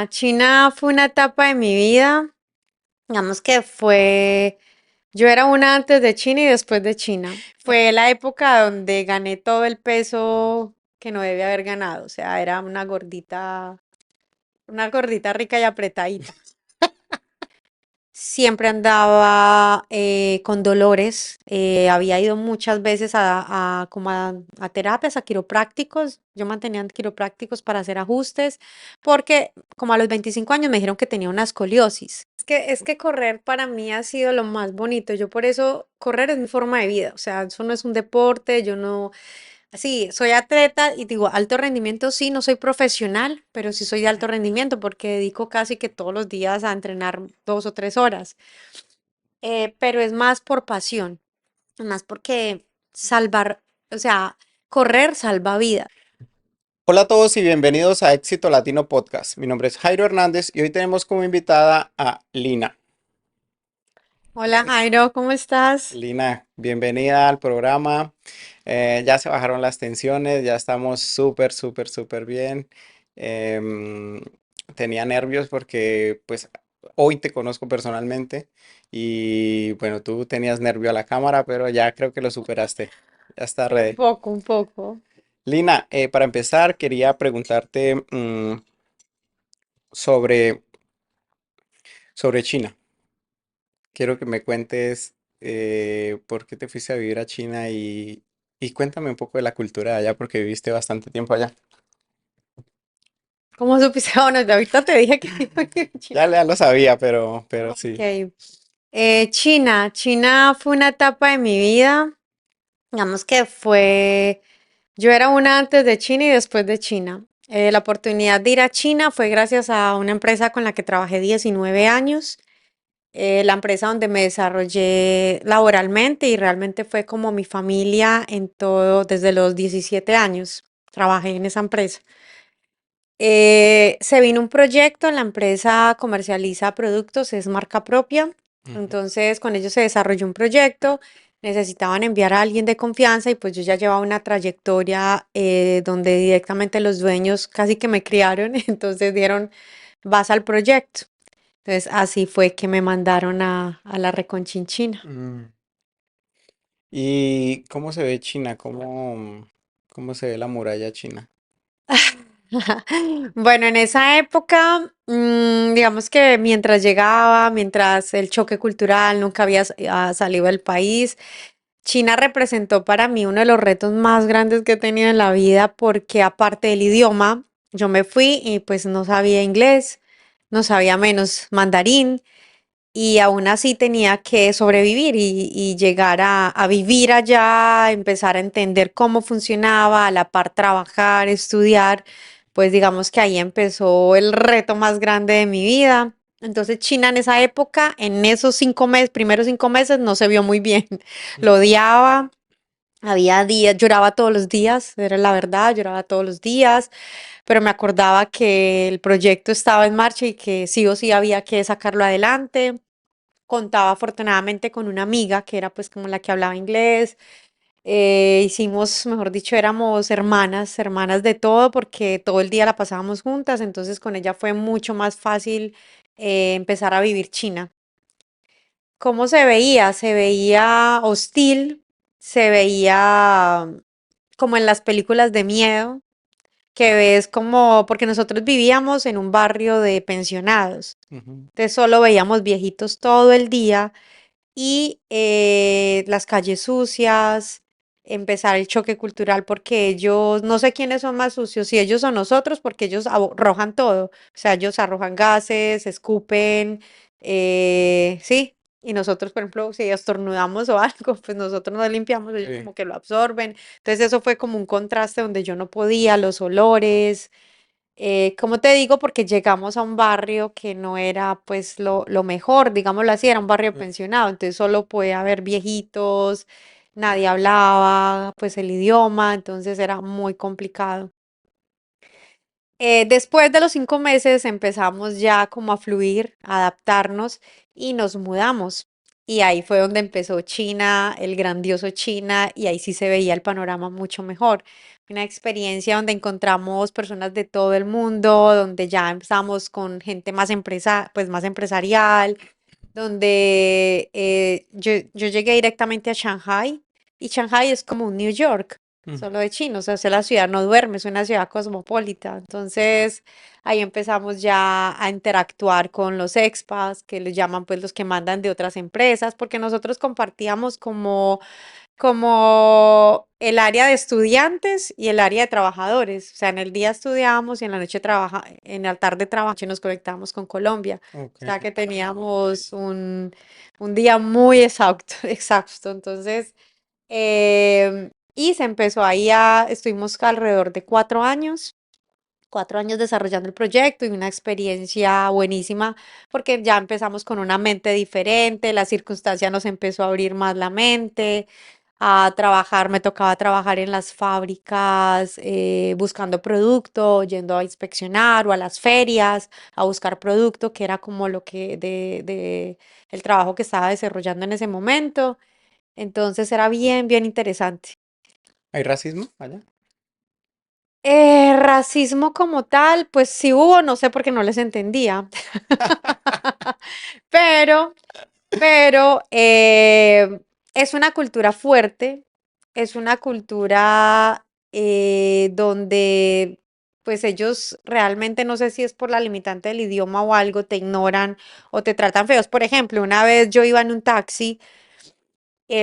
China fue una etapa de mi vida, digamos que yo era una antes de China y después de China. Fue la época donde gané todo el peso que no debía haber ganado, o sea, era una gordita rica y apretadita. Siempre andaba con dolores, había ido muchas veces a terapias, a quiroprácticos, yo mantenía quiroprácticos para hacer ajustes, porque como a los 25 años me dijeron que tenía una escoliosis. Es que correr para mí ha sido lo más bonito, yo por eso correr es mi forma de vida, o sea, eso no es un deporte, yo no. Sí, soy atleta y digo, alto rendimiento sí, no soy profesional, pero sí soy de alto rendimiento porque dedico casi que todos los días a entrenar 2 o 3 horas. Pero es más por pasión, más porque salvar, o sea, correr salva vida. Hola a todos y bienvenidos a Éxito Latino Podcast. Mi nombre es Jairo Hernández y hoy tenemos como invitada a Lina. Hola Jairo, ¿cómo estás? Lina, bienvenida al programa. Ya se bajaron las tensiones, ya estamos súper bien. Em, Tenía nervios porque pues hoy te conozco personalmente y bueno, tú tenías nervio a la cámara, pero ya creo que lo superaste. Ya está Un ready. poco, un poco. Lina, para empezar quería preguntarte sobre sobre China. Quiero que me cuentes por qué te fuiste a vivir a China y cuéntame un poco de la cultura de allá porque viviste bastante tiempo allá. ¿Cómo supiste? Bueno, ya ahorita te dije que Ya lo sabía, pero sí. Ok. China fue una etapa de mi vida, digamos que yo era una antes de China y después de China. La oportunidad de ir a China fue gracias a una empresa con la que trabajé 19 años, la empresa donde me desarrollé laboralmente y realmente fue como mi familia en todo, desde los 17 años trabajé en esa empresa. Se vino un proyecto, la empresa comercializa productos, es marca propia. Ujú. Entonces, con ellos se desarrolló un proyecto, necesitaban enviar a alguien de confianza y pues yo ya llevaba una trayectoria donde directamente los dueños casi que me criaron, entonces dieron, vas al proyecto. Entonces, así fue que me mandaron a la Reconchinchina. Mm. ¿Y cómo se ve China? ¿Cómo se ve la muralla china? Bueno, en esa época, digamos que mientras el choque cultural, nunca había salido del país, China representó para mí uno de los retos más grandes que he tenido en la vida porque aparte del idioma, yo me fui y pues no sabía inglés, no sabía menos mandarín y aún así tenía que sobrevivir y llegar a vivir allá, empezar a entender cómo funcionaba, a la par trabajar, estudiar, pues digamos que ahí empezó el reto más grande de mi vida. Entonces China en esa época, en esos 5 meses, primeros 5 meses, no se vio muy bien. Lo odiaba, había días, lloraba todos los días, era la verdad, lloraba todos los días, pero me acordaba que el proyecto estaba en marcha y que sí o sí había que sacarlo adelante. Contaba afortunadamente con una amiga que era pues como la que hablaba inglés. Hicimos, mejor dicho, éramos hermanas, hermanas de todo porque todo el día la pasábamos juntas, entonces con ella fue mucho más fácil empezar a vivir China. ¿Cómo se veía? Se veía hostil, se veía como en las películas de miedo, que ves como, porque nosotros vivíamos en un barrio de pensionados, Ujú. entonces solo veíamos viejitos todo el día y las calles sucias, empezar el choque cultural porque ellos, no sé quiénes son más sucios, si ellos o nosotros, porque ellos arrojan todo, o sea, ellos arrojan gases, escupen, sí, y nosotros, por ejemplo, si estornudamos o algo, pues nosotros nos limpiamos, ellos Sí. como que lo absorben, entonces eso fue como un contraste donde yo no podía, los olores. ¿Cómo te digo? Porque llegamos a un barrio que no era pues lo mejor, digámoslo así, era un barrio pensionado, entonces solo podía haber viejitos, nadie hablaba pues el idioma, entonces era muy complicado. Después de los 5 meses empezamos ya como a fluir, a adaptarnos y nos mudamos. Y ahí fue donde empezó China, el grandioso China, y ahí sí se veía el panorama mucho mejor, una experiencia donde encontramos personas de todo el mundo, donde ya empezamos con gente más pues más empresarial, donde yo llegué directamente a Shanghai y Shanghai es como un New York, Mm. solo de chinos, o sea, la ciudad no duerme, es una ciudad cosmopolita. Entonces ahí empezamos ya a interactuar con los expats, que les llaman pues los que mandan de otras empresas, porque nosotros compartíamos como el área de estudiantes y el área de trabajadores. O sea, en el día estudiábamos y en la noche en la tarde trabajamos y nos conectábamos con Colombia. Ok. O sea, que teníamos un día muy exacto, exacto. Entonces, y se empezó ahí estuvimos alrededor de 4 años desarrollando el proyecto y una experiencia buenísima porque ya empezamos con una mente diferente, la circunstancia nos empezó a abrir más la mente, a trabajar, me tocaba trabajar en las fábricas, buscando producto, yendo a inspeccionar o a las ferias, a buscar producto, que era como lo que el trabajo que estaba desarrollando en ese momento. Entonces era bien, bien interesante. ¿Hay racismo allá? Racismo como tal, pues sí hubo, no sé por qué no les entendía. Pero, pero es una cultura fuerte, es una cultura donde pues ellos realmente no sé si es por la limitante del idioma o algo, te ignoran o te tratan feos. Por ejemplo, una vez yo iba en un taxi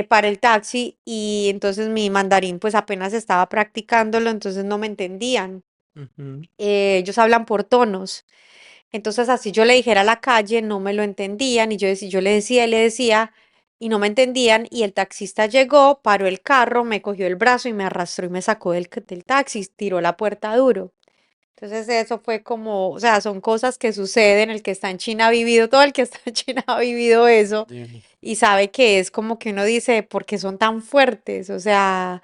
para el taxi y entonces mi mandarín pues apenas estaba practicándolo, entonces no me entendían. Ujú. Ellos hablan por tonos. Entonces, así yo le dijera a la calle, no me lo entendían y yo le decía y no me entendían y el taxista llegó, paró el carro, me cogió el brazo y me arrastró y me sacó del taxi, tiró la puerta duro. Entonces eso fue como, o sea, son cosas que suceden, el que está en China ha vivido, todo el que está en China ha vivido eso Yeah. y sabe que es como que uno dice, ¿por qué son tan fuertes? O sea,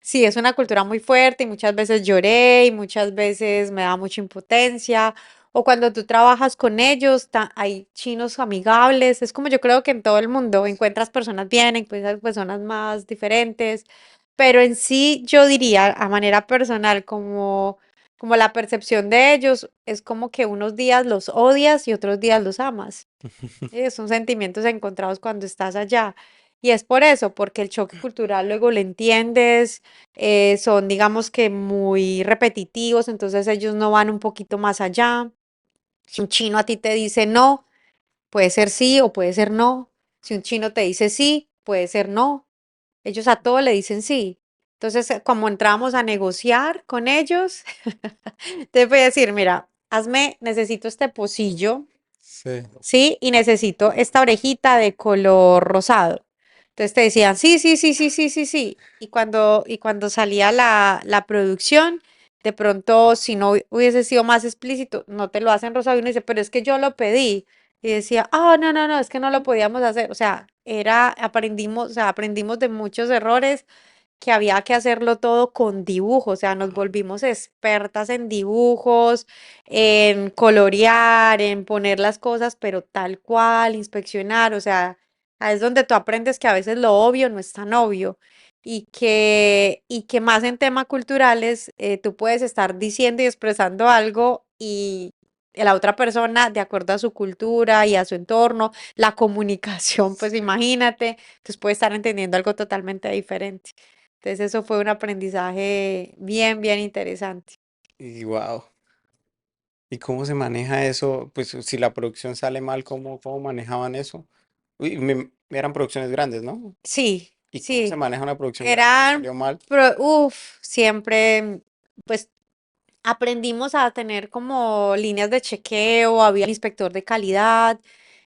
sí, es una cultura muy fuerte y muchas veces lloré y muchas veces me da mucha impotencia. O cuando tú trabajas con ellos, hay chinos amigables. Es como yo creo que en todo el mundo encuentras personas bien, encuentras personas más diferentes. Pero en sí, yo diría a manera personal, como la percepción de ellos, es como que unos días los odias y otros días los amas. Son sentimientos encontrados cuando estás allá. Y es por eso, porque el choque cultural luego lo entiendes, son digamos que muy repetitivos, entonces ellos no van un poquito más allá. Si un chino a ti te dice no, puede ser sí o puede ser no. Si un chino te dice sí, puede ser no. Ellos a todo le dicen sí. Entonces, como entramos a negociar con ellos, te voy a decir, mira, necesito este pocillo. Sí. Sí, y necesito esta orejita de color rosado. Entonces te decían, sí, sí, sí, sí, sí, sí, sí. Y cuando salía la producción, de pronto, si no hubiese sido más explícito, no te lo hacen rosado. Y uno dice, pero es que yo lo pedí. Y decía, ah, no, no, no, es que no lo podíamos hacer. O sea, aprendimos de muchos errores que había que hacerlo todo con dibujos, o sea, nos volvimos expertas en dibujos, en colorear, en poner las cosas, pero tal cual, inspeccionar, o sea, ahí es donde tú aprendes que a veces lo obvio no es tan obvio y que más en temas culturales tú puedes estar diciendo y expresando algo y la otra persona, de acuerdo a su cultura y a su entorno, la comunicación, pues imagínate, entonces puede estar entendiendo algo totalmente diferente. Entonces eso fue un aprendizaje bien, bien interesante. Y wow. ¿Y cómo se maneja eso? Pues si la producción sale mal, ¿cómo manejaban eso? Uy, eran producciones grandes, ¿no? Sí, ¿Y cómo se sí, maneja una producción grande si eran, salió mal? siempre, pues aprendimos a tener como líneas de chequeo, había el inspector de calidad,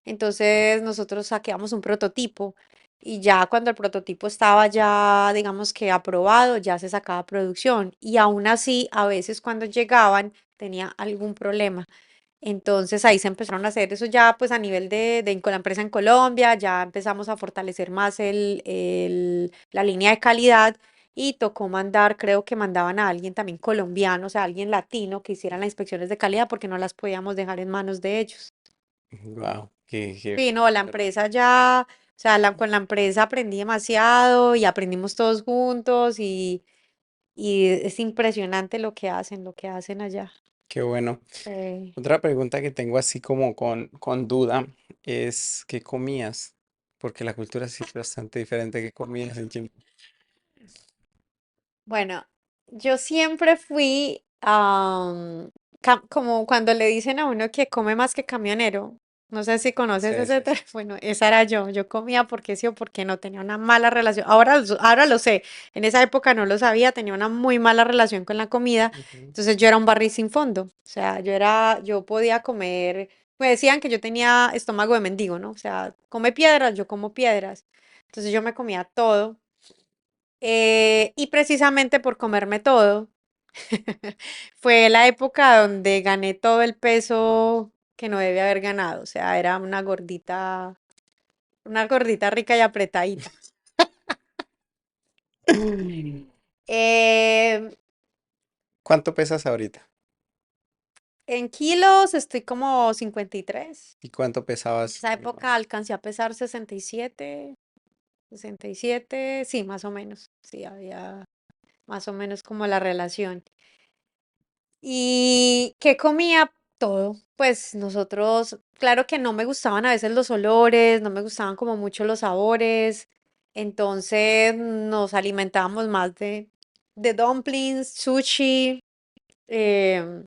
entonces nosotros saqueamos un prototipo y ya cuando el prototipo estaba ya, digamos que aprobado, ya se sacaba a producción y aún así, a veces cuando llegaban tenía algún problema. Entonces ahí se empezaron a hacer eso ya pues a nivel con la empresa en Colombia, ya empezamos a fortalecer más la línea de calidad y tocó mandar, creo que mandaban a alguien también colombiano, o sea, alguien latino que hicieran las inspecciones de calidad porque no las podíamos dejar en manos de ellos. Wow, qué Sí, no, la fuerte. empresa ya, o sea, con la empresa aprendí demasiado y aprendimos todos juntos y es impresionante lo que hacen allá. Qué bueno. Sí. Otra pregunta que tengo así como con duda es ¿qué comías? Porque la cultura sí es bastante diferente. ¿Qué comías en Chile? Bueno, yo siempre fui como cuando le dicen a uno que come más que camionero. No sé si conoces Sí, ese sí, sí. término. Bueno, esa era yo. Yo comía porque sí o porque no. Tenía una mala relación. Ahora lo sé. En esa época no lo sabía. Tenía una muy mala relación con la comida. Ujú. Entonces yo era un barril sin fondo. O sea, yo podía comer. Me decían que yo tenía estómago de mendigo, ¿no? O sea, come piedras, yo como piedras. Entonces yo me comía todo. Y precisamente por comerme todo, fue la época donde gané todo el peso que no debía haber ganado. O sea, era una gordita rica y apretadita. Eh, ¿Cuánto pesas ahorita? en kilos estoy como 53. ¿Y cuánto En pesabas esa época normalmente? alcancé a pesar 67, 67, sí, más o menos. Sí, había más o menos como la relación. ¿Y qué comía? Todo. Pues nosotros, claro que no me gustaban a veces los olores, no me gustaban como mucho los sabores, entonces nos alimentábamos más de dumplings, sushi, em,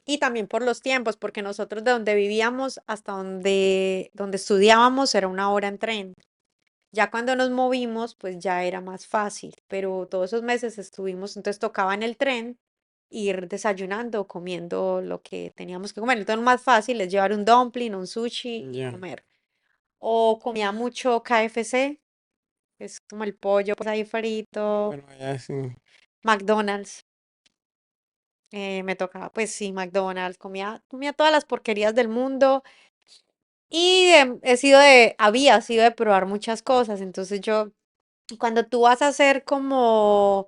y también por los tiempos, porque nosotros de donde vivíamos hasta donde estudiábamos era una hora en tren. Ya cuando nos movimos, pues ya era más fácil, pero todos esos meses estuvimos, entonces tocaba en el tren ir desayunando, comiendo lo que teníamos que comer. Entonces lo más fácil es llevar un dumpling, un sushi y Ya. comer. O comía mucho KFC, que es como el pollo pues ahí frito, Bueno, ya sí. McDonald's. Me tocaba, pues sí, McDonald's, comía todas las porquerías del mundo y había sido de probar muchas cosas. Entonces yo, cuando tú vas a hacer como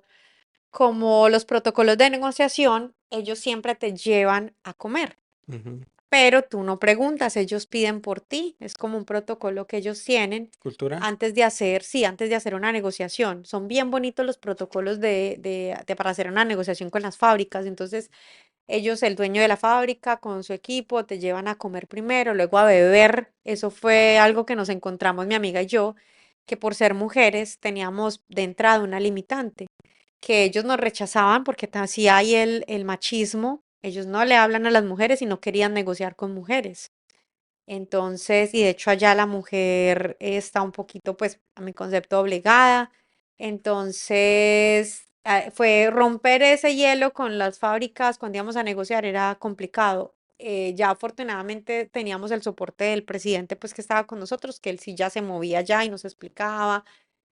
los protocolos de negociación, ellos siempre te llevan a comer, Ujú. pero tú no preguntas, ellos piden por ti, es como un protocolo que ellos tienen ¿Cultura? antes de hacer, sí, antes de hacer una negociación. Son bien bonitos los protocolos para hacer una negociación con las fábricas. Entonces, ellos, el dueño de la fábrica, con su equipo, te llevan a comer primero, luego a beber. Eso fue algo que nos encontramos mi amiga y yo, que por ser mujeres teníamos de entrada una limitante que ellos nos rechazaban porque así hay el machismo, ellos no le hablan a las mujeres y no querían negociar con mujeres. Entonces, y de hecho allá la mujer está un poquito, pues, a mi concepto, obligada. Entonces, fue romper ese hielo con las fábricas cuando íbamos a negociar, era complicado. Ya afortunadamente teníamos el soporte del presidente, pues, que estaba con nosotros, que él sí ya se movía ya y nos explicaba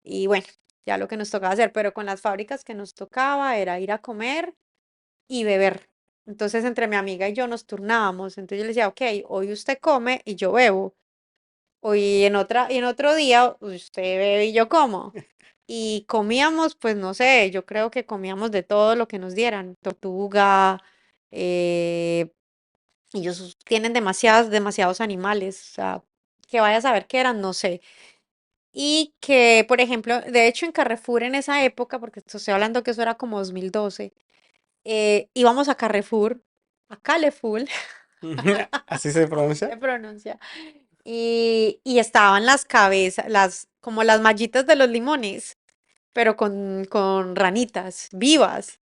y bueno, ya lo que nos tocaba hacer, pero con las fábricas que nos tocaba era ir a comer y beber. Entonces, entre mi amiga y yo nos turnábamos. Entonces yo le decía, ok, hoy usted come y yo bebo. Hoy y en otro día usted bebe y yo como. Y comíamos, pues no sé, yo creo que comíamos de todo lo que nos dieran. Tortuga, eh, ellos tienen demasiados animales. O sea, que vaya a saber qué eran, no sé. Y que, por ejemplo, de hecho en Carrefour en esa época, porque estoy hablando que eso era como 2012, íbamos a Carrefour, a Caleful, ¿Así se así pronuncia? se pronuncia, y estaban las cabezas, como las mallitas de los limones, pero con ranitas vivas.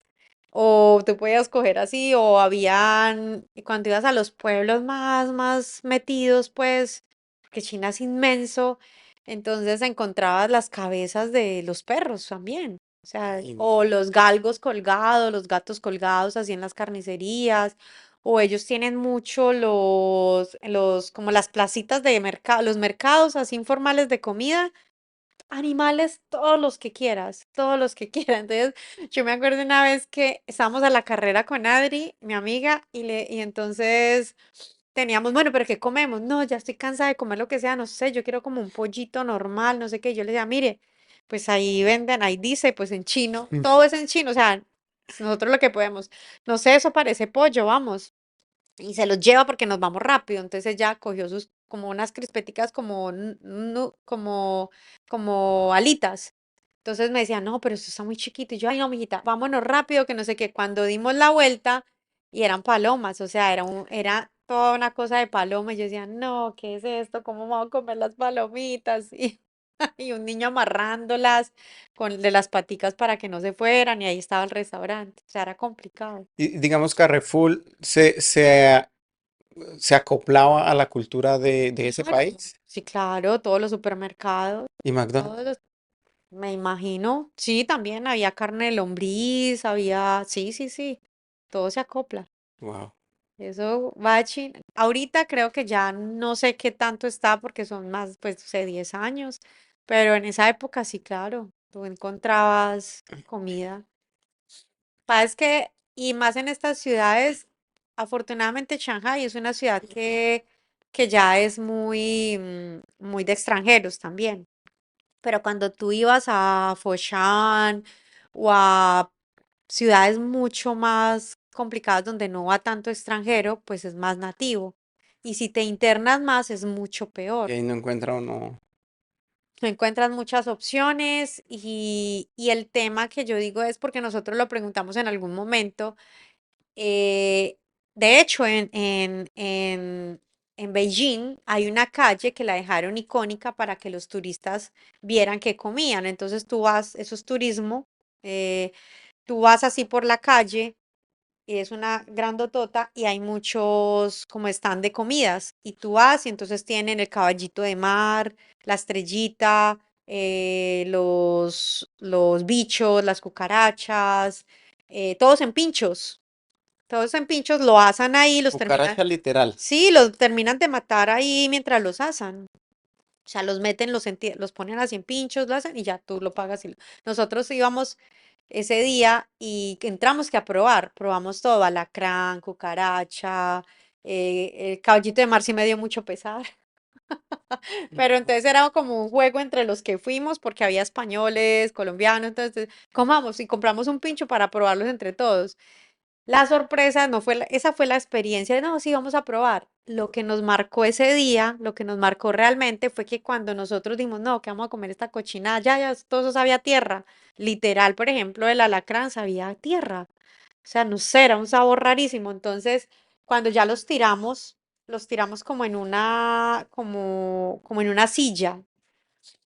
O tú podías coger así, o cuando ibas a los pueblos más metidos, pues, que China es inmenso, entonces encontrabas las cabezas de los perros también. O sea, Ay, o no. los galgos colgados, los gatos colgados así en las carnicerías, o ellos tienen mucho como las placitas de mercado, los mercados así informales de comida. Animales, todos los que quieras, todos los que quieras. Entonces, yo me acuerdo una vez que estábamos a la carrera con Adri, mi amiga, y entonces teníamos, bueno, pero ¿qué comemos? No, ya estoy cansada de comer lo que sea, no sé, yo quiero como un pollito normal, no sé qué. Yo le decía, mire, pues ahí venden, ahí dice, pues en chino, todo es en chino, o sea, nosotros lo que podemos, no sé, eso parece pollo, vamos y se los lleva porque nos vamos rápido. Entonces ella cogió como unas crispeticas como alitas. Entonces me decían, no, pero esto está muy chiquito. Y yo, ay, no, mijita, vámonos rápido, que no sé qué. Cuando dimos la vuelta y eran palomas, o sea, era toda una cosa de palomas. Y yo decía, no, ¿qué es esto? ¿Cómo vamos a comer las palomitas? Y un niño amarrándolas de las paticas para que no se fueran. Y ahí estaba el restaurante. O sea, era complicado. Y digamos Carrefour se acoplaba a la cultura de ese Claro. país Sí, claro, todos los supermercados, y McDonald's. todos los, me imagino. Sí, también había carne de lombriz, había, sí, sí, sí, todo se acopla. Wow. Eso va a China. Ahorita creo que ya no sé qué tanto está porque son más, pues, no sé, 10 años, pero en esa época sí, claro, tú encontrabas comida. Es que, y más en estas ciudades, afortunadamente Shanghai es una ciudad que ya es muy, muy de extranjeros también. Pero cuando tú ibas a Foshan o a ciudades mucho más complicadas donde no va tanto extranjero, pues es más nativo. Y si te internas más, es mucho Y peor. ahí no encuentra uno. No encuentras muchas opciones y el tema que yo digo es porque nosotros lo preguntamos en algún momento. De hecho, en Beijing hay una calle que la dejaron icónica para que los turistas vieran qué comían. Entonces tú vas, eso es turismo, eh, tú vas así por la calle y es una grandotota y hay muchos como stand de comidas y tú vas y entonces tienen el caballito de mar, la estrellita, los bichos, las cucarachas, todos en pinchos lo asan ahí, los terminan, Cucaracha literal. sí, los terminan de matar ahí mientras los asan. O sea, los meten, los ponen así en pinchos, lo hacen y ya tú lo pagas. Nosotros íbamos ese día y que entramos que a probar, probamos todo, alacrán, cucaracha, el caballito de mar sí me dio mucho pesar, pero entonces era como un juego entre los que fuimos porque había españoles, colombianos, entonces comamos y compramos un pincho para probarlos entre todos. La sorpresa no fue, esa fue la experiencia de, no, sí, vamos a probar. Lo que nos marcó ese día, lo que nos marcó realmente fue que cuando nosotros dijimos, no, que vamos a comer esta cochinada, ya, todo eso sabía a tierra. Literal, por ejemplo, el alacrán sabía a tierra. O sea, no sé, era un sabor rarísimo. Entonces, cuando ya los tiramos como en como en una silla.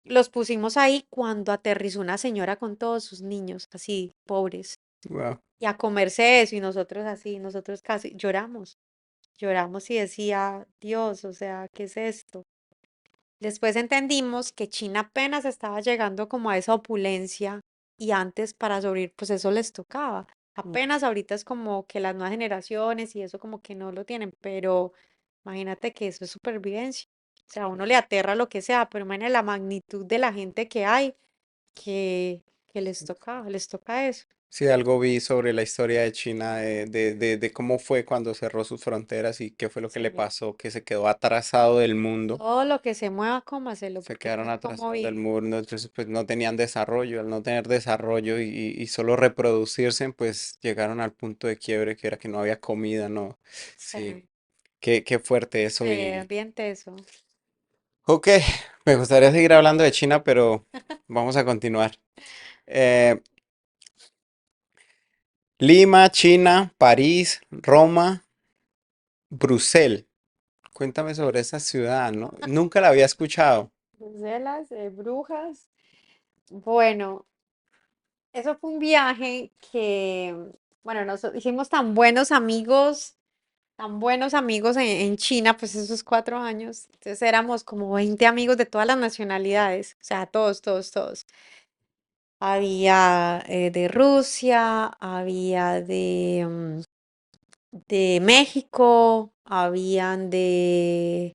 Los pusimos ahí cuando aterrizó una señora con todos sus niños, así, pobres Wow. y a comerse eso y nosotros así, nosotros casi lloramos y decía, Dios, o sea, ¿qué es esto? Después entendimos que China apenas estaba llegando como a esa opulencia y antes para sobrevivir, pues eso les tocaba. Apenas ahorita es como que las nuevas generaciones y eso como que no lo tienen, pero imagínate que eso es supervivencia. O sea, a uno le aterra lo que sea, pero imagínate la magnitud de la gente que hay que les toca eso. Sí, algo vi sobre la historia de China, de cómo fue cuando cerró sus fronteras y qué fue lo que le Sí. pasó, que se quedó atrasado del mundo. Todo lo que se mueva, cómaselo, Se porque quedaron no hay cómo atrasados del vivir. mundo, entonces pues no tenían desarrollo. Al no tener desarrollo y solo reproducirse, pues llegaron al punto de quiebre que era que no había comida, ¿no? Sí, Sí, qué fuerte eso. sí, Y bien teso. ok, me gustaría seguir hablando de China, pero vamos a continuar. Eh, Lima, China, París, Roma, Bruselas. Cuéntame sobre esa ciudad, ¿no? Nunca la había escuchado. Bruselas, brujas. Bueno, eso fue un viaje que, bueno, nos hicimos tan buenos amigos en China, pues esos 4 años. Entonces éramos como 20 amigos de todas las nacionalidades, o sea, todos, todos, todos. Había de Rusia, había de México, habían de,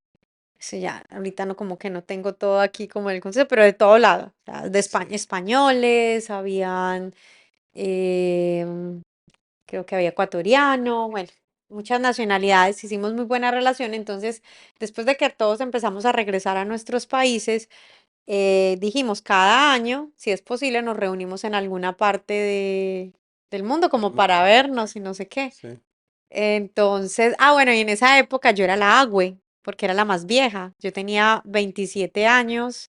sí, ya, ahorita no como que no tengo todo aquí como el concepto, pero de todo lado, o sea, de España, Sí. españoles, habían, em, creo que había ecuatoriano, bueno, muchas nacionalidades, hicimos muy buena relación, entonces después de que todos empezamos a regresar a nuestros países, dijimos, cada año, si es posible, nos reunimos en alguna parte del mundo Del como para mundo. vernos y no sé qué. Sí. Entonces, bueno, y en esa época yo era la Agüe, porque era la más vieja. Yo tenía 27 años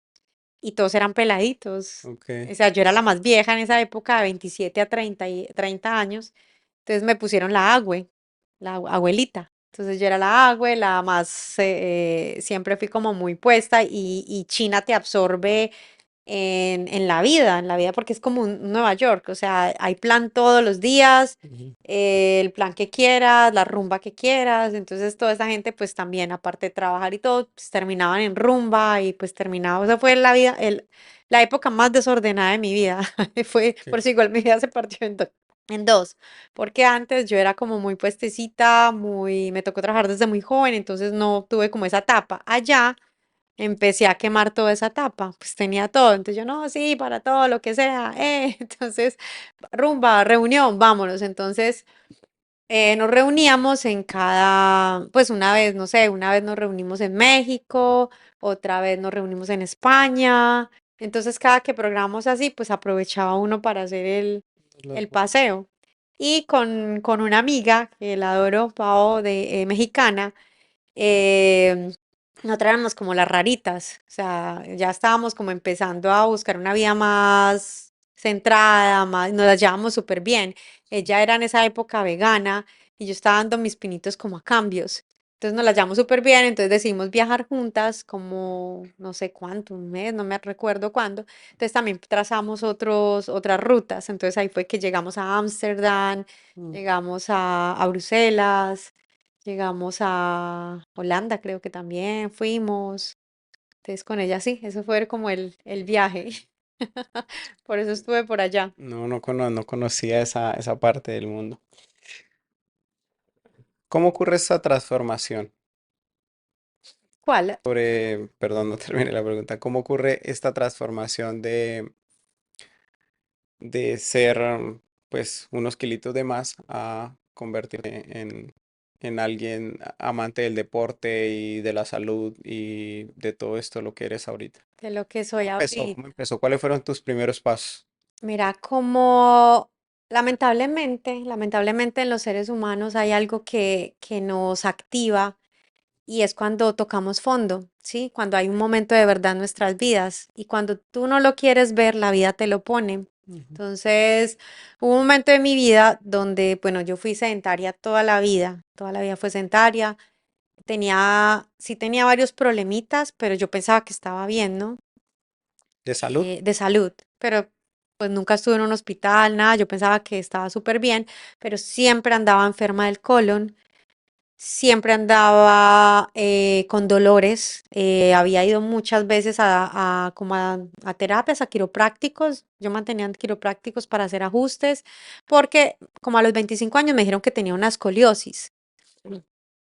y todos eran peladitos. ok. O sea, yo era la más vieja en esa época, de 27 a 30 años. Entonces me pusieron abuelita. Entonces yo era la agüe, la más, siempre fui como muy puesta y China te absorbe en la vida, porque es como un Nueva York, o sea, hay plan todos los días, Ujú, el plan que quieras, la rumba que quieras, entonces toda esa gente pues también, aparte de trabajar y todo, pues terminaban en rumba y pues terminaba, o sea, fue la vida, la época más desordenada de mi vida, fue, por ok. eso igual mi vida se partió en dos, porque antes yo era como muy puestecita, me tocó trabajar desde muy joven, entonces no tuve como esa etapa. Allá empecé a quemar toda esa etapa, pues tenía todo, entonces yo no, sí, para todo, lo que sea, entonces, rumba, reunión, vámonos, entonces nos reuníamos en pues una vez, no sé, una vez nos reunimos en México, otra vez nos reunimos en España, entonces cada que programamos así, pues aprovechaba uno para hacer Los- el paseo. Y con una amiga, que la adoro, Pao, mexicana, eh, nosotras éramos como las raritas, o sea, ya estábamos como empezando a buscar una vida más centrada, más, nos la llevábamos súper bien. Ella era en esa época vegana y yo estaba dando mis pinitos como a cambios. Entonces nos la llevamos súper bien, entonces decidimos viajar juntas como no sé cuánto, un mes, no me recuerdo cuándo. Entonces también trazamos otras rutas. Entonces ahí fue que llegamos a Ámsterdam, Mm. llegamos a Bruselas. Llegamos a Holanda, creo que también fuimos. Entonces con ella sí, eso fue como el viaje. Por eso estuve por allá. No conocía esa parte del mundo. ¿Cómo ocurre esa transformación? ¿Cuál? Perdón, no terminé la pregunta. ¿Cómo ocurre esta transformación de ser, pues, unos kilitos de más a convertirte en alguien amante del deporte y de la salud y de todo esto, lo que eres ahorita? De lo que soy ¿Cómo ahorita. empezó? ¿Cuáles fueron tus primeros pasos? Mira, como lamentablemente en los seres humanos hay algo que nos activa y es cuando tocamos fondo, ¿sí? Cuando hay un momento de verdad en nuestras vidas y cuando tú no lo quieres ver, la vida te lo pone. Ujú. Entonces, hubo un momento de mi vida donde, bueno, yo fui sedentaria toda la vida fue sedentaria, sí tenía varios problemitas, pero yo pensaba que estaba bien, ¿no? ¿De salud? De salud, pero pues nunca estuve en un hospital, nada, yo pensaba que estaba súper bien, pero siempre andaba enferma del colon. Siempre andaba con dolores, había ido muchas veces como a terapias, a quiroprácticos, yo mantenía quiroprácticos para hacer ajustes, porque como a los 25 años me dijeron que tenía una escoliosis,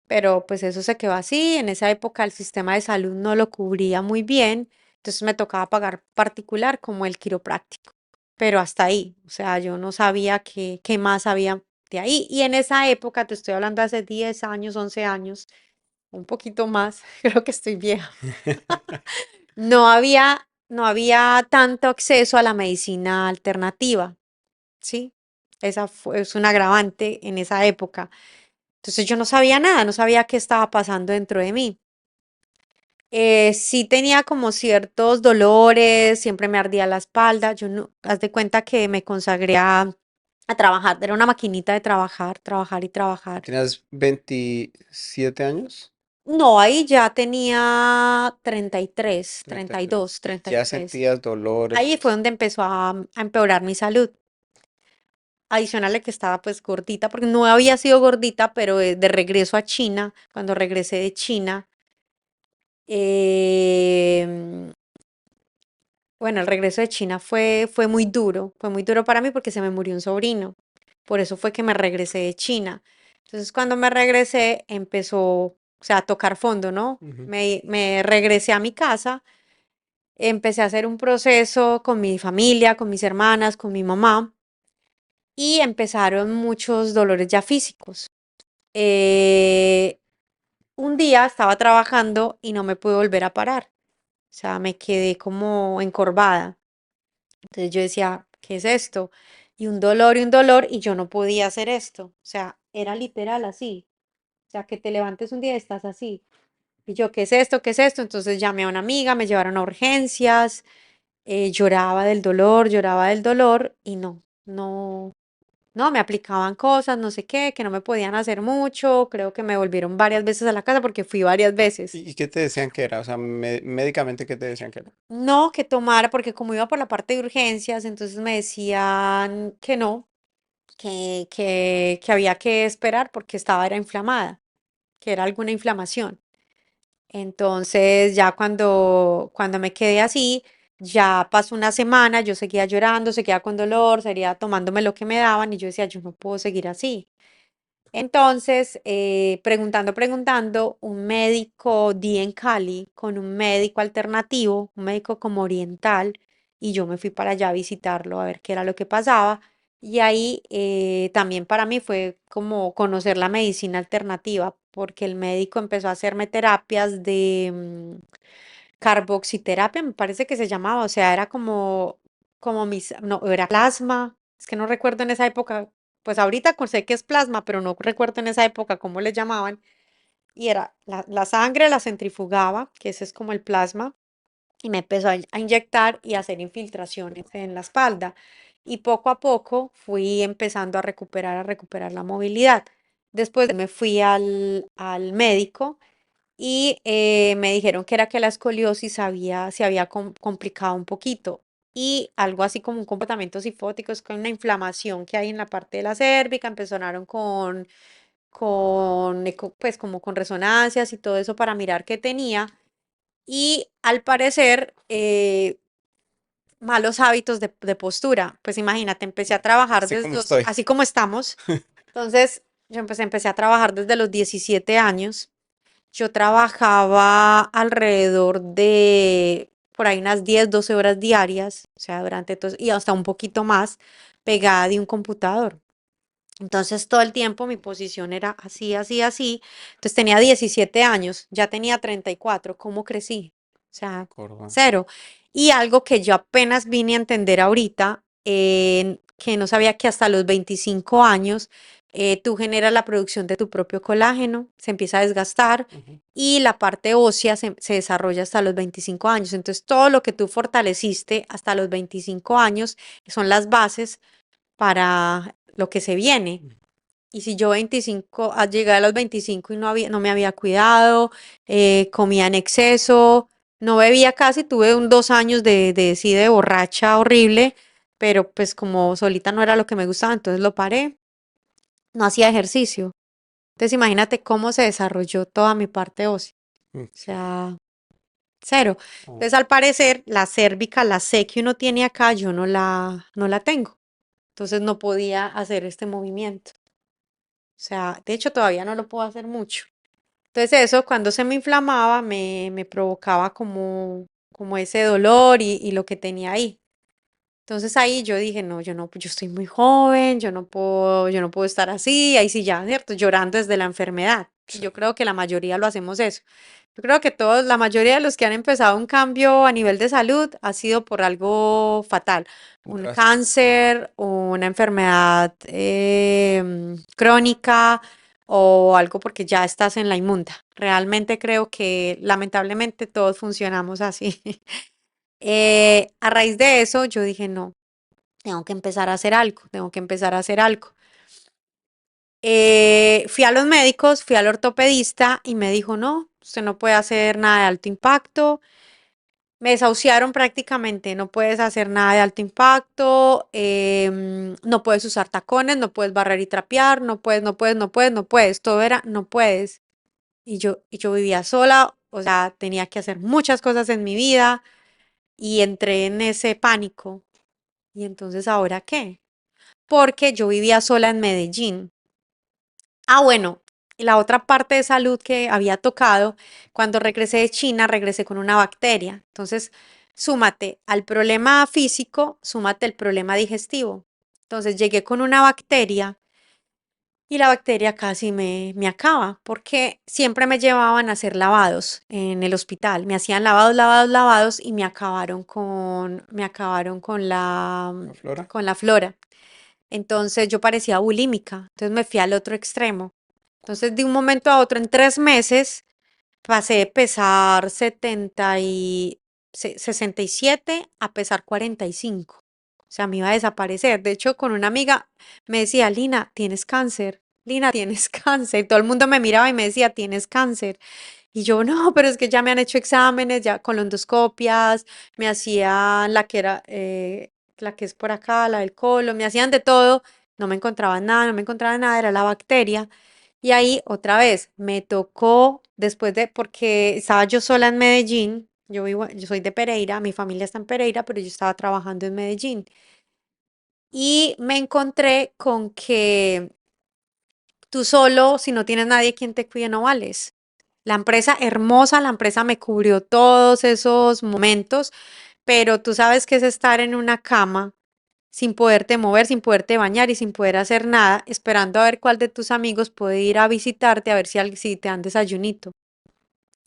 pero pues eso se quedó así, en esa época el sistema de salud no lo cubría muy bien, entonces me tocaba pagar particular como el quiropráctico, pero hasta ahí, o sea, yo no sabía qué más había de ahí. Y en esa época, te estoy hablando hace 10 años, 11 años, un poquito más, creo que estoy vieja, no había tanto acceso a la medicina alternativa, ¿sí? Es un agravante en esa época. Entonces yo no sabía nada, no sabía qué estaba pasando dentro de mí. Sí tenía como ciertos dolores, siempre me ardía la espalda. Yo no, haz de cuenta que me consagré a trabajar, era una maquinita de trabajar, trabajar y trabajar. ¿Tienes 27 años? No, ahí ya tenía 33, 33. 32, Y ya 33. sentías dolores. Ahí fue donde empezó a empeorar mi salud. Adicional a que estaba pues gordita, porque no había sido gordita, pero de regreso a China, cuando regresé de China, em, bueno, el regreso de China fue muy duro para mí porque se me murió un sobrino. Por eso fue que me regresé de China. Entonces, cuando me regresé, empezó, o sea, a tocar fondo, ¿no? Ujú. Me regresé a mi casa, empecé a hacer un proceso con mi familia, con mis hermanas, con mi mamá, y empezaron muchos dolores ya físicos. Eh, un día estaba trabajando y no me pude volver a parar. O sea, me quedé como encorvada. Entonces yo decía, ¿qué es esto? Y un dolor, y yo no podía hacer esto. O sea, era literal así. O sea, que te levantes un día y estás así. Y yo, ¿qué es esto? ¿Qué es esto? Entonces llamé a una amiga, me llevaron a urgencias, lloraba del dolor y no, me aplicaban cosas, no sé qué, que no me podían hacer mucho, creo que me volvieron varias veces a la casa porque fui varias veces. ¿Y qué te decían que era? O sea, médicamente, ¿qué te decían que era? No, que tomara, porque como iba por la parte de urgencias, entonces me decían que no, que había que esperar porque estaba era inflamada, que era alguna inflamación. Entonces ya cuando me quedé así, ya pasó una semana, yo seguía llorando, seguía con dolor, seguía tomándome lo que me daban y yo decía, yo no puedo seguir así. Entonces, preguntando, un médico di en Cali con un médico alternativo, un médico como oriental, y yo me fui para allá a visitarlo a ver qué era lo que pasaba. Y ahí también para mí fue como conocer la medicina alternativa, porque el médico empezó a hacerme terapias de carboxiterapia, me parece que se llamaba, o sea, era como no, era plasma, es que no recuerdo en esa época, pues ahorita sé que es plasma, pero no recuerdo en esa época cómo le llamaban, y era la sangre la centrifugaba, que ese es como el plasma, y me empezó a inyectar y a hacer infiltraciones en la espalda, y poco a poco fui empezando a recuperar la movilidad. Después me fui al médico y me dijeron que era que la escoliosis se había complicado un poquito y algo así como un comportamiento psicótico, es con una inflamación que hay en la parte de la cérvica, empezaron pues como con resonancias y todo eso para mirar qué tenía y al parecer malos hábitos de postura, pues imagínate, empecé a trabajar Así como estoy. así como estamos, entonces empecé a trabajar desde los 17 años. Yo trabajaba alrededor de por ahí unas 10 12 horas diarias, o sea, durante todo, y hasta un poquito más, pegada de un computador. Entonces todo el tiempo mi posición era así, así, así. Entonces tenía 17 años, ya tenía 34. ¿Cómo crecí? O sea, Córdoba. cero. Y algo que yo apenas vine a entender ahorita, que no sabía que hasta los 25 años tú generas la producción de tu propio colágeno, se empieza a desgastar Ujú. y la parte ósea se desarrolla hasta los 25 años. Entonces todo lo que tú fortaleciste hasta los 25 años son las bases para lo que se viene. Y si yo 25, llegué a los 25 y no me había cuidado, comía en exceso, no bebía casi, tuve 2 años sí, de borracha horrible, pero pues como solita no era lo que me gustaba, entonces lo paré, no hacía ejercicio. Entonces imagínate cómo se desarrolló toda mi parte ósea, Mm. o sea, cero. Oh, Entonces al parecer la cérvica, la C que uno tiene acá, yo no la tengo. Entonces no podía hacer este movimiento. O sea, de hecho todavía no lo puedo hacer mucho. Entonces eso cuando se me inflamaba me provocaba como ese dolor y lo que tenía ahí. Entonces ahí yo dije, no, yo estoy muy joven, yo no puedo estar así, ahí sí ya, ¿cierto? Llorando desde la enfermedad. Y sí, yo creo que la mayoría lo hacemos eso. Yo creo que todos, la mayoría de los que han empezado un cambio a nivel de salud ha sido por algo fatal, un drástico. cáncer, una enfermedad crónica o algo porque ya estás en la inmunda. Realmente creo que lamentablemente todos funcionamos así. A raíz de eso, yo dije, no, tengo que empezar a hacer algo, tengo que empezar a hacer algo. Fui a los médicos, fui al ortopedista y me dijo, no, usted no puede hacer nada de alto impacto. Me desahuciaron prácticamente, no puedes hacer nada de alto impacto, no puedes usar tacones, no puedes barrer y trapear, no puedes, todo era, no puedes. Y yo vivía sola, o sea, tenía que hacer muchas cosas en mi vida y entré en ese pánico. ¿Y entonces ahora qué? Porque yo vivía sola en Medellín. Ah, bueno, y la otra parte de salud que había tocado, cuando regresé de China, regresé con una bacteria. Entonces, súmate al problema físico, súmate el problema digestivo. Entonces, llegué con una bacteria y la bacteria casi me acaba, porque siempre me llevaban a hacer lavados en el hospital. Me hacían lavados y me acabaron ¿La flora? con la flora. Entonces yo parecía bulímica, entonces me fui al otro extremo. Entonces de un momento a otro, en 3 meses, Pasé de pesar 67 a pesar 45. O sea, me iba a desaparecer. De hecho, con una amiga me decía, Lina, tienes cáncer. Lina, tienes cáncer. Todo el mundo me miraba y me decía, tienes cáncer. Y yo, no, pero es que ya me han hecho exámenes, ya colondoscopias, me hacían la que era, la que es por acá, la del colon, me hacían de todo, no me encontraban nada, no me encontraban nada, era la bacteria. Y ahí otra vez me tocó, después de, porque estaba yo sola en Medellín, yo soy de Pereira, mi familia está en Pereira, pero yo estaba trabajando en Medellín. Y me encontré con que tú solo, si no tienes nadie quien te cuide, no vales. La empresa hermosa, la empresa me cubrió todos esos momentos, pero tú sabes que es estar en una cama sin poderte mover, sin poderte bañar y sin poder hacer nada, esperando a ver cuál de tus amigos puede ir a visitarte a ver si te dan desayunito.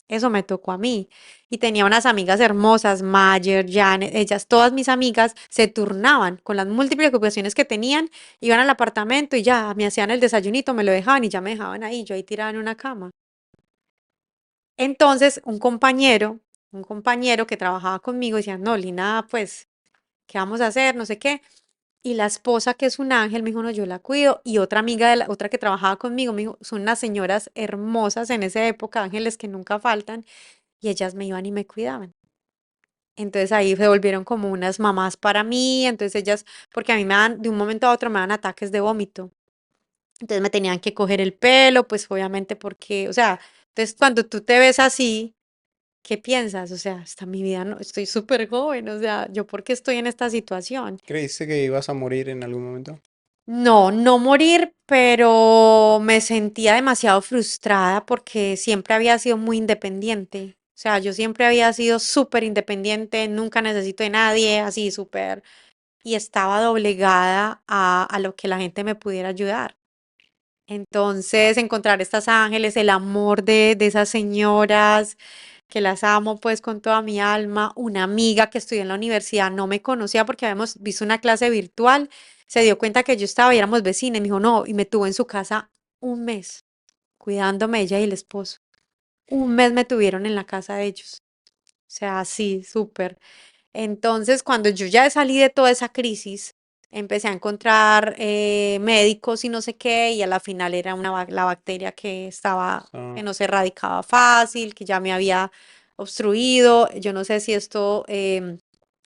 Eso me tocó a mí. Y tenía unas amigas hermosas, Mayer, Janet, ellas, todas mis amigas se turnaban con las múltiples ocupaciones que tenían, iban al apartamento y ya me hacían el desayunito, me lo dejaban y ya me dejaban ahí, yo ahí tirada en una cama. Entonces, un compañero que trabajaba conmigo decía, no, Lina, pues, ¿qué vamos a hacer? No sé qué. Y la esposa, que es un ángel, me dijo, no, yo la cuido. Y otra amiga de la otra que trabajaba conmigo me dijo, son unas señoras hermosas en esa época, ángeles que nunca faltan, y ellas me iban y me cuidaban. Entonces ahí se volvieron como unas mamás para mí, entonces ellas, porque a mí me dan, de un momento a otro me dan ataques de vómito. Entonces me tenían que coger el pelo, pues obviamente porque, o sea, entonces cuando tú te ves así, ¿qué piensas? O sea, está mi vida, no, estoy súper joven, o sea, ¿yo por qué estoy en esta situación? ¿Creíste que ibas a morir en algún momento? No, no morir, pero me sentía demasiado frustrada porque siempre había sido muy independiente. O sea, yo siempre había sido súper independiente, nunca necesito de nadie, así súper, y estaba doblegada a lo que la gente me pudiera ayudar. Entonces, encontrar estas ángeles, el amor de esas señoras, que las amo pues con toda mi alma, una amiga que estudió en la universidad no me conocía porque habíamos visto una clase virtual, se dio cuenta que yo estaba y éramos vecinas, y me dijo no, y me tuvo en su casa un mes, cuidándome ella y el esposo. Un mes me tuvieron en la casa de ellos. O sea, sí, súper. Entonces, cuando yo ya salí de toda esa crisis, empecé a encontrar médicos y no sé qué, y a la final era la bacteria que estaba, que So, no se erradicaba fácil, que ya me había obstruido. Yo no sé si esto,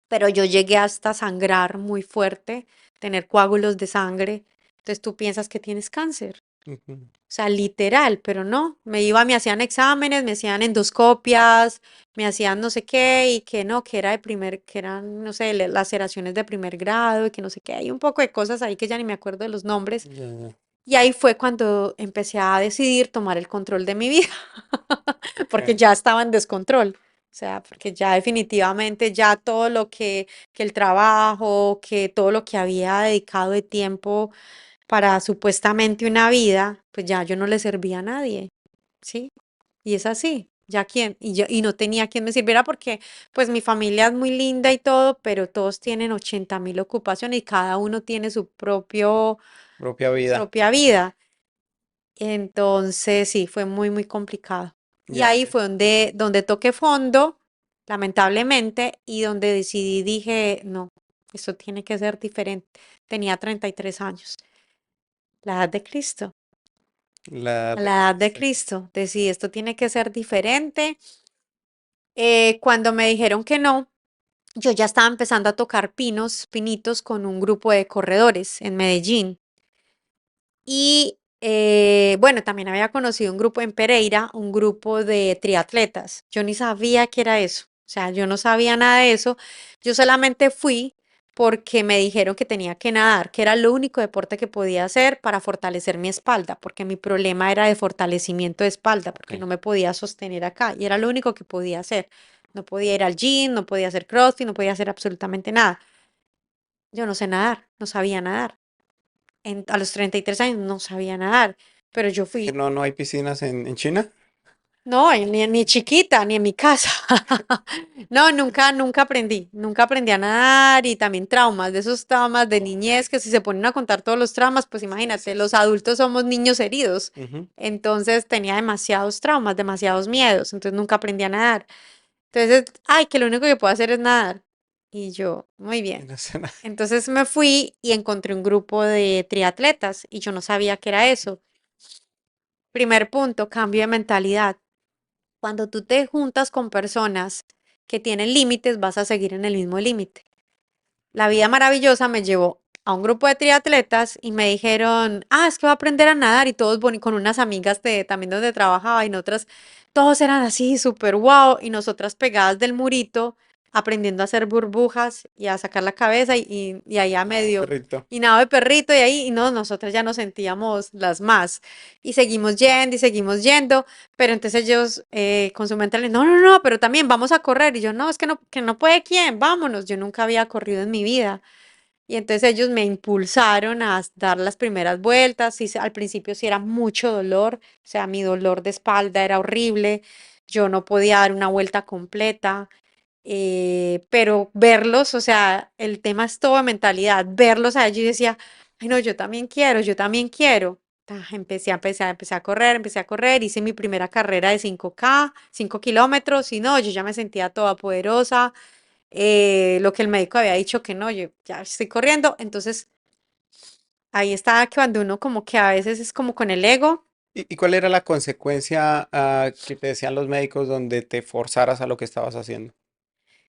pero yo llegué hasta sangrar muy fuerte, tener coágulos de sangre. Entonces tú piensas que tienes cáncer. ujú. O sea, literal, pero no, me hacían exámenes, me hacían endoscopias, me hacían no sé qué, y que no, que era de primer, que eran, no sé, laceraciones de primer grado, y que no sé qué, hay un poco de cosas ahí que ya ni me acuerdo de los nombres. Ya, ya. Y ahí fue cuando empecé a decidir tomar el control de mi vida, porque Ok. ya estaba en descontrol. O sea, porque ya definitivamente ya todo lo que el trabajo, que todo lo que había dedicado de tiempo para supuestamente una vida, pues ya yo no le servía a nadie, ¿sí? Y es así, ya quién, y yo, y no tenía quien me sirviera porque pues mi familia es muy linda y todo, pero todos tienen 80.000 ocupaciones y cada uno tiene su Propia vida. propia vida. Entonces sí, fue muy, muy complicado. Y Ya. ahí fue donde toqué fondo, lamentablemente, y donde decidí, dije, no, esto tiene que ser diferente. Tenía 33 años, la edad de Cristo. La A de la edad de Cristo. Cristo, decidí esto tiene que ser diferente. Cuando me dijeron que no, yo ya estaba empezando a tocar pinitos con un grupo de corredores en Medellín. Y bueno, también había conocido un grupo en Pereira, un grupo de triatletas. Yo ni sabía qué era eso. O sea, yo no sabía nada de eso. Yo solamente fui porque me dijeron que tenía que nadar, que era lo único deporte que podía hacer para fortalecer mi espalda, porque mi problema era de fortalecimiento de espalda, porque Ok. no me podía sostener acá y era lo único que podía hacer. No podía ir al gym, no podía hacer CrossFit, no podía hacer absolutamente nada. Yo no sé nadar, no sabía nadar. A los 33 años no sabía nadar, pero yo Que fui. no, no hay piscinas en China. No, y ni chiquita, ni en mi casa. No, nunca aprendí, nunca aprendí a nadar y también traumas, de esos traumas de Ok. niñez que si se ponen a contar todos los traumas, pues Sí, sí, imagínate, los sí. adultos somos niños heridos. Ujú. Entonces tenía demasiados traumas, demasiados miedos, entonces nunca aprendí a nadar. Entonces, ay, que lo único que puedo hacer es nadar. Y yo, muy Y bien. no sé nada. Entonces me fui y encontré un grupo de triatletas y yo no sabía qué era eso. Primer punto, cambio de mentalidad. Cuando tú te juntas con personas que tienen límites, vas a seguir en el mismo límite. La vida maravillosa me llevó a un grupo de triatletas y me dijeron, es que voy a aprender a nadar y todos con unas amigas de también donde trabajaba y nosotras, todos eran así, súper guau, y nosotras pegadas del murito, aprendiendo a hacer burbujas y a sacar la cabeza y ahí a Nada, medio, perrito. y nada de perrito y ahí, y no, nosotras ya nos sentíamos las más. Y seguimos yendo, pero entonces ellos con su mentalidad, no, no, no, pero también vamos a correr. Y yo, no, es que no puede quién, vámonos. Yo nunca había corrido en mi vida. Y entonces ellos me impulsaron a dar las primeras vueltas. Y al principio sí era mucho dolor, o sea, mi dolor de espalda era horrible. Yo no podía dar una vuelta completa. Pero verlos, o sea, el tema es todo de mentalidad. Verlos a ellos, yo decía, ay, no, yo también quiero, yo también quiero. Empecé a correr, hice mi primera carrera de 5K, 5 kilómetros, y no, yo ya me sentía toda poderosa, lo que el médico había dicho que no, yo ya estoy corriendo, entonces ahí está que cuando uno como que a veces es como con el ego, Y cuál era la consecuencia que te decían los médicos donde te forzaras a lo que estabas haciendo?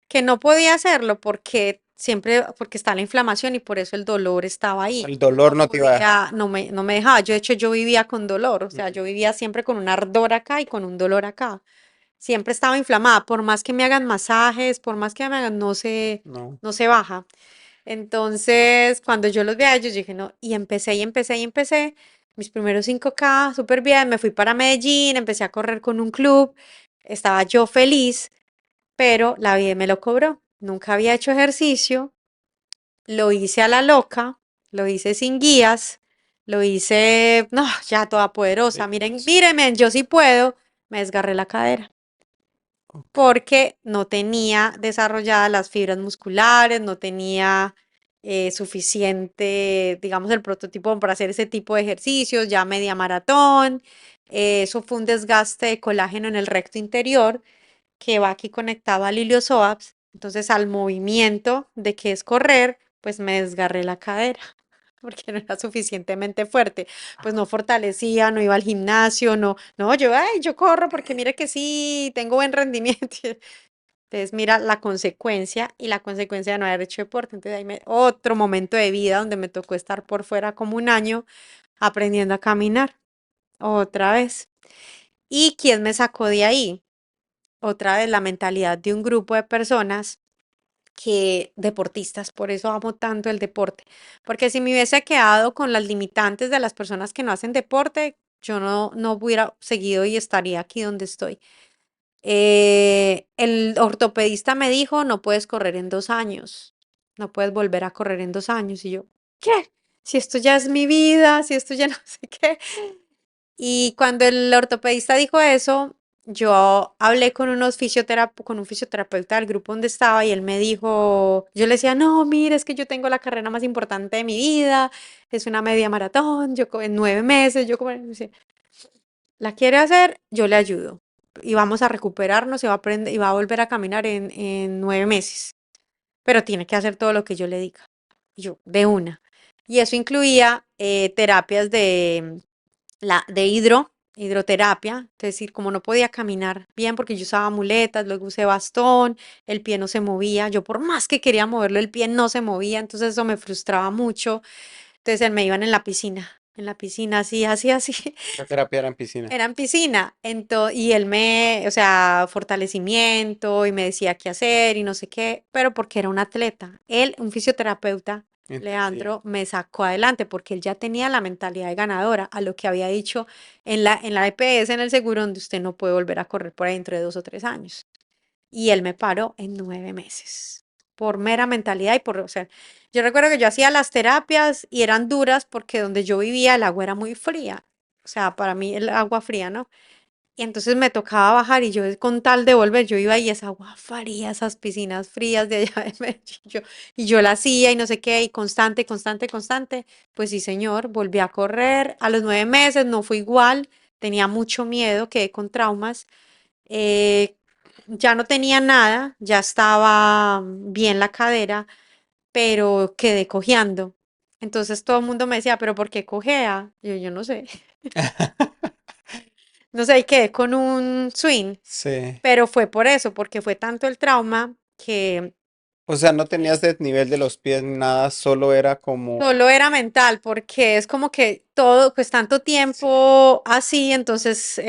que no podía hacerlo porque siempre, porque está la inflamación y por eso el dolor estaba O sea, ahí. el Entonces dolor no no te iba a dejar. podía, no me dejaba. Yo, de hecho, yo vivía con dolor, o sea, Ujú. yo vivía siempre con un ardor acá y con un dolor acá. Siempre estaba inflamada, por más que me hagan masajes, por más que me hagan, No. no se baja. Entonces, cuando yo los vi a ellos, dije, no, y empecé. Mis primeros 5K, súper bien. Me fui para Medellín, empecé a correr con un club. Estaba yo feliz, pero la vida me lo cobró. Nunca había hecho ejercicio, lo hice a la loca, lo hice sin guías, lo hice, no, ya toda poderosa. Sí. Miren, mírenme, yo sí puedo. Me desgarré la cadera Ok. porque no tenía desarrolladas las fibras musculares, no tenía suficiente, digamos, el prototipo para hacer ese tipo de ejercicios, ya media maratón. Eso fue un desgaste de colágeno en el recto interior que va aquí conectado al iliopsoas. Entonces, al movimiento de que es correr, pues me desgarré la cadera porque no era suficientemente fuerte. Pues no fortalecía, no iba al gimnasio, no, yo, ay, yo corro porque mire que sí, tengo buen rendimiento. Entonces, mira la consecuencia y la consecuencia de no haber hecho deporte. Entonces, otro momento de vida donde me tocó estar por fuera como un año aprendiendo a caminar otra vez. ¿Y quién me sacó de ahí? Otra vez la mentalidad de un grupo de personas que deportistas, por eso amo tanto el deporte, porque si me hubiese quedado con las limitantes de las personas que no hacen deporte, yo no hubiera seguido y estaría aquí donde estoy. El ortopedista me dijo, no puedes correr en 2 años, no puedes volver a correr en 2 años. Y yo, ¿qué? Si esto ya es mi vida, si esto ya no sé qué. Y cuando el ortopedista dijo eso, yo hablé con un fisioterapeuta del grupo donde estaba y él me dijo, yo le decía, no, mire, es que yo tengo la carrera más importante de mi vida, es una media maratón, en 9 meses, yo como, dice, ¿la quiere hacer? Yo le ayudo. Y vamos a recuperarnos y va a aprender, y va a volver a caminar en 9 meses. Pero tiene que hacer todo lo que yo le diga. Y yo, de una. Y eso incluía terapias de hidroterapia, es decir, como no podía caminar bien porque yo usaba muletas, luego usé bastón, el pie no se movía, yo por más que quería moverlo, el pie no se movía, entonces eso me frustraba mucho. Entonces él me iban en la piscina, así, así, así, La terapia era en piscina. era en piscina, y él o sea, fortalecimiento, y me decía qué hacer y no sé qué, pero porque era un atleta. Él, un fisioterapeuta, Entendía. Leandro, me sacó adelante porque él ya tenía la mentalidad de ganadora a lo que había dicho en la EPS, en el seguro, donde usted no puede volver a correr por ahí dentro de 2 o 3 años. Y él me paró en 9 meses, por mera mentalidad y o sea, yo recuerdo que yo hacía las terapias y eran duras porque donde yo vivía el agua era muy fría. O sea, para mí el agua fría, ¿no? Y entonces me tocaba bajar y yo con tal de volver, yo iba y esa agua fría, esas piscinas frías de allá de Medellín, y yo la hacía y no sé qué, y constante, constante, constante. Pues sí, señor, volví a correr. A los 9 meses no fue igual, tenía mucho miedo, quedé con traumas. eh, ya no tenía nada, ya estaba bien la cadera, pero quedé cojeando. Entonces todo el mundo me decía, ¿pero por qué cojea? Yo no sé, no sé, y quedé con un swing. Sí. Pero fue por eso, porque fue tanto el trauma que O sea, no tenías desnivel de los pies ni nada, solo era como... solo era mental, porque es como que todo, pues tanto Sí. tiempo así, entonces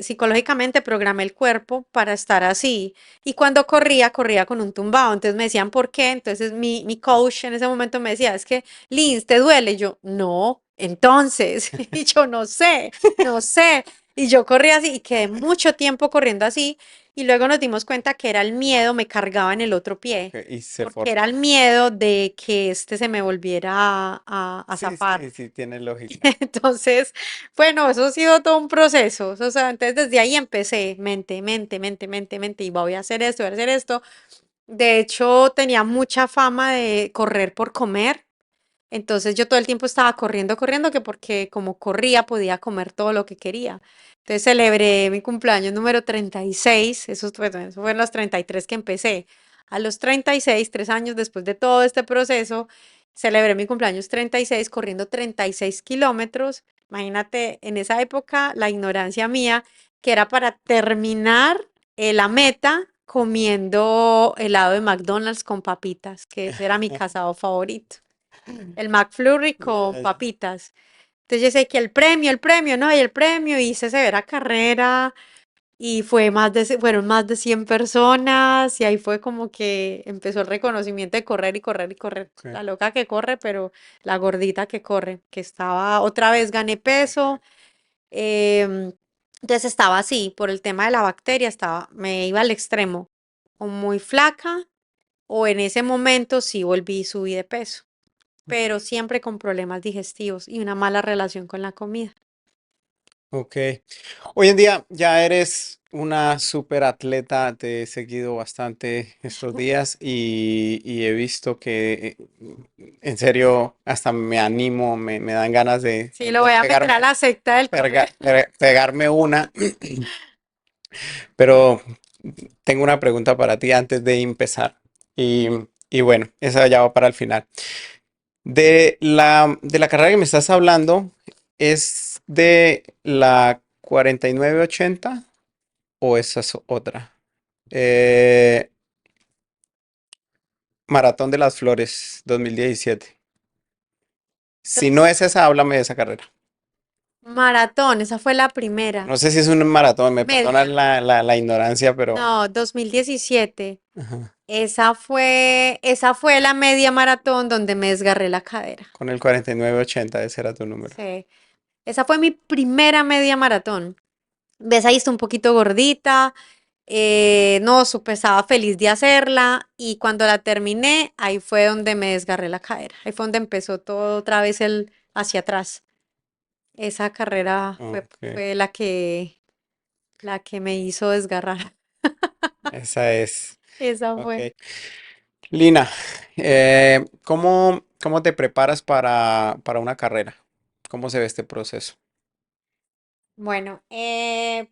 psicológicamente programé el cuerpo para estar así. Y cuando corría, corría con un tumbado. Entonces me decían, ¿por qué? Entonces mi coach en ese momento me decía, es que, Lins, ¿te duele? Y yo, no, entonces, y yo no sé, no sé. Y yo corría así y quedé mucho tiempo corriendo así. Y luego nos dimos cuenta que era el miedo, me cargaba en el otro Ok, pie y se porque era el fortalece. miedo de que este se me volviera a Sí, zafar. sí, sí, tiene lógica. Entonces, bueno, eso ha sido todo un proceso. O sea, entonces desde ahí empecé, mente, mente, mente, mente, mente, y voy a hacer esto, voy a hacer esto. De hecho, tenía mucha fama de correr por comer. Entonces yo todo el tiempo estaba corriendo, corriendo, que porque como corría podía comer todo lo que quería. Entonces celebré mi cumpleaños número 36, eso fue en los 33 que empecé. A los 36, 3 años después de todo este proceso, celebré mi cumpleaños 36 corriendo 36 kilómetros. Imagínate en esa época la ignorancia mía, que era para terminar la meta comiendo helado de McDonald's con papitas, que ese era mi casado favorito. El McFlurry con Ya, papitas. Entonces yo sé que el premio, ¿no? Y el premio, hice severa carrera y fueron más de 100 personas y ahí fue como que empezó el reconocimiento de correr y correr y correr. ok, La loca que corre, pero la gordita que corre, que estaba, otra vez gané peso. ok. em, entonces estaba así, por el tema de la bacteria, me iba al extremo, o muy flaca, o en ese momento sí volví y subí de peso, pero siempre con problemas digestivos y una mala relación con la comida. Ok. Hoy en día ya eres una super atleta, te he seguido bastante estos días y he visto que en serio hasta me animo, me dan ganas Sí, lo voy a meter a la secta del correr. pegarme una, pero tengo una pregunta para ti antes de empezar. Y, y bueno, esa ya va para el final. De la carrera que me estás hablando, ¿es de la 4980 o esa es otra? Eh, Maratón de las Flores 2017. Si no es esa, háblame de esa carrera. Maratón, esa fue la primera. No sé si es un maratón, me perdonan Media. la ignorancia, pero No, 2017. ajá, Esa fue la media maratón donde me desgarré la cadera. con el 4980, ese era tu número. Sí. Esa fue mi primera media maratón. Ves, ahí está un poquito gordita. No, estaba feliz de hacerla. Y cuando la terminé, ahí fue donde me desgarré la cadera. Ahí fue donde empezó todo otra vez el hacia atrás. Esa carrera fue, Ok, fue la que me hizo desgarrar. esa es. Esa Ok. fue. Lina, ¿cómo te preparas para una carrera? ¿Cómo se ve este proceso? Bueno,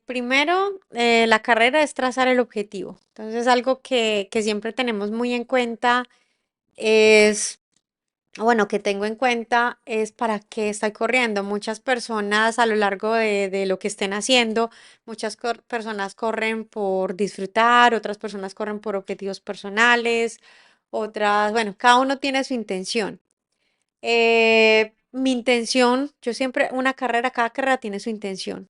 primero la carrera es trazar el objetivo. Entonces, algo que siempre tenemos muy en cuenta es, bueno, que tengo en cuenta es para qué estoy corriendo. Muchas personas a lo largo de lo que estén haciendo, muchas personas corren por disfrutar, otras personas corren por objetivos personales, otras, bueno, cada uno tiene su intención. Mi intención, yo siempre, cada carrera tiene su intención.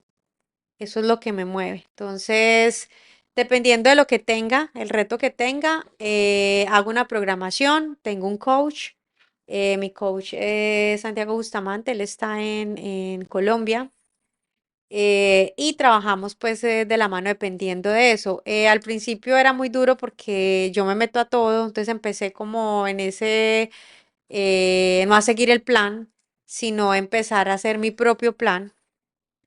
Eso es lo que me mueve. Entonces, dependiendo de lo que tenga, el reto que tenga, hago una programación, tengo un coach. Mi coach es Santiago Bustamante, él está en Colombia. Y trabajamos pues de la mano dependiendo de eso. Al principio era muy duro porque yo me meto a todo, entonces empecé como en ese, no a seguir el plan, sino a empezar a hacer mi propio plan.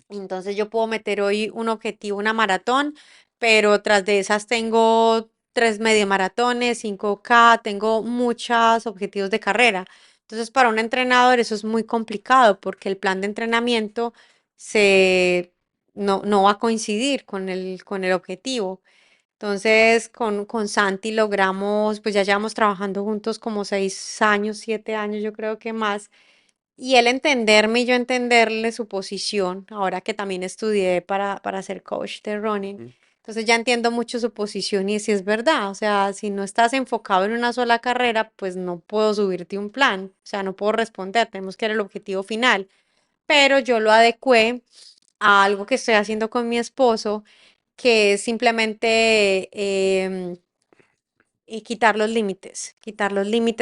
Entonces yo puedo meter hoy un objetivo, una maratón, pero tras de esas tengo tres medio maratones, 5K, tengo muchos objetivos de carrera. Entonces para un entrenador eso es muy complicado porque el plan de entrenamiento se, no va a coincidir con el objetivo. Entonces con Santi logramos, pues ya llevamos trabajando juntos como 6 años, 7 años, yo creo que más. Y él entenderme y yo entenderle su posición, ahora que también estudié para ser coach de running. Mm. Entonces ya entiendo mucho su posición y si es verdad, o sea, si no estás enfocado en una sola carrera, pues no puedo subirte un plan, o sea, no puedo responder, tenemos que ver el objetivo final. Pero yo lo adecué a algo que estoy haciendo con mi esposo, que es simplemente y quitar los límites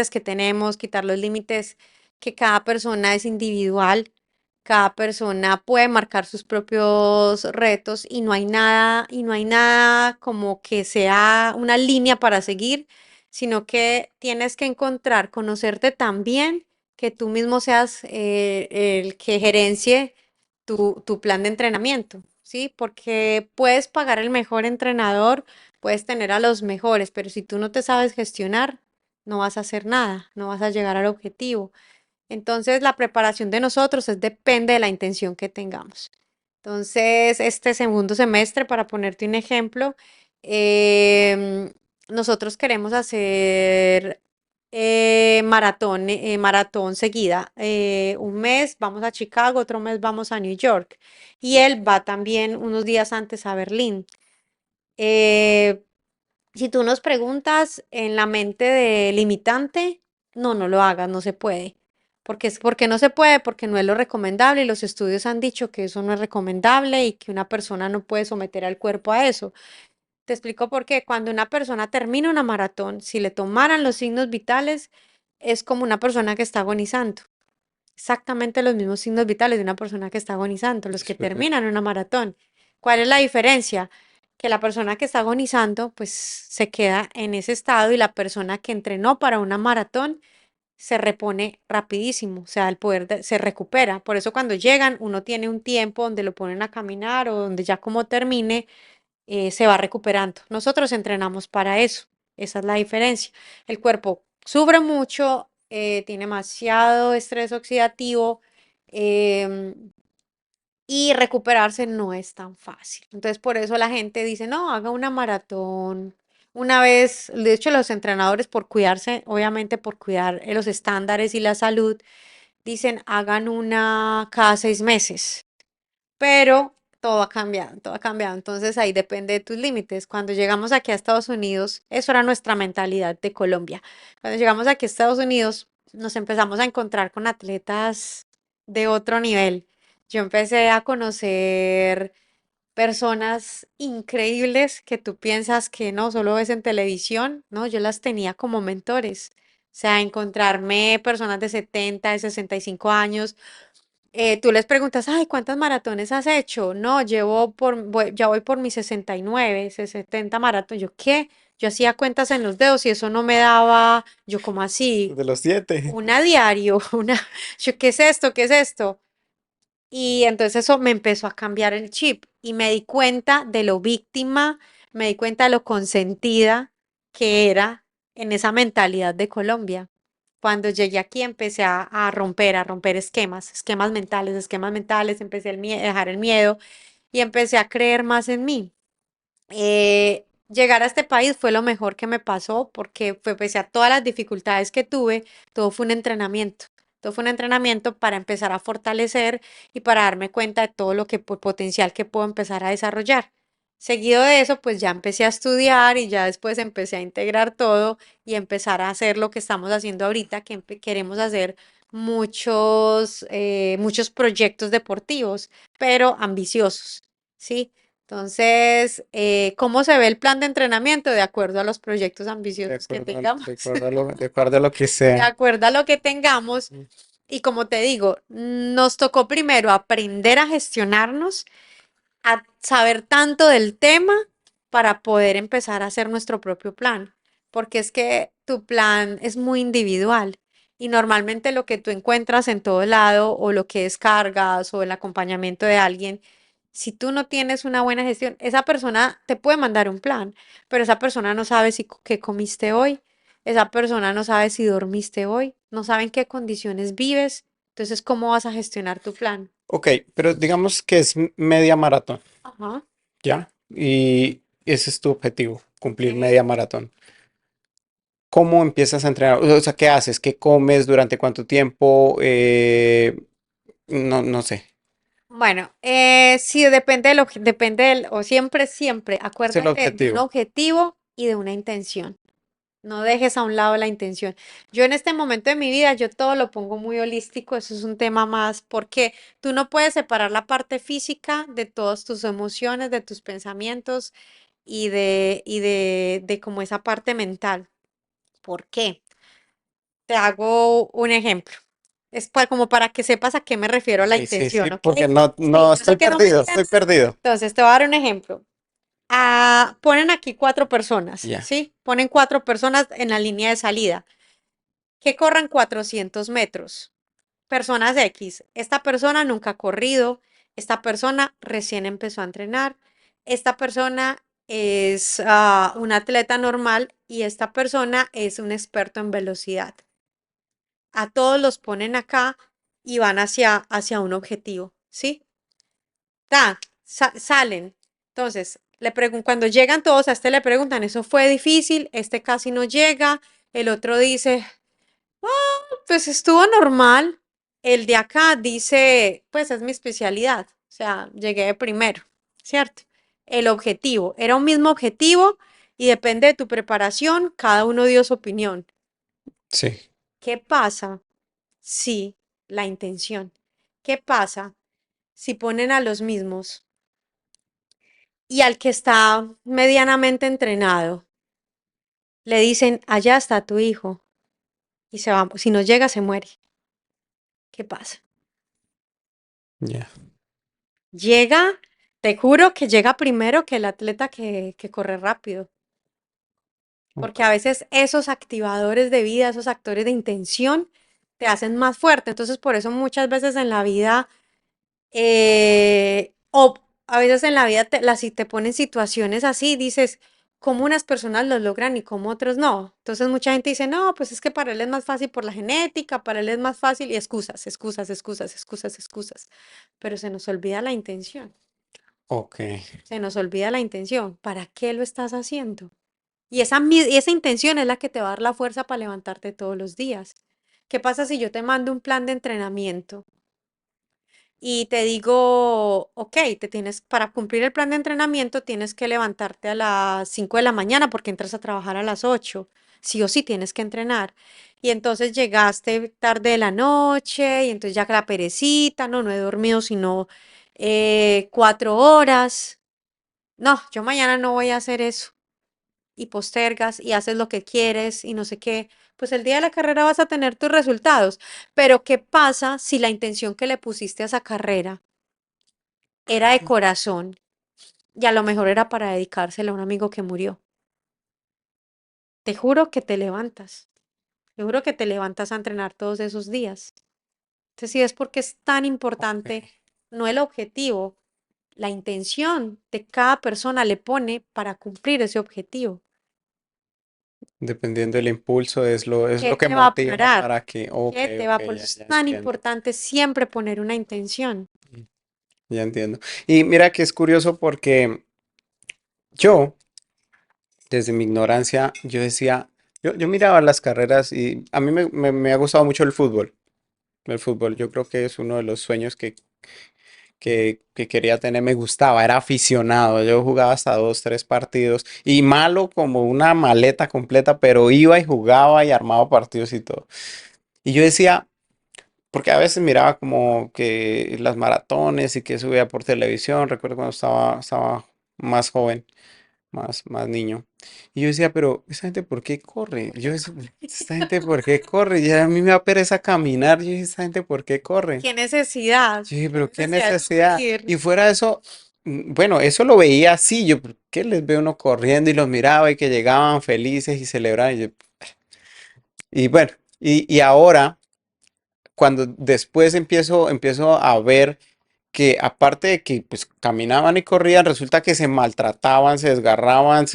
que tenemos, quitar los límites que cada persona es individual, cada persona puede marcar sus propios retos y no hay nada como que sea una línea para seguir, sino que tienes que encontrar, conocerte tan bien que tú mismo seas el que gerencie tu plan de entrenamiento, ¿sí? Porque puedes pagar el mejor entrenador, puedes tener a los mejores, pero si tú no te sabes gestionar, no vas a hacer nada, no vas a llegar al objetivo. Entonces, la preparación de nosotros depende de la intención que tengamos. Entonces, este segundo semestre, para ponerte un ejemplo, em, nosotros queremos hacer maratón seguida. Un mes vamos a Chicago, otro mes vamos a New York. Y él va también unos días antes a Berlín. Eh, si tú nos preguntas en la mente de limitante, no, no lo hagas, no se puede. Porque no se puede, porque no es lo recomendable y los estudios han dicho que eso no es recomendable y que una persona no puede someter al cuerpo a eso. Te explico por qué. Cuando una persona termina una maratón, si le tomaran los signos vitales, es como una persona que está agonizando. Exactamente los mismos signos vitales de una persona que está agonizando, los que terminan una maratón. ¿Cuál es la diferencia? Que la persona que está agonizando, pues se queda en ese estado y la persona que entrenó para una maratón se repone rapidísimo, o sea, se recupera. Por eso cuando llegan, uno tiene un tiempo donde lo ponen a caminar o donde ya como termine, se va recuperando. Nosotros entrenamos para eso, esa es la diferencia. El cuerpo sufre mucho, tiene demasiado estrés oxidativo em, y recuperarse no es tan fácil. Entonces, por eso la gente dice, no, haga una maratón. Una vez, de hecho, los entrenadores por cuidarse, obviamente por cuidar los estándares y la salud, dicen, hagan una cada 6 meses, pero todo ha cambiado, todo ha cambiado. Entonces ahí depende de tus límites. Cuando llegamos aquí a Estados Unidos, eso era nuestra mentalidad de Colombia. Cuando llegamos aquí a Estados Unidos, nos empezamos a encontrar con atletas de otro nivel. Yo empecé a conocer personas increíbles que tú piensas que no, solo ves en televisión, no, yo las tenía como mentores. O sea, encontrarme personas de 70, de 65 años, tú les preguntas, ay, ¿cuántas maratones has hecho? No, ya voy por mis 69, 70 maratones. ¿Yo qué? Yo hacía cuentas en los dedos y eso no me daba, yo como así, De los 7. una diario, yo, ¿qué es esto? ¿Qué es esto? Y entonces eso me empezó a cambiar el chip y me di cuenta de lo víctima, me di cuenta de lo consentida que era en esa mentalidad de Colombia. Cuando llegué aquí empecé a romper esquemas mentales, empecé a dejar el miedo y empecé a creer más en mí. Llegar a este país fue lo mejor que me pasó porque fue pese a todas las dificultades que tuve, todo fue un entrenamiento. Todo fue un entrenamiento para empezar a fortalecer y para darme cuenta de todo lo que potencial que puedo empezar a desarrollar. Seguido de eso, pues ya empecé a estudiar y ya después empecé a integrar todo y empezar a hacer lo que estamos haciendo ahorita, que queremos hacer muchos proyectos deportivos, pero ambiciosos, ¿sí? Entonces, ¿cómo se ve el plan de entrenamiento? De acuerdo a los proyectos De ambiciosos que acuerdo, tengamos, de acuerdo a lo que de sea. acuerdo a lo que tengamos. Mm. Y como te digo, nos tocó primero aprender a gestionarnos, a saber tanto del tema para poder empezar a hacer nuestro propio plan, porque es que tu plan es muy individual Y normalmente lo que tú encuentras en todo lado o lo que descargas o el acompañamiento de alguien, si tú no tienes una buena gestión, esa persona te puede mandar un plan, pero esa persona no sabe si qué comiste hoy, esa persona no sabe si dormiste hoy, no sabe en qué condiciones vives, entonces ¿cómo vas a gestionar tu plan? Ok, pero digamos que es media maratón, Ajá. ¿ya? Y ese es tu objetivo, cumplir Eh, media maratón. ¿Cómo empiezas a entrenar? O sea, ¿qué haces? ¿Qué comes? ¿Durante cuánto tiempo? No, no sé. Bueno, sí, depende o siempre, siempre, Es el acuérdate de un objetivo. objetivo y de una intención. No dejes a un lado la intención. Yo en este momento de mi vida, yo todo lo pongo muy holístico, eso es un tema más, porque tú no puedes separar la parte física de todas tus emociones, de tus pensamientos y de como esa parte mental. ¿Por qué? Te hago un ejemplo. Es como para que sepas a qué me refiero a la Ok, sí, sí, intención, ¿ok? porque no, Sí, no, yo sé estoy que no me perdido, estoy entiendes. perdido. Entonces, te voy a dar un ejemplo. Ponen aquí cuatro personas, Ya, ¿sí? Ponen cuatro personas en la línea de salida que corran 400 metros. Personas X. Esta persona nunca ha corrido. Esta persona recién empezó a entrenar. Esta persona es un atleta normal y esta persona es un experto en velocidad. A todos los ponen acá y van hacia un objetivo, ¿sí? Salen. Entonces, cuando llegan todos, a este le preguntan, ¿eso fue difícil? Este casi no llega. El otro dice, pues estuvo normal. El de acá dice, pues es mi especialidad. O sea, llegué de primero, ¿cierto? El objetivo, era un mismo objetivo y depende de tu preparación, cada uno dio su opinión. sí, ¿Qué pasa si la intención? ¿Qué pasa si ponen a los mismos y al que está medianamente entrenado le dicen, allá está tu hijo y se va, si no llega se muere? ¿Qué pasa? ya. Llega, te juro que llega primero que el atleta que corre rápido, porque Ok. a veces esos activadores de vida, esos actores de intención, te hacen más fuerte. Entonces, por eso muchas veces en la vida, o a veces en la vida, si te ponen situaciones así, dices, ¿cómo unas personas lo logran y cómo otros no? Entonces, mucha gente dice, no, pues es que para él es más fácil por la genética, para él es más fácil y excusas, excusas, excusas, excusas, excusas. Pero se nos olvida la intención. Ok, Se nos olvida la intención. ¿Para qué lo estás haciendo? Y esa intención es la que te va a dar la fuerza para levantarte todos los días. ¿Qué pasa si yo te mando un plan de entrenamiento y te digo, ok, para cumplir el plan de entrenamiento tienes que levantarte a las 5 de la mañana porque entras a trabajar a las 8? Sí o sí tienes que entrenar. Y entonces llegaste tarde de la noche y entonces ya que la perecita, no he dormido sino 4 horas. No, yo mañana no voy a hacer eso. Y postergas y haces lo que quieres y no sé qué. Pues el día de la carrera vas a tener tus resultados. Pero ¿qué pasa si la intención que le pusiste a esa carrera era de corazón y a lo mejor era para dedicársela a un amigo que murió? Te juro que te levantas. Te juro que te levantas a entrenar todos esos días. Entonces, sí es porque es tan importante, ok. no el objetivo, la intención de cada persona le pone para cumplir ese objetivo. Dependiendo del impulso es lo ¿Qué que te va a motiva parar? para que, ok, ¿Qué te ok, va? Por eso ya, es ya tan entiendo. importante siempre poner una intención. Ya entiendo. Y mira que es curioso porque yo, desde mi ignorancia, yo decía, yo miraba las carreras y a mí me ha gustado mucho el fútbol. El fútbol, yo creo que es uno de los sueños que quería tener, me gustaba, era aficionado. Yo jugaba hasta dos, tres partidos y malo como una maleta completa, pero iba y jugaba y armaba partidos y todo. Y yo decía, porque a veces miraba como que las maratones y que eso veía por televisión, recuerdo cuando estaba más joven, más niño. Y yo decía, pero ¿esa gente por qué corre? Yo decía, ¿esta gente por qué corre? Y a mí me da pereza caminar. Yo dije, ¿esta gente por qué corre? ¿Qué necesidad? Yo dije, ¿Qué pero qué necesidad de necesidad. sufrir? Y fuera de eso, bueno, eso lo veía así. Yo, ¿por qué les veo uno corriendo y los miraba y que llegaban felices y celebraban? Y bueno, Y ahora, cuando después empiezo a ver que aparte de que pues caminaban y corrían, resulta que se maltrataban, se desgarraban,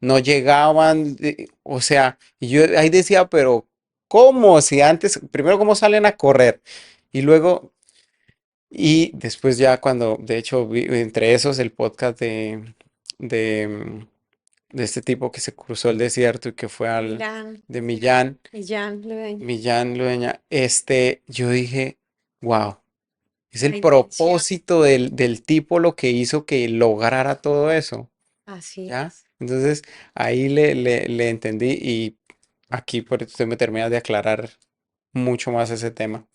no llegaban, o sea, y yo ahí decía, pero ¿cómo? Si antes, primero cómo salen a correr y luego, y después ya cuando, de hecho, entre esos el podcast de, de este tipo que se cruzó el desierto y que fue Milán, de Millán, Millán, Ludeña, Millán Ludeña, yo dije, wow. Es el la intención, propósito del tipo lo que hizo que lograra todo eso, así ¿ya? es. Entonces ahí le entendí y aquí por eso usted me termina de aclarar mucho más ese tema.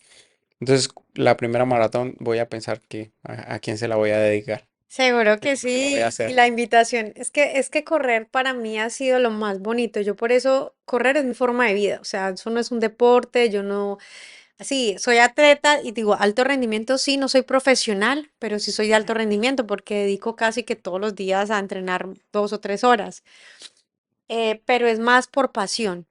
Entonces la primera maratón voy a pensar que a quién se la voy a dedicar, Seguro de que cómo la voy a sí, y hacer. la invitación es que correr para mí ha sido lo más bonito. Yo por eso correr es mi forma de vida, o sea, eso no es un deporte, yo no, sí, soy atleta y digo, alto rendimiento sí, no soy profesional, pero sí soy de alto rendimiento porque dedico casi que todos los días a entrenar 2 o 3 horas. Pero es más por pasión,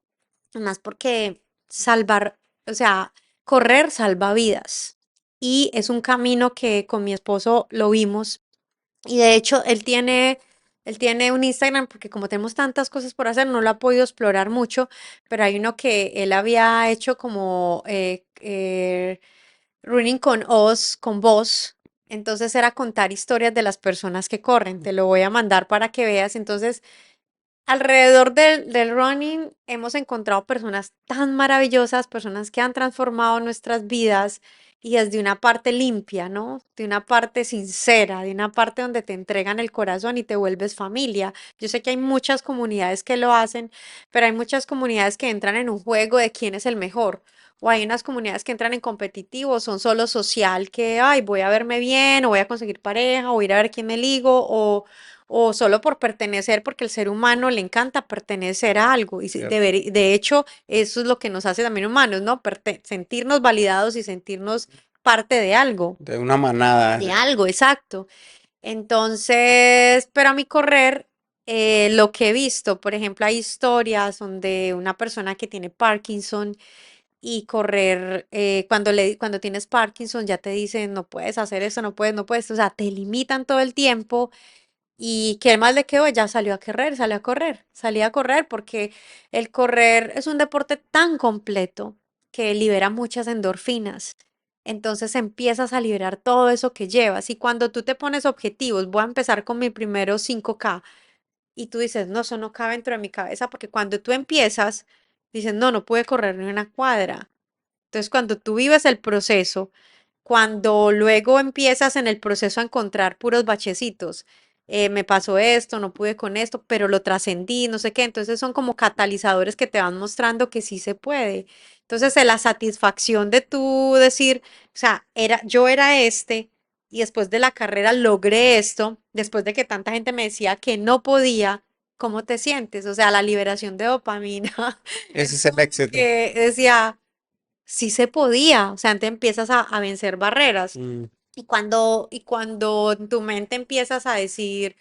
es más porque salvar, o sea, correr salva vidas. Y es un camino que con mi esposo lo vimos y de hecho, él tiene un Instagram porque como tenemos tantas cosas por hacer, no lo ha podido explorar mucho, pero hay uno que él había hecho como Running con Oz, con voz. Entonces era contar historias de las personas que corren. Te lo voy a mandar para que veas. Entonces alrededor del running hemos encontrado personas tan maravillosas, personas que han transformado nuestras vidas y desde una parte limpia, ¿no? De una parte sincera, de una parte donde te entregan el corazón y te vuelves familia. Yo sé que hay muchas comunidades que lo hacen, pero hay muchas comunidades que entran en un juego de quién es el mejor. O hay unas comunidades que entran en competitivo, son solo social, que, ay, voy a verme bien, o voy a conseguir pareja, o voy a ir a ver quién me ligo, o solo por pertenecer, porque el ser humano le encanta pertenecer a algo. Y ¿Cierto? de hecho, eso es lo que nos hace también humanos, ¿no? Sentirnos validados y sentirnos parte De una manada. de algo, exacto. Entonces, pero a mi correr, lo que he visto, por ejemplo, hay historias donde una persona que tiene Parkinson y correr, cuando tienes Parkinson ya te dicen, no puedes hacer eso, no puedes, no puedes, o sea, te limitan todo el tiempo y qué más le quedó, ya salió a correr, salió a correr, salía a correr porque el correr es un deporte tan completo que libera muchas endorfinas. Entonces empiezas a liberar todo eso que llevas. Y cuando tú te pones objetivos, voy a empezar con mi primero 5K y tú dices, no, eso no cabe dentro de mi cabeza porque cuando tú empiezas, dices, no, no pude correr ni una cuadra. Entonces, cuando tú vives el proceso, cuando luego empiezas en el proceso a encontrar puros bachecitos, me pasó esto, no pude con esto, pero lo trascendí, no sé qué, entonces son como catalizadores que te van mostrando que sí se puede. Entonces, la satisfacción de tú decir, o sea, yo era este y después de la carrera logré esto, después de que tanta gente me decía que no podía, ¿cómo te sientes? O sea, la liberación de dopamina Ese es es el como éxito. que decía, sí se podía, o sea, te empiezas a vencer barreras. Mm, Y cuando en tu mente empiezas a decir,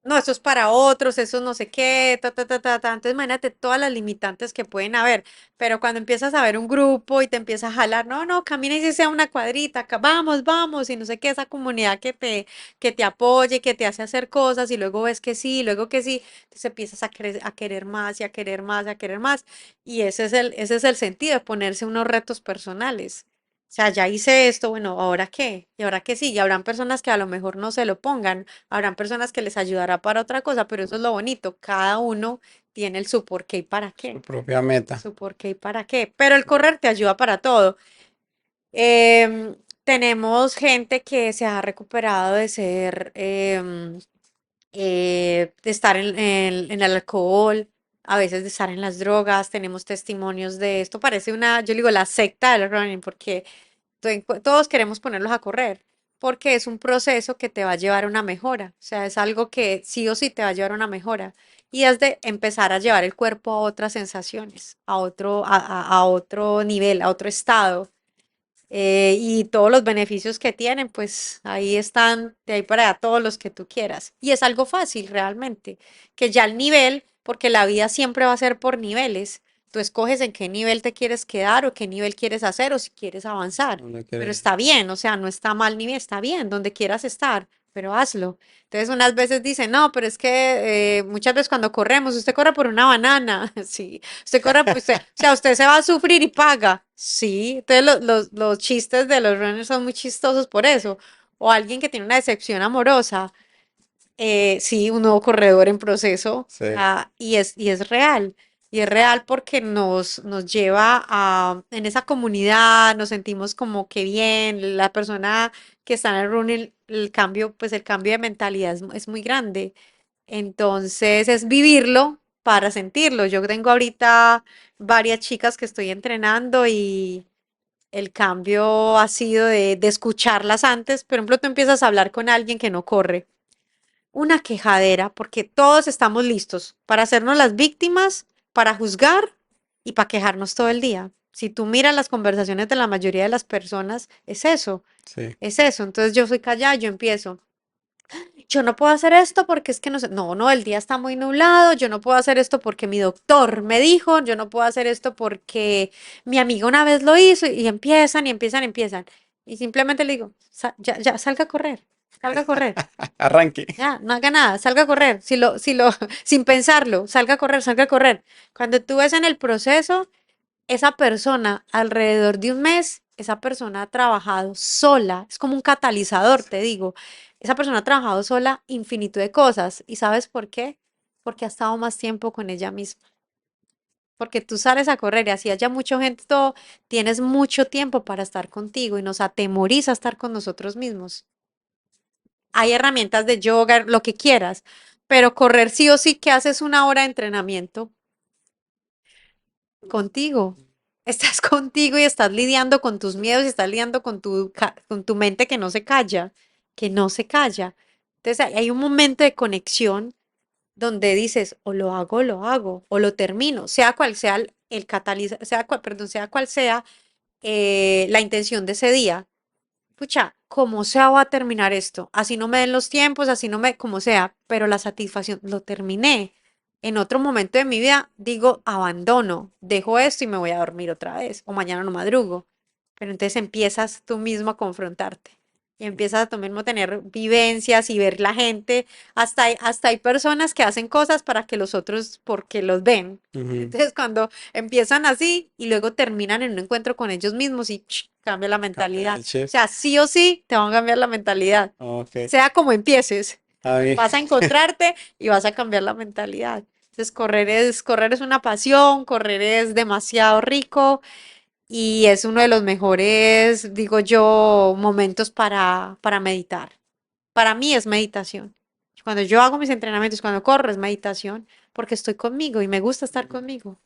no, eso es para otros, eso no sé qué, entonces imagínate todas las limitantes que pueden haber, pero cuando empiezas a ver un grupo y te empieza a jalar, no, no, camina y si sea una cuadrita, vamos, vamos, y no sé qué, esa comunidad que te apoye, que te hace hacer cosas, y luego ves que sí, luego que sí, entonces empiezas a querer más y a querer más y a querer más, y ese es el sentido de ponerse unos retos personales. O sea, ya hice esto, bueno, ¿ahora qué? ¿Y ahora qué sí? Y habrán personas que a lo mejor no se lo pongan. Habrán personas que les ayudará para otra cosa, pero eso es lo bonito. Cada uno tiene su por qué y para su qué. propia meta. Su por qué y para qué. Pero el correr te ayuda para todo. Tenemos gente que se ha recuperado de ser, de estar en el alcohol, a veces de estar en las drogas. Tenemos testimonios de esto. Parece una, yo digo, la secta del running, porque todos queremos ponerlos a correr porque es un proceso que te va a llevar a una mejora, o sea, es algo que sí o sí te va a llevar a una mejora y es de empezar a llevar el cuerpo a otras sensaciones, a otro nivel, a otro estado, y todos los beneficios que tienen, pues ahí están, de ahí para allá todos los que tú quieras. Y es algo fácil realmente, que ya el nivel, porque la vida siempre va a ser por niveles. Tú escoges en qué nivel te quieres quedar o qué nivel quieres hacer o si quieres avanzar. ¿Dónde Pero quieres? está bien, o sea, no está mal ni bien, está bien, donde quieras estar, pero hazlo. Entonces, unas veces dicen, no, pero es que muchas veces cuando corremos, usted corre por una banana, sí, usted corre, pues, o sea, usted se va a sufrir y paga, sí. Entonces, los chistes de los runners son muy chistosos por eso. O alguien que tiene una decepción amorosa, sí, un nuevo corredor en proceso, Sí, y es real. Y es real porque nos lleva a, en esa comunidad, nos sentimos como que bien, la persona que está en el running, el cambio, pues el cambio de mentalidad es muy grande. Entonces es vivirlo para sentirlo. Yo tengo ahorita varias chicas que estoy entrenando y el cambio ha sido de escucharlas antes. Por ejemplo, tú empiezas a hablar con alguien que no corre, una quejadera, porque todos estamos listos para hacernos las víctimas, para juzgar y para quejarnos todo el día. Si tú miras las conversaciones de la mayoría de las personas, es eso, sí. es eso. Entonces yo soy callada, yo empiezo. Yo no puedo hacer esto porque es que no sé, no, no, el día está muy nublado, yo no puedo hacer esto porque mi doctor me dijo, yo no puedo hacer esto porque mi amiga una vez lo hizo y empiezan y empiezan y empiezan. Y simplemente le digo, ya, ya, salga a correr, salga a correr. Arranque. Ya, no haga nada, salga a correr, sin pensarlo, salga a correr, salga a correr. Cuando tú ves en el proceso, esa persona alrededor de un mes, esa persona ha trabajado sola, es como un catalizador, te digo. Esa persona ha trabajado sola infinito de cosas. ¿Y sabes por qué? Porque ha estado más tiempo con ella misma. Porque tú sales a correr y así haya mucha gente, todo, tienes mucho tiempo para estar contigo y nos atemoriza estar con nosotros mismos. Hay herramientas de yoga, lo que quieras, pero correr sí o sí que haces una hora de entrenamiento contigo. Estás contigo y estás lidiando con tus miedos y estás lidiando con con tu mente que no se calla, que no se calla. Entonces hay un momento de conexión donde dices, o lo hago, o lo termino, sea cual sea el catalizador, perdón, sea cual sea la intención de ese día. Pucha, como sea va a terminar esto. Así no me den los tiempos, así no me, como sea, pero la satisfacción, lo terminé. En otro momento de mi vida digo, abandono, dejo esto y me voy a dormir otra vez, o mañana no madrugo. Pero entonces empiezas tú mismo a confrontarte y empiezas a tú mismo a tener vivencias y ver la gente. Hasta hay personas que hacen cosas para que los otros, porque los ven. Ujú. Entonces cuando empiezan así y luego terminan en un encuentro con ellos mismos y cambia la Cambia mentalidad. el O chip. sea, sí o sí te van a cambiar la mentalidad. Ok. Sea como empieces, A mí. vas a encontrarte y vas a cambiar la mentalidad. Entonces, correr es una pasión, correr es demasiado rico y es uno de los mejores, digo yo, momentos para meditar. Para mí es meditación. Cuando yo hago mis entrenamientos, cuando corro es meditación, porque estoy conmigo y me gusta estar conmigo.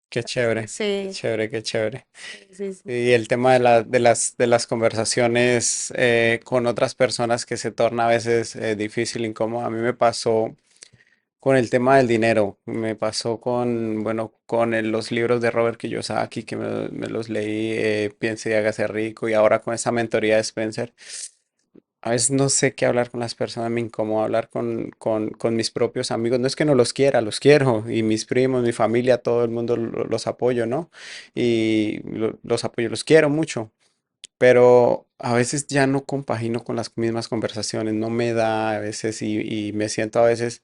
Qué Entonces, chévere, qué sí, chévere, qué chévere. sí, sí, sí. Y el tema de las conversaciones con otras personas que se torna a veces difícil, incómodo. A mí me pasó con el tema del dinero, me pasó con, bueno, con los libros de Robert Kiyosaki, que me los leí, Piense y hágase rico, y ahora con esa mentoría de Spencer. A veces no sé qué hablar con las personas, me incomoda hablar con mis propios amigos. No es que no los quiera, los quiero. Y mis primos, mi familia, todo el mundo los apoyo, ¿no? Y los apoyo, los quiero mucho. Pero a veces ya no compagino con las mismas conversaciones, no me da a veces y me siento a veces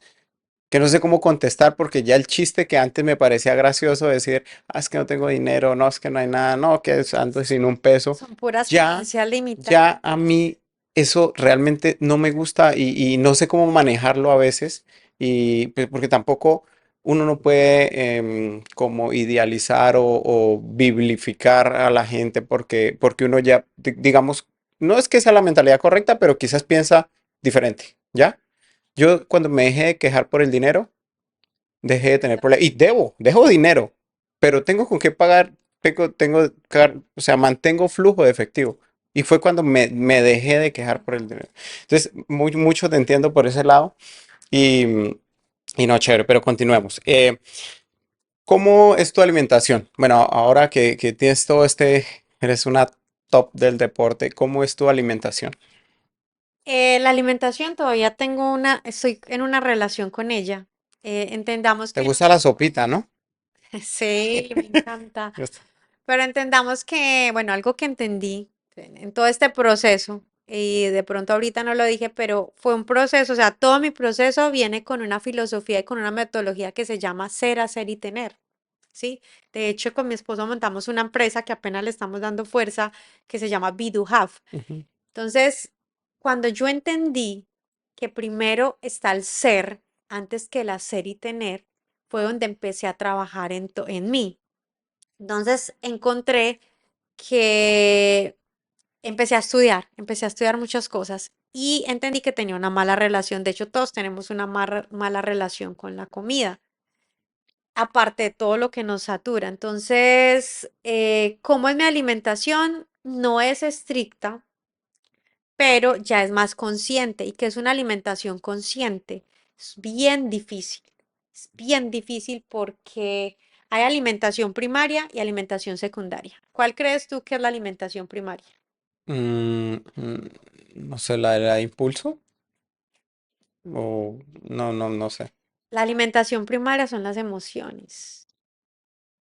que no sé cómo contestar porque ya el chiste que antes me parecía gracioso decir, ah, es que no tengo dinero, no, es que no hay nada, no, que ando sin un peso, Son puras ya, creencias limitantes. ya a mí eso realmente no me gusta y no sé cómo manejarlo a veces y pues, porque tampoco uno no puede como idealizar o biblificar a la gente porque uno ya, digamos, no es que sea la mentalidad correcta, pero quizás piensa diferente, ¿ya? Yo cuando me dejé de quejar por el dinero, dejé de tener problemas. Y dejo dinero, pero tengo con qué pagar, o sea, mantengo flujo de efectivo. Y fue cuando me dejé de quejar por el dinero. Entonces, mucho te entiendo por ese lado. Y, y no, chévere, pero continuemos. ¿Cómo es tu alimentación? Bueno, ahora que tienes todo eres una top del deporte, ¿cómo es tu alimentación? La alimentación todavía estoy en una relación con ella. Entendamos ¿Te que gusta la sopita, no? Sí, me encanta. Gusto. Pero entendamos que, bueno, algo que entendí en todo este proceso, y de pronto ahorita no lo dije, pero fue un proceso, o sea, todo mi proceso viene con una filosofía y con una metodología que se llama ser, hacer y tener, ¿sí? De hecho, con mi esposo montamos una empresa que apenas le estamos dando fuerza, que se llama Be Do Have. Ujú. Entonces, cuando yo entendí que primero está el ser antes que el hacer y tener, fue donde empecé a trabajar en mí. Entonces encontré que empecé a estudiar muchas cosas y entendí que tenía una mala relación. De hecho, todos tenemos una mala relación con la comida, aparte de todo lo que nos satura. Entonces, ¿cómo es mi alimentación? No es estricta, pero ya es más consciente. ¿Y qué es una alimentación consciente? Es bien difícil. Es bien difícil porque hay alimentación primaria y alimentación secundaria. ¿Cuál crees tú que es la alimentación primaria? No sé, la impulso o no sé. La alimentación primaria son las emociones.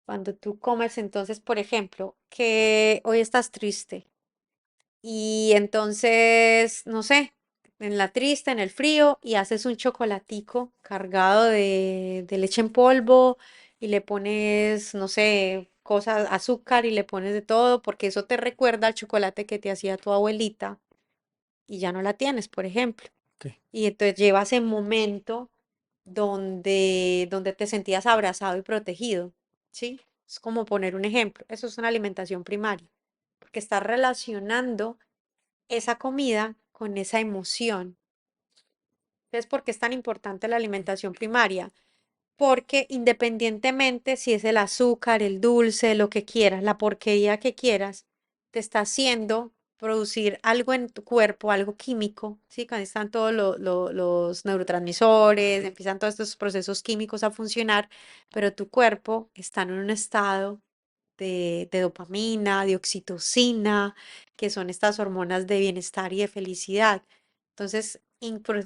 Cuando tú comes, entonces, por ejemplo, que hoy estás triste. Y entonces, no sé, en la triste, en el frío, y haces un chocolatico cargado de leche en polvo y le pones, no sé, cosas, azúcar y le pones de todo, porque eso te recuerda al chocolate que te hacía tu abuelita y ya no la tienes, por ejemplo. Ok. Y entonces llevas ese momento donde te sentías abrazado y protegido, ¿sí? Es como poner un ejemplo. Eso es una alimentación primaria, porque estás relacionando esa comida con esa emoción. Entonces, ¿por qué es tan importante la alimentación primaria? Porque independientemente si es el azúcar, el dulce, lo que quieras, la porquería que quieras, te está haciendo producir algo en tu cuerpo, algo químico, ¿sí? Cuando están todos los neurotransmisores, empiezan todos estos procesos químicos a funcionar, pero tu cuerpo está en un estado de dopamina, de oxitocina, que son estas hormonas de bienestar y de felicidad. Entonces,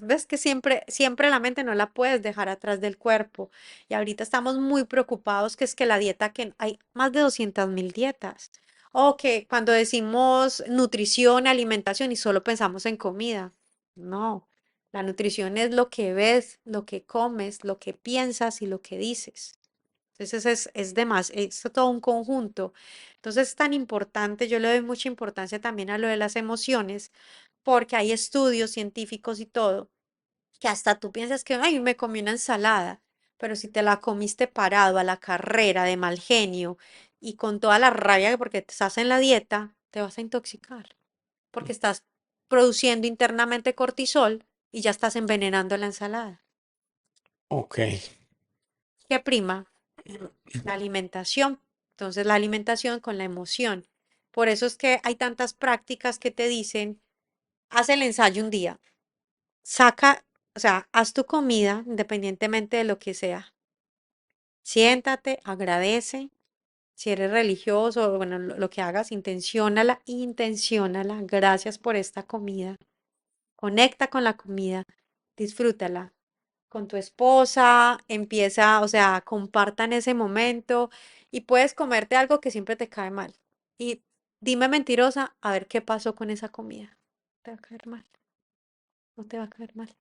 ves que siempre la mente no la puedes dejar atrás del cuerpo. Y ahorita estamos muy preocupados que es que la dieta, que hay más de 200.000 dietas. O que cuando decimos nutrición, alimentación y solo pensamos en comida. No, la nutrición es lo que ves, lo que comes, lo que piensas y lo que dices. Entonces es de más, es todo un conjunto. Entonces es tan importante, yo le doy mucha importancia también a lo de las emociones, porque hay estudios científicos y todo, que hasta tú piensas que, ay, me comí una ensalada, pero si te la comiste parado a la carrera de mal genio y con toda la rabia porque estás en la dieta, te vas a intoxicar, porque estás produciendo internamente cortisol y ya estás envenenando la ensalada. Ok. ¿Qué prima? La alimentación. Entonces, la alimentación con la emoción. Por eso es que hay tantas prácticas que te dicen, haz el ensayo un día, saca, o sea, haz tu comida independientemente de lo que sea. Siéntate, agradece. Si eres religioso, bueno, lo que hagas, intenciónala. Gracias por esta comida. Conecta con la comida, disfrútala. Con tu esposa, empieza, o sea, compartan ese momento y puedes comerte algo que siempre te cae mal. Y dime mentirosa, a ver qué pasó con esa comida. Te va a caer mal, no te va a caer mal.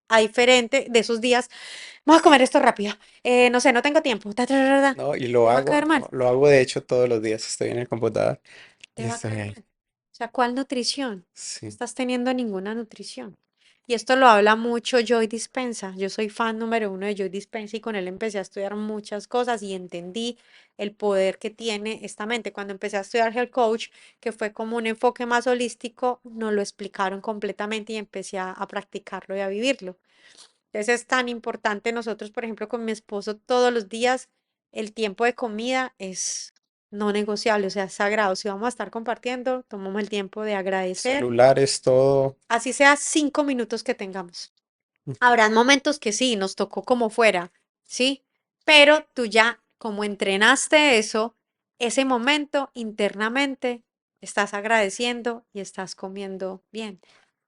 A diferente de esos días, vamos a comer esto rápido. No sé, no tengo tiempo. No, y Te va a caer mal, lo hago de hecho todos los días. Estoy en el computador te y va a estoy caer ahí. mal. O sea, ¿cuál nutrición? No Sí. estás teniendo ninguna nutrición. Y esto lo habla mucho Joy Dispensa. Yo soy fan número uno de Joy Dispensa y con él empecé a estudiar muchas cosas y entendí el poder que tiene esta mente. Cuando empecé a estudiar Health Coach, que fue como un enfoque más holístico, nos lo explicaron completamente y empecé a practicarlo y a vivirlo. Entonces es tan importante nosotros, por ejemplo, con mi esposo todos los días, el tiempo de comida es no negociable, o sea, es sagrado. Si vamos a estar compartiendo, tomamos el tiempo de agradecer, Celulares, todo. así sea 5 minutos que tengamos. Habrán momentos que sí, nos tocó como fuera, ¿sí? Pero tú ya, como entrenaste eso, ese momento internamente estás agradeciendo y estás comiendo bien.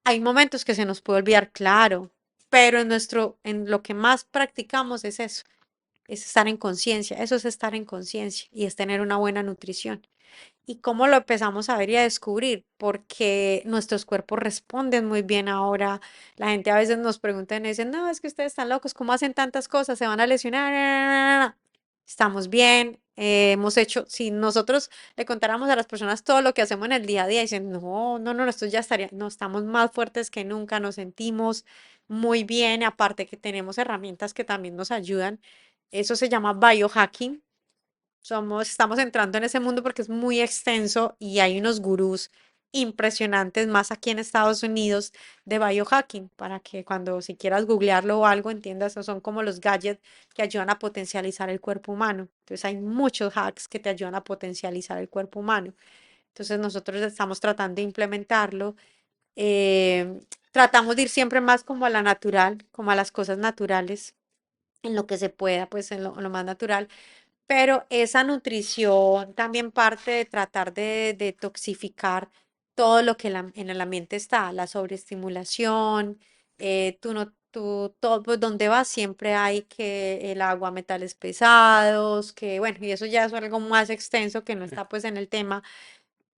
Hay momentos que se nos puede olvidar, claro, pero en lo que más practicamos es eso, es estar en conciencia, eso es estar en conciencia y es tener una buena nutrición. ¿Y cómo lo empezamos a ver y a descubrir? Porque nuestros cuerpos responden muy bien ahora. La gente a veces nos pregunta y nos dicen, no, es que ustedes están locos, ¿cómo hacen tantas cosas? Se van a lesionar. Estamos bien, hemos hecho, si nosotros le contáramos a las personas todo lo que hacemos en el día a día, dicen, no, no, no, esto ya estaría, no, estamos más fuertes que nunca, nos sentimos muy bien, aparte que tenemos herramientas que también nos ayudan. Eso se llama biohacking. Estamos entrando en ese mundo porque es muy extenso y hay unos gurús impresionantes, más aquí en Estados Unidos, de biohacking, para que cuando si quieras googlearlo o algo, entiendas, esos son como los gadgets que ayudan a potencializar el cuerpo humano. Entonces hay muchos hacks que te ayudan a potencializar el cuerpo humano. Entonces nosotros estamos tratando de implementarlo. Tratamos de ir siempre más como a la natural, como a las cosas naturales, en lo que se pueda, pues en lo más natural, pero esa nutrición también parte de tratar de detoxificar todo lo que en el ambiente está, la sobreestimulación, tú no, tú, todo, pues, donde vas siempre hay que el agua, metales pesados, que bueno, y eso ya es algo más extenso que no está pues en el tema,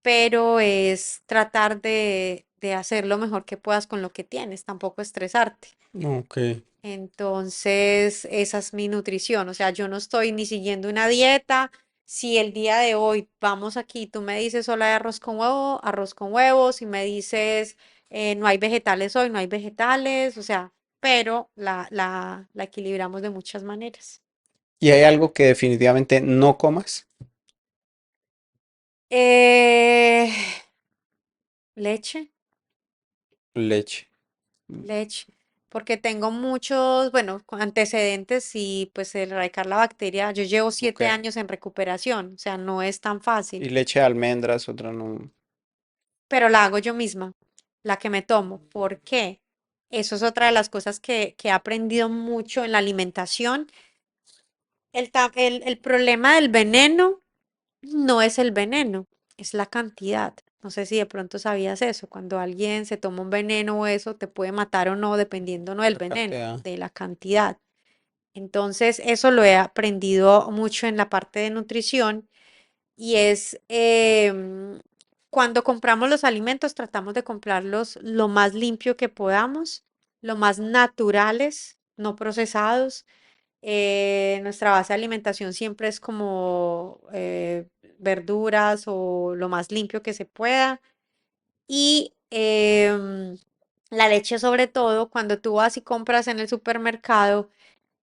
pero es tratar de hacer lo mejor que puedas con lo que tienes, tampoco estresarte. Ok. Entonces, esa es mi nutrición. O sea, yo no estoy ni siguiendo una dieta. Si el día de hoy vamos aquí, tú me dices solo hay arroz con huevo, arroz con huevos, si me dices no hay vegetales hoy, no hay vegetales, o sea, pero la equilibramos de muchas maneras. ¿Y hay algo que definitivamente no comas? Eh, leche, Leche. leche, porque tengo muchos, bueno, antecedentes y pues erradicar la bacteria. Yo llevo Ok. 7 años en recuperación, o sea, no es tan Y fácil. leche de almendras, otra no. Pero la hago yo misma, la que me tomo. ¿Por qué? Eso es otra de las cosas que he aprendido mucho en la alimentación. El problema del veneno no es el veneno, es la cantidad. No sé si de pronto sabías eso. Cuando alguien se toma un veneno o eso, te puede matar o no, dependiendo no del La veneno, cantidad. de la cantidad. Entonces, eso lo he aprendido mucho en la parte de nutrición y es cuando compramos los alimentos, tratamos de comprarlos lo más limpio que podamos, lo más naturales, no procesados. Nuestra base de alimentación siempre es como verduras o lo más limpio que se pueda. Y la leche sobre todo, cuando tú vas y compras en el supermercado,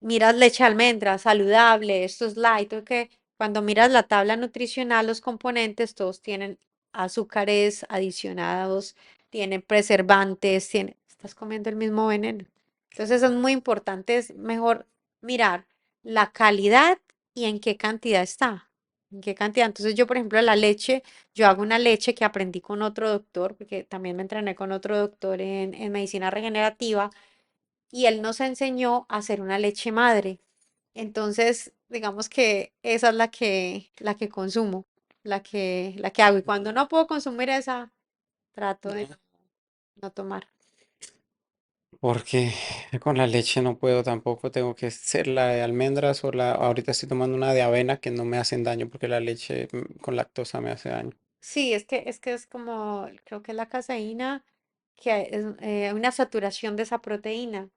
miras leche de almendra, saludable, esto es light, ok. Cuando miras la tabla nutricional, los componentes, todos tienen azúcares adicionados, tienen preservantes, estás comiendo el mismo veneno. Entonces es muy importante, es mejor mirar la calidad y en qué cantidad está. En qué cantidad. Entonces yo, por ejemplo, la leche, yo hago una leche que aprendí con otro doctor, porque también me entrené con otro doctor en medicina regenerativa y él nos enseñó a hacer una leche madre. Entonces, digamos que esa es la que consumo, la que hago. Y cuando no puedo consumir esa, trato de no tomar. Porque con la leche no puedo tampoco, tengo que ser la de almendras o la, ahorita estoy tomando una de avena que no me hacen daño porque la leche con lactosa me hace daño. Sí, es que es como, creo que la caseína, que es una saturación de esa proteína.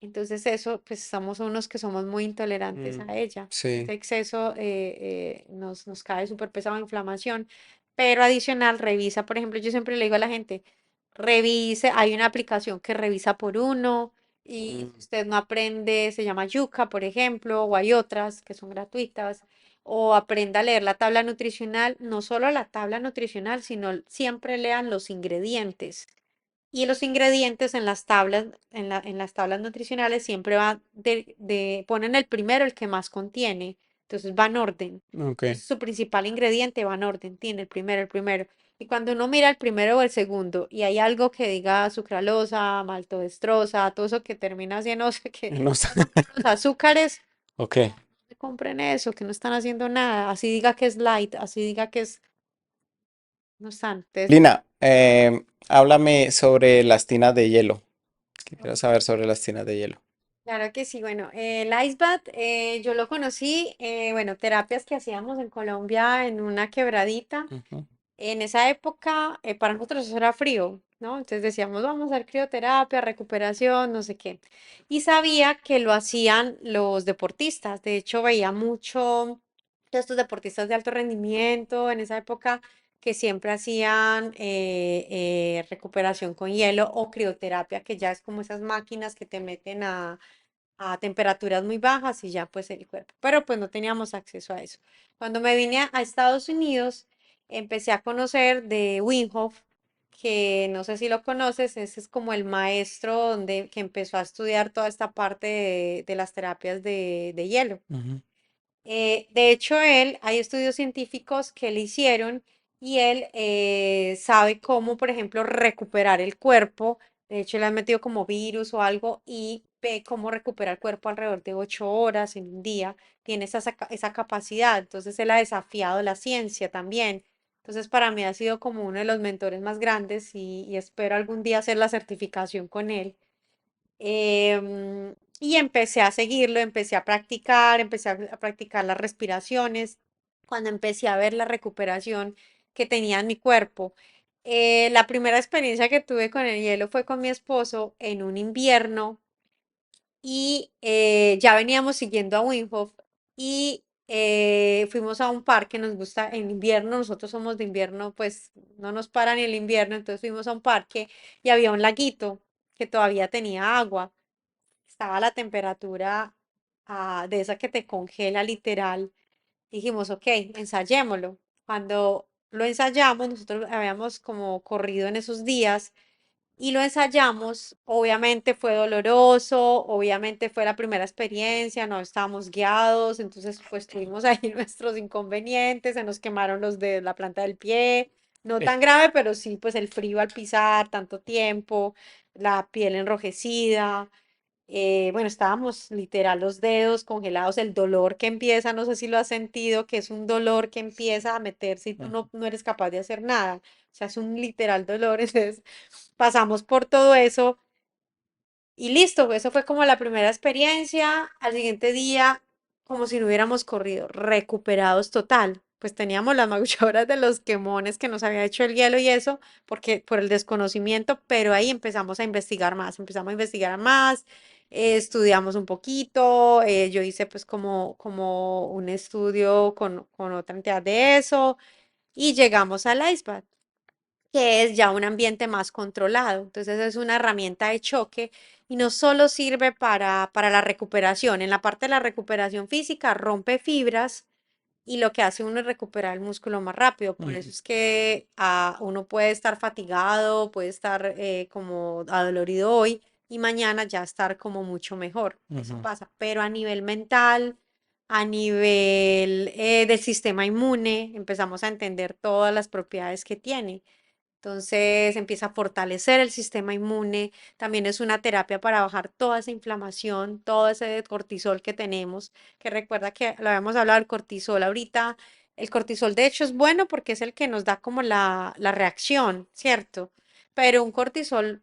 Entonces eso, pues somos unos que somos muy intolerantes Mm, a ella. sí. Ese exceso nos cae súper pesado en inflamación. Pero adicional, revisa, por ejemplo, yo siempre le digo a la gente, revise, hay una aplicación que revisa por uno y Mm, si usted no aprende, se llama Yuka, por ejemplo, o hay otras que son gratuitas, o aprenda a leer la tabla nutricional, no solo la tabla nutricional, sino siempre lean los ingredientes. Y los ingredientes en las tablas, en las tablas nutricionales siempre va ponen el primero el que más contiene. Entonces va en orden. ok. Entonces su principal ingrediente va en orden. Tiene el primero, el primero. Y cuando uno mira el primero o el segundo y hay algo que diga sucralosa, maltodextrosa, todo eso que termina siendo, que No sé. son puros azúcares, Ok. no compren eso, que no están haciendo nada. Así diga que es light, así diga que es, no están. Entonces, Lina, háblame sobre las tinas de hielo. ¿Qué quiero saber sobre las tinas de hielo? Claro que sí, bueno, el Ice Bath yo lo conocí, bueno, terapias que hacíamos en Colombia en una quebradita. Ujú, En esa época, para nosotros eso era frío, ¿no? Entonces decíamos, vamos a hacer crioterapia, recuperación, no sé qué. Y sabía que lo hacían los deportistas. De hecho, veía mucho de estos deportistas de alto rendimiento en esa época que siempre hacían recuperación con hielo o crioterapia, que ya es como esas máquinas que te meten a temperaturas muy bajas y ya pues el cuerpo. Pero pues no teníamos acceso a eso. Cuando me vine a Estados Unidos, empecé a conocer de Wim Hof, que no sé si lo conoces, ese es como el maestro donde, que empezó a estudiar toda esta parte de las terapias de hielo. ujú, De hecho, él, hay estudios científicos que le hicieron y él sabe cómo, por ejemplo, recuperar el cuerpo. De hecho, le han metido como virus o algo y ve cómo recupera el cuerpo alrededor de 8 horas en un día. Tiene esa capacidad. Entonces, él ha desafiado la ciencia también. Entonces, para mí ha sido como uno de los mentores más grandes y espero algún día hacer la certificación con él. Y empecé a seguirlo, empecé a practicar, empecé a practicar las respiraciones, cuando empecé a ver la recuperación que tenía en mi cuerpo. La primera experiencia que tuve con el hielo fue con mi esposo en un invierno y ya veníamos siguiendo a Wim Hof y fuimos a un parque, nos gusta en invierno, nosotros somos de invierno, pues no nos para ni el invierno, entonces fuimos a un parque y había un laguito que todavía tenía agua. Estaba la temperatura de esa que te congela literal. Dijimos, ok, ensayémoslo. Cuando lo ensayamos, nosotros habíamos como corrido en esos días y lo ensayamos. Obviamente fue doloroso, obviamente fue la primera experiencia, no estábamos guiados, entonces pues tuvimos ahí nuestros inconvenientes, se nos quemaron los de la planta del pie. No eh, tan grave, pero sí, pues el frío al pisar tanto tiempo, la piel enrojecida. Bueno, estábamos literal los dedos congelados, el dolor que empieza, no sé si lo has sentido, que es un dolor que empieza a meterse y tú ujú. no eres capaz de hacer nada. O sea, es un literal dolor. Entonces, pasamos por todo eso y listo, eso fue como la primera experiencia. Al siguiente día, como si no hubiéramos corrido, recuperados total. Pues teníamos las magulladoras de los quemones que nos había hecho el hielo y eso, porque por el desconocimiento, pero ahí empezamos a investigar más, empezamos a investigar más, estudiamos un poquito, yo hice pues como un estudio con otra entidad de eso y llegamos al iceberg que es ya un ambiente más controlado. Entonces es una herramienta de choque y no solo sirve para la recuperación. En la parte de la recuperación física rompe fibras y lo que hace uno es recuperar el músculo más rápido. Por eso Ujú, es que uno puede estar fatigado, puede estar como adolorido hoy y mañana ya estar como mucho mejor. Eso ujú. pasa. Pero a nivel mental, a nivel del sistema inmune, empezamos a entender todas las propiedades que tiene. Entonces empieza a fortalecer el sistema inmune. También es una terapia para bajar toda esa inflamación, todo ese cortisol que tenemos, que recuerda que lo habíamos hablado del cortisol ahorita. El cortisol de hecho es bueno porque es el que nos da como la reacción, ¿cierto? Pero un cortisol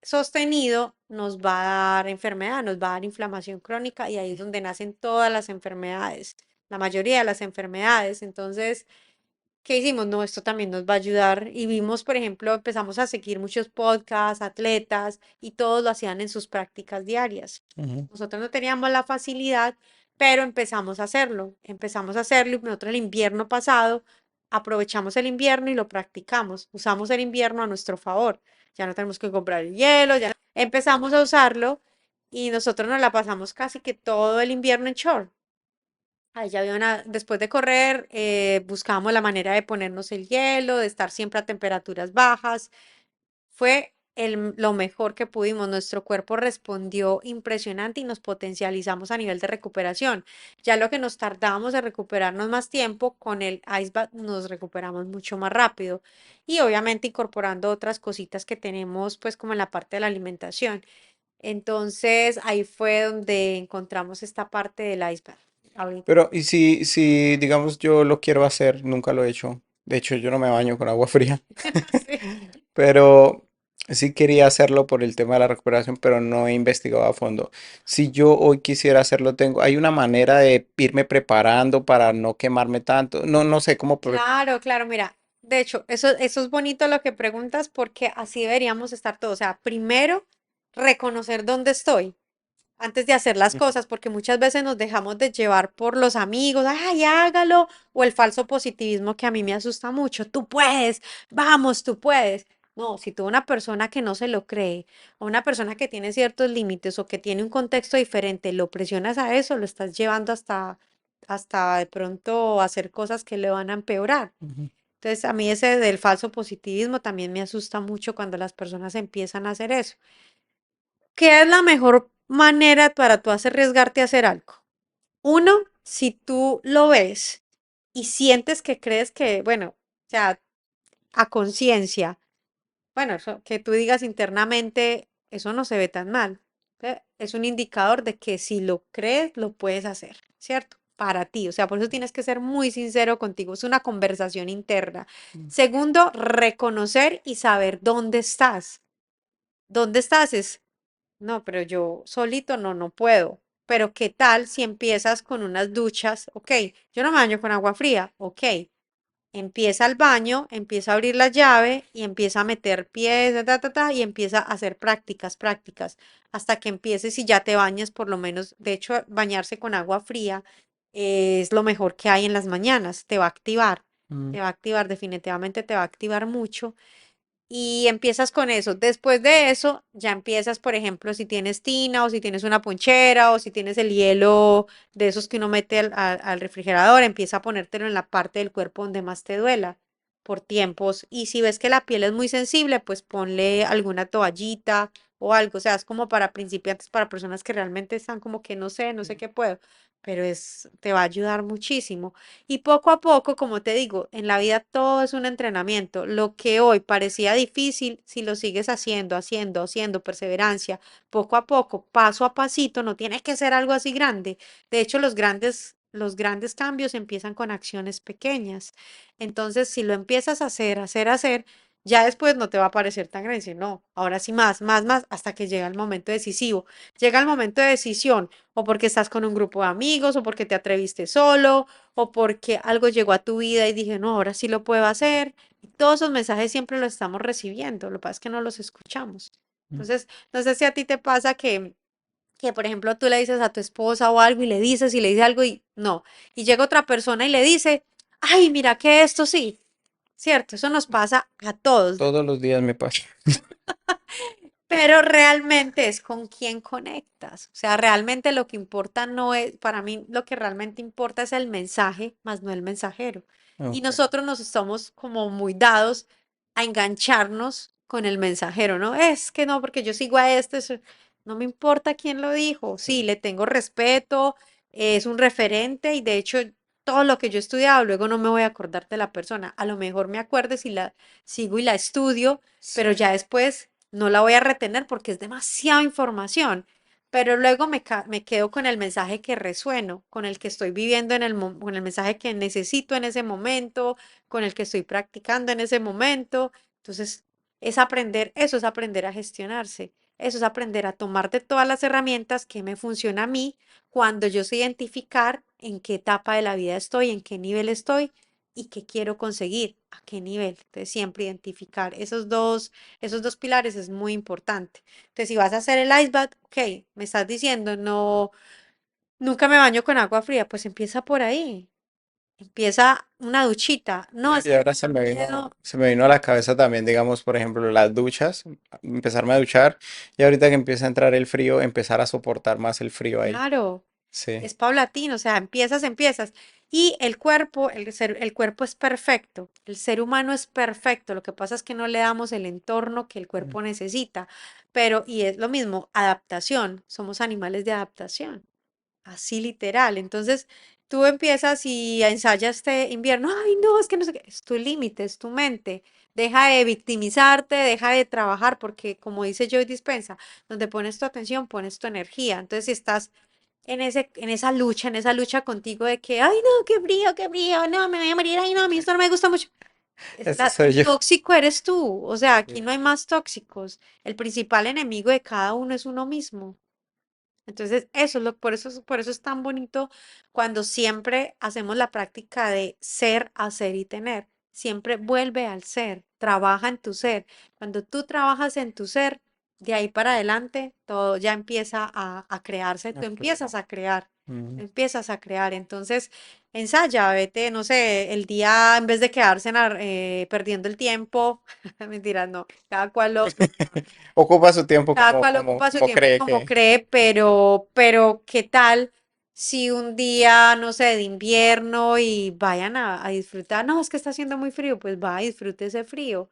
sostenido nos va a dar enfermedad, nos va a dar inflamación crónica y ahí es donde nacen todas las enfermedades, la mayoría de las enfermedades. Entonces, ¿qué hicimos? No, esto también nos va a ayudar. Y vimos, por ejemplo, empezamos a seguir muchos podcasts, atletas, y todos lo hacían en sus prácticas diarias. Ujú, Nosotros no teníamos la facilidad, pero empezamos a hacerlo. Empezamos a hacerlo y nosotros el invierno pasado aprovechamos el invierno y lo practicamos. Usamos el invierno a nuestro favor. Ya no tenemos que comprar el hielo, ya empezamos a usarlo y nosotros nos la pasamos casi que todo el invierno en short. Ahí ya había después de correr, buscábamos la manera de ponernos el hielo, de estar siempre a temperaturas bajas. Fue lo mejor que pudimos. Nuestro cuerpo respondió impresionante y nos potencializamos a nivel de recuperación. Ya lo que nos tardábamos de recuperarnos más tiempo, con el ice bath nos recuperamos mucho más rápido. Y obviamente incorporando otras cositas que tenemos, pues como en la parte de la alimentación. Entonces ahí fue donde encontramos esta parte del ice bath. Ahorita. Pero, ¿y si, digamos, yo lo quiero hacer, nunca lo he hecho? De hecho, yo no me baño con agua fría. Sí. Pero, Sí quería hacerlo por el tema de la recuperación, pero no he investigado a fondo. Si yo hoy quisiera hacerlo, hay una manera de irme preparando para no quemarme tanto. No, no sé cómo. Claro, claro, mira, de hecho, eso es bonito lo que preguntas porque así deberíamos estar todos. O sea, primero, reconocer dónde estoy antes de hacer las Ujú, cosas, porque muchas veces nos dejamos de llevar por los amigos, ay, hágalo, o el falso positivismo que a mí me asusta mucho, tú puedes, vamos, tú puedes. No, si tú una persona que no se lo cree, o una persona que tiene ciertos límites o que tiene un contexto diferente, lo presionas a eso, lo estás llevando hasta de pronto hacer cosas que le van a empeorar. ujú, Entonces, a mí ese del falso positivismo también me asusta mucho cuando las personas empiezan a hacer eso. ¿Qué es la mejor manera para tú hacer arriesgarte a hacer algo? Uno, si tú lo ves y sientes que crees que, bueno, o sea, a conciencia, bueno, que tú digas internamente, eso no se ve tan mal. Es un indicador de que si lo crees, lo puedes hacer, ¿cierto? Para ti. O sea, por eso tienes que ser muy sincero contigo. Es una conversación interna. Segundo, reconocer y saber dónde estás. ¿Dónde estás? No, pero yo solito no puedo. Pero ¿qué tal si empiezas con unas duchas? Ok, yo no me baño con agua fría. Ok, empieza el baño, empieza a abrir la llave y empieza a meter pies, y empieza a hacer prácticas, prácticas, hasta que empieces y ya te bañas por lo menos. De hecho, bañarse con agua fría es lo mejor que hay en las mañanas. mm, Te va a activar, definitivamente te va a activar mucho y empiezas con eso. Después de eso, ya empiezas, por ejemplo, si tienes tina o si tienes una ponchera o si tienes el hielo de esos que uno mete al refrigerador, empieza a ponértelo en la parte del cuerpo donde más te duela por tiempos. Y si ves que la piel es muy sensible, pues ponle alguna toallita o algo. O sea, es como para principiantes, para personas que realmente están como que no sé qué puedo, pero te va a ayudar muchísimo. Y poco a poco, como te digo, en la vida todo es un entrenamiento. Lo que hoy parecía difícil, si lo sigues haciendo, perseverancia, poco a poco, paso a pasito, no tiene que ser algo así grande. De hecho, los grandes cambios empiezan con acciones pequeñas. Entonces, si lo empiezas a hacer, ya después no te va a parecer tan grande, sino no, ahora sí más, hasta que llega el momento decisivo. Llega el momento de decisión, o porque estás con un grupo de amigos, o porque te atreviste solo, o porque algo llegó a tu vida y dije, no, ahora sí lo puedo hacer. Y todos esos mensajes siempre los estamos recibiendo, lo que pasa es que no los escuchamos. mm. Entonces, no sé si a ti te pasa que, por ejemplo, tú le dices a tu esposa o algo y le dices algo y no. Y llega otra persona y le dice, ay, mira que esto sí, cierto, eso nos pasa a todos. Todos los días me pasa. Pero realmente es con quién conectas. O sea, realmente lo que importa no es, para mí lo que realmente importa es el mensaje, más no el mensajero. Y Ok. nosotros nos estamos como muy dados a engancharnos con el mensajero, ¿no? Es que no, porque yo sigo a este, no me importa quién lo dijo. Sí. Sí, le tengo respeto, es un referente y de hecho todo lo que yo he estudiado luego no me voy a acordar de la persona. A lo mejor me acuerdo si la sigo y la estudio, Sí. pero ya después no la voy a retener porque es demasiada información, pero luego me quedo con el mensaje que resueno, con el que estoy viviendo con el mensaje que necesito en ese momento, con el que estoy practicando en ese momento. Entonces, eso es aprender a gestionarse, eso es aprender a tomar de todas las herramientas que me funciona a mí cuando yo sé identificar en qué etapa de la vida estoy, en qué nivel estoy y qué quiero conseguir, a qué nivel. Entonces, siempre identificar esos dos pilares es muy importante. Entonces, si vas a hacer el ice bath, ok, me estás diciendo, no, nunca me baño con agua fría, pues empieza por ahí. Empieza una duchita. No, es Y que ahora me da miedo. se me vino a la cabeza también, digamos, por ejemplo, las duchas, empezarme a duchar y ahorita que empieza a entrar el frío, empezar a soportar más el frío ahí. Claro, Sí. es paulatino, o sea, empiezas. Y el cuerpo, el cuerpo es perfecto, el ser humano es perfecto, lo que pasa es que no le damos el entorno que el Mm, cuerpo necesita, pero, y es lo mismo, adaptación, somos animales de adaptación. Así literal. Entonces, tú empiezas y ensayas este invierno. Ay, no, es que no sé qué. Es tu límite, es tu mente. Deja de victimizarte, deja de trabajar, porque como dice Joy Dispensa, donde pones tu atención, pones tu energía. Entonces, si estás en esa lucha contigo de que, ay, no, qué frío, no, me voy a morir, ay, no, a mí esto no me gusta mucho. Ese soy El yo. tóxico eres tú, o sea, aquí Sí. no hay más tóxicos. El principal enemigo de cada uno es uno mismo. Entonces, eso es por eso es tan bonito cuando siempre hacemos la práctica de ser, hacer y tener. Siempre vuelve al ser, trabaja en tu ser. Cuando tú trabajas en tu ser, de ahí para adelante, todo ya empieza a crearse, Ah, tú claro. Mm. empiezas a crear. Entonces, ensaya, vete, no sé, el día, en vez de quedarse perdiendo el tiempo, mentira, no, Ocupa su tiempo cada como, cual como, ocupa su como tiempo cree como que. cree, pero ¿qué tal si un día, no sé, de invierno y vayan a disfrutar? No, es que está haciendo muy frío, pues va y disfrute ese frío.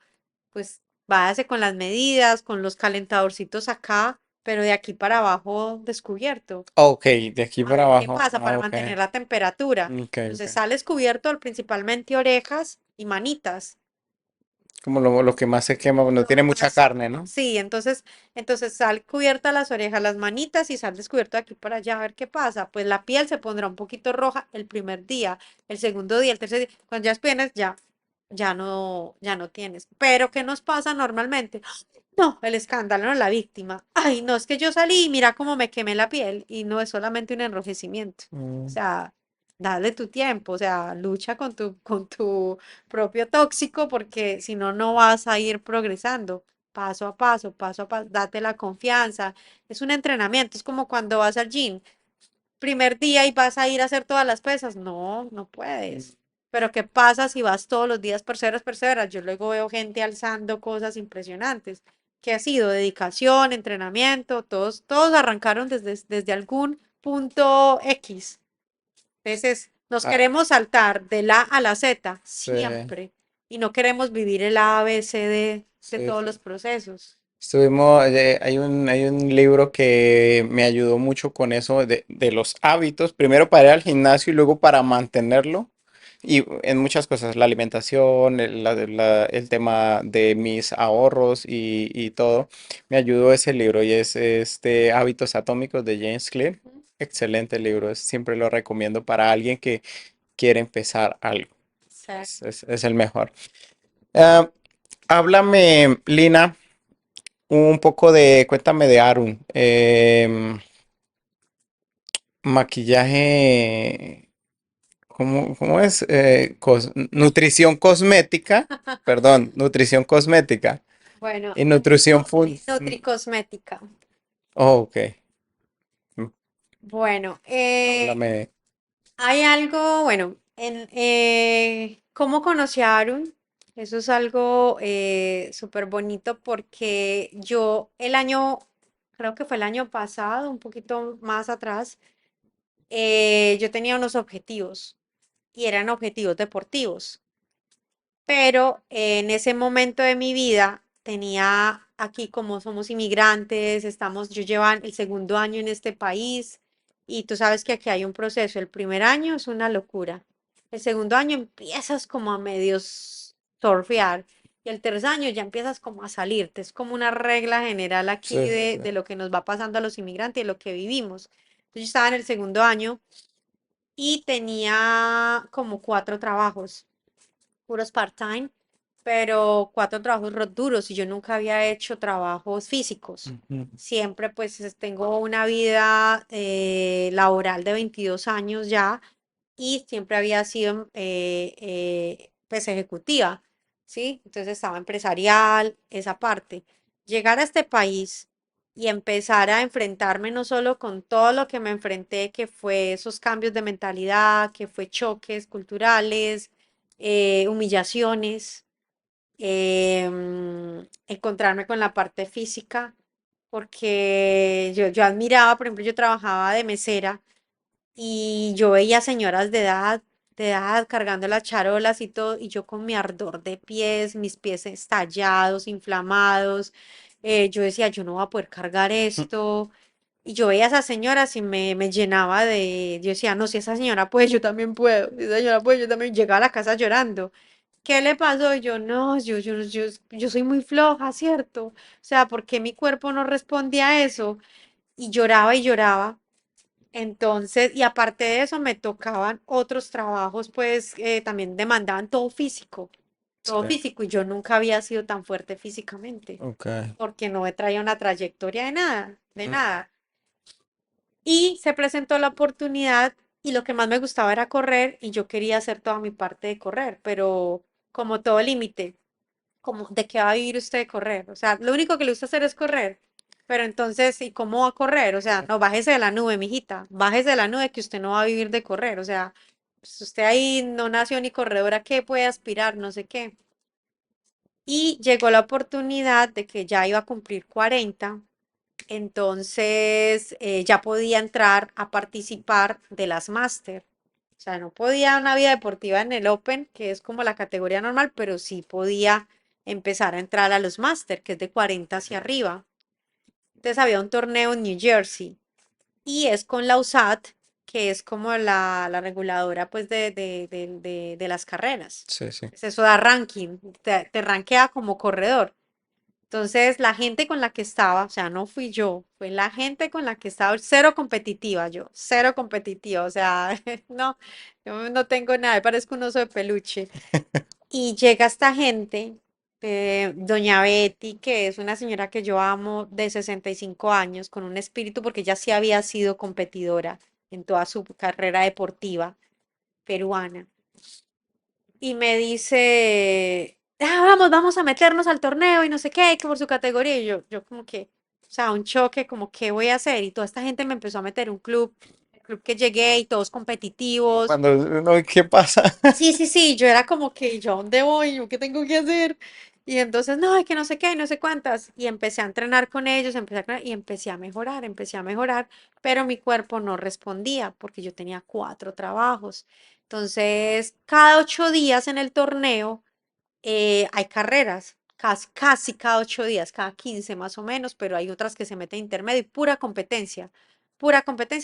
Pues váyase con las medidas, con los calentadorcitos acá, pero de aquí para abajo descubierto. Ok, de aquí A para ver qué abajo. pasa Ah, para ok. mantener la temperatura. Ok, ok. Entonces sales cubierto principalmente orejas y manitas. Como lo que más se quema, no Lo tiene mucha más, carne, ¿no? sí, entonces sal cubierta las orejas, las manitas y sal descubierto de aquí para allá a ver qué pasa. Pues la piel se pondrá un poquito roja el primer día, el segundo día, el tercer día. Cuando ya vienes, ya no tienes. Pero ¿qué nos pasa normalmente? No, el escándalo, no la víctima. Ay, no, es que yo salí y mira cómo me quemé la piel y no es solamente un enrojecimiento. O Mm. sea, dale tu tiempo, o sea, lucha con tu propio tóxico porque si no, no vas a ir progresando paso a paso, date la confianza. Es un entrenamiento, es como cuando vas al gym primer día y vas a ir a hacer todas las pesas. No, no puedes. Pero ¿qué pasa si vas todos los días, perseveras, perseveras? Yo luego veo gente alzando cosas impresionantes. ¿Qué ha sido? Dedicación, entrenamiento, todos arrancaron desde algún punto X. Entonces, nos Ah, queremos saltar de la A a la Z sí, siempre y no queremos vivir el A, B, C, D de sí, todos sí. los procesos. Hay un libro que me ayudó mucho con eso de los hábitos, primero para ir al gimnasio y luego para mantenerlo. Y en muchas cosas, la alimentación, el tema de mis ahorros y todo, me ayudó ese libro y es este Hábitos Atómicos de James Clear. Ujú. Excelente libro, siempre lo recomiendo para alguien que quiere empezar algo. Sí. Es el mejor. Ah, háblame, Lina. Cuéntame de Arun. Maquillaje, ¿cómo es? Nutrición cosmética, perdón, nutrición cosmética Bueno, y nutrición full. Nutricosmética. Oh, ok. Mm, Bueno, Háblame. hay algo, bueno, ¿cómo conocí a Arun? Eso es algo súper bonito porque yo creo que fue el año pasado, un poquito más atrás, yo tenía unos objetivos y eran objetivos deportivos. Pero en ese momento de mi vida tenía aquí como somos inmigrantes, yo llevo el segundo año en este país y tú sabes que aquí hay un proceso. El primer año es una locura. El segundo año empiezas como a medios surfear y el tercer año ya empiezas como a salirte. Es como una regla general aquí Sí, sí, sí. de lo que nos va pasando a los inmigrantes y lo que vivimos. Entonces yo estaba en el segundo año y tenía como 4 trabajos puros part-time, pero 4 trabajos duros y yo nunca había hecho trabajos físicos. Ujú. Siempre pues tengo una vida laboral de 22 años ya y siempre había sido pues ejecutiva, ¿sí? Entonces estaba empresarial, esa parte. Llegar a este país y empezar a enfrentarme no solo con todo lo que me enfrenté, que fue esos cambios de mentalidad, que fue choques culturales, humillaciones, encontrarme con la parte física, porque yo admiraba, por ejemplo, yo trabajaba de mesera y yo veía señoras de edad cargando las charolas y todo, y yo con mi ardor de pies, mis pies estallados, inflamados, yo decía, yo no voy a poder cargar esto. Y yo veía a esas señoras y me llenaba yo decía, no, si esa señora puede, yo también puedo, si esa señora puede, yo también. Llegaba a la casa llorando. ¿Qué le pasó? Y yo, no, yo soy muy floja, ¿cierto? O sea, ¿por qué mi cuerpo no responde a eso? Y lloraba y lloraba. Entonces, y aparte de eso, me tocaban otros trabajos, pues también demandaban todo físico. todo Sí, físico, y yo nunca había sido tan fuerte físicamente, ok. porque no me traía una trayectoria de nada, de Mm, nada. Y se presentó la oportunidad y lo que más me gustaba era correr y yo quería hacer toda mi parte de correr, pero como todo límite, como de qué va a vivir usted de correr. O sea, lo único que le gusta hacer es correr. Pero entonces, ¿y cómo va a correr? O sea, no, bájese de la nube, mijita, bájese de la nube que usted no va a vivir de correr. O sea, pues usted ahí no nació ni corredora, ¿qué puede aspirar? No sé qué. Y llegó la oportunidad de que ya iba a cumplir 40, entonces ya podía entrar a participar de las máster. O sea, no podía una vida deportiva en el Open, que es como la categoría normal, pero sí podía empezar a entrar a los máster, que es de 40 hacia arriba. Entonces había un torneo en New Jersey y es con la USAT, que es como la reguladora pues de las carreras. sí, sí. Pues eso da ranking, te rankea como corredor. Entonces, la gente con la que estaba, o sea, no fui yo, fue la gente con la que estaba, cero competitiva yo, cero competitiva, o sea, no, yo no tengo nada, parezco un oso de peluche. Y llega esta gente, doña Betty, que es una señora que yo amo de 65 años, con un espíritu, porque ella sí había sido competidora en toda su carrera deportiva peruana y me dice, "Ah, vamos, vamos a meternos al torneo y no sé qué, que por su categoría". Y yo como que, o sea, un choque, como, ¿qué voy a hacer? Y toda esta gente me empezó a meter un club, el club que llegué y todos competitivos. Cuando uno, ¿qué pasa? Sí, sí, sí, yo era como que, ¿yo a dónde voy? ¿Yo qué tengo que hacer? Y entonces, no, es que no sé qué, no sé cuántas. Y empecé a entrenar con ellos, y empecé a mejorar, pero mi cuerpo no respondía porque yo tenía 4 trabajos. Entonces, cada 8 días en el torneo hay carreras, casi, casi cada 8 días, cada 15 más o menos, pero hay otras que se meten intermedio y pura competencia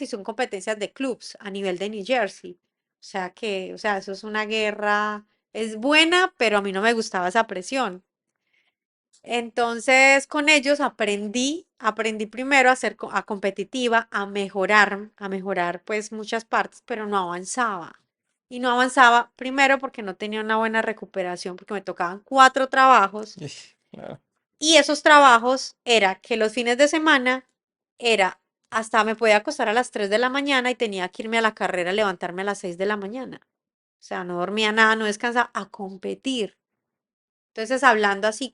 y son competencias de clubs a nivel de New Jersey. O sea que, o sea, eso es una guerra, es buena, pero a mí no me gustaba esa presión. Entonces, con ellos aprendí primero a ser a competitiva, a mejorar pues muchas partes, pero no avanzaba. Y no avanzaba primero porque no tenía una buena recuperación, porque me tocaban 4 trabajos Claro. y esos trabajos era que los fines de semana era hasta me podía acostar a las 3 de la mañana y tenía que irme a la carrera, levantarme a las 6 de la mañana. O sea, no dormía nada, no descansaba, a competir. Entonces, hablando así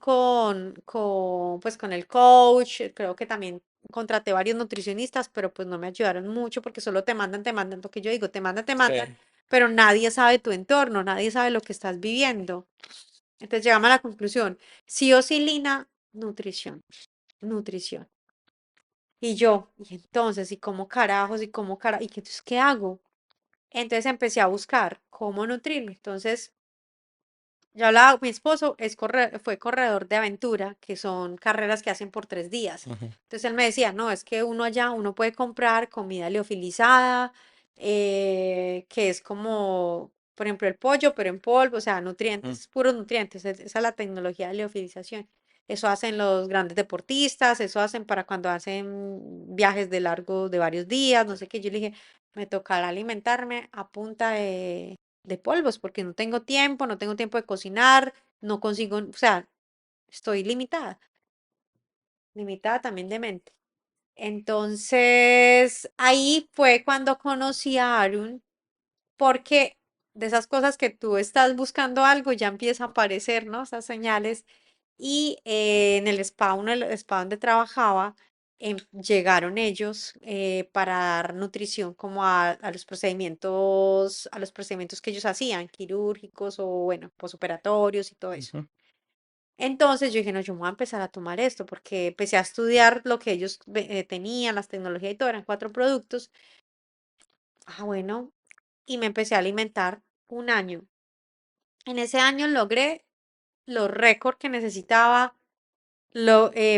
pues con el coach, creo que también contraté varios nutricionistas, pero pues no me ayudaron mucho porque solo te mandan, lo que yo digo, te mandan, Sí. pero nadie sabe tu entorno, nadie sabe lo que estás viviendo. Entonces, llegamos a la conclusión, sí o sí, Lina, nutrición, nutrición. Y yo, y entonces, ¿y cómo carajos? ¿Y cómo carajos? ¿Y qué, entonces, qué hago? Entonces empecé a buscar cómo nutrirme. Entonces, yo hablaba, mi esposo fue corredor de aventura, que son carreras que hacen por 3 días. Ujú, Entonces él me decía, no, es que uno allá, uno puede comprar comida liofilizada, que es como, por ejemplo, el pollo, pero en polvo, o sea, mm, nutrientes, puros nutrientes. Esa es la tecnología de liofilización. Eso hacen los grandes deportistas, eso hacen para cuando hacen viajes de largo de varios días, no sé qué. Yo le dije, me tocará alimentarme a punta de polvos, porque no tengo tiempo, no tengo tiempo de cocinar, no consigo, o sea, estoy limitada, limitada también de mente. Entonces, ahí fue cuando conocí a Arun, porque de esas cosas que tú estás buscando algo, ya empieza a aparecer, ¿no? Esas señales. Y en el spa, el spa donde trabajaba, llegaron ellos para dar nutrición como a los procedimientos que ellos hacían, quirúrgicos o bueno, posoperatorios y todo eso. ujú, Entonces yo dije, no, yo me voy a empezar a tomar esto porque empecé a estudiar lo que ellos tenían, las tecnologías y todo, eran 4 productos. Ah, bueno, y me empecé a alimentar un año. En ese año logré los récords que necesitaba,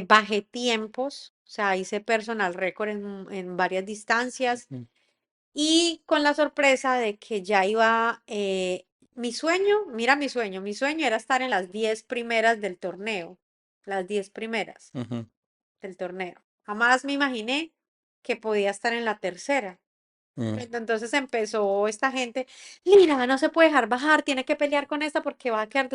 bajé tiempos, o sea, hice personal récord en varias distancias ujú, y con la sorpresa de que ya iba, mi sueño, mira mi sueño era estar en las 10 primeras del torneo, las 10 primeras ujú. del torneo. Jamás me imaginé que podía estar en la tercera. Mm. Pero entonces empezó esta gente, Lina, no se puede dejar bajar, tiene que pelear con esta porque va a quedar.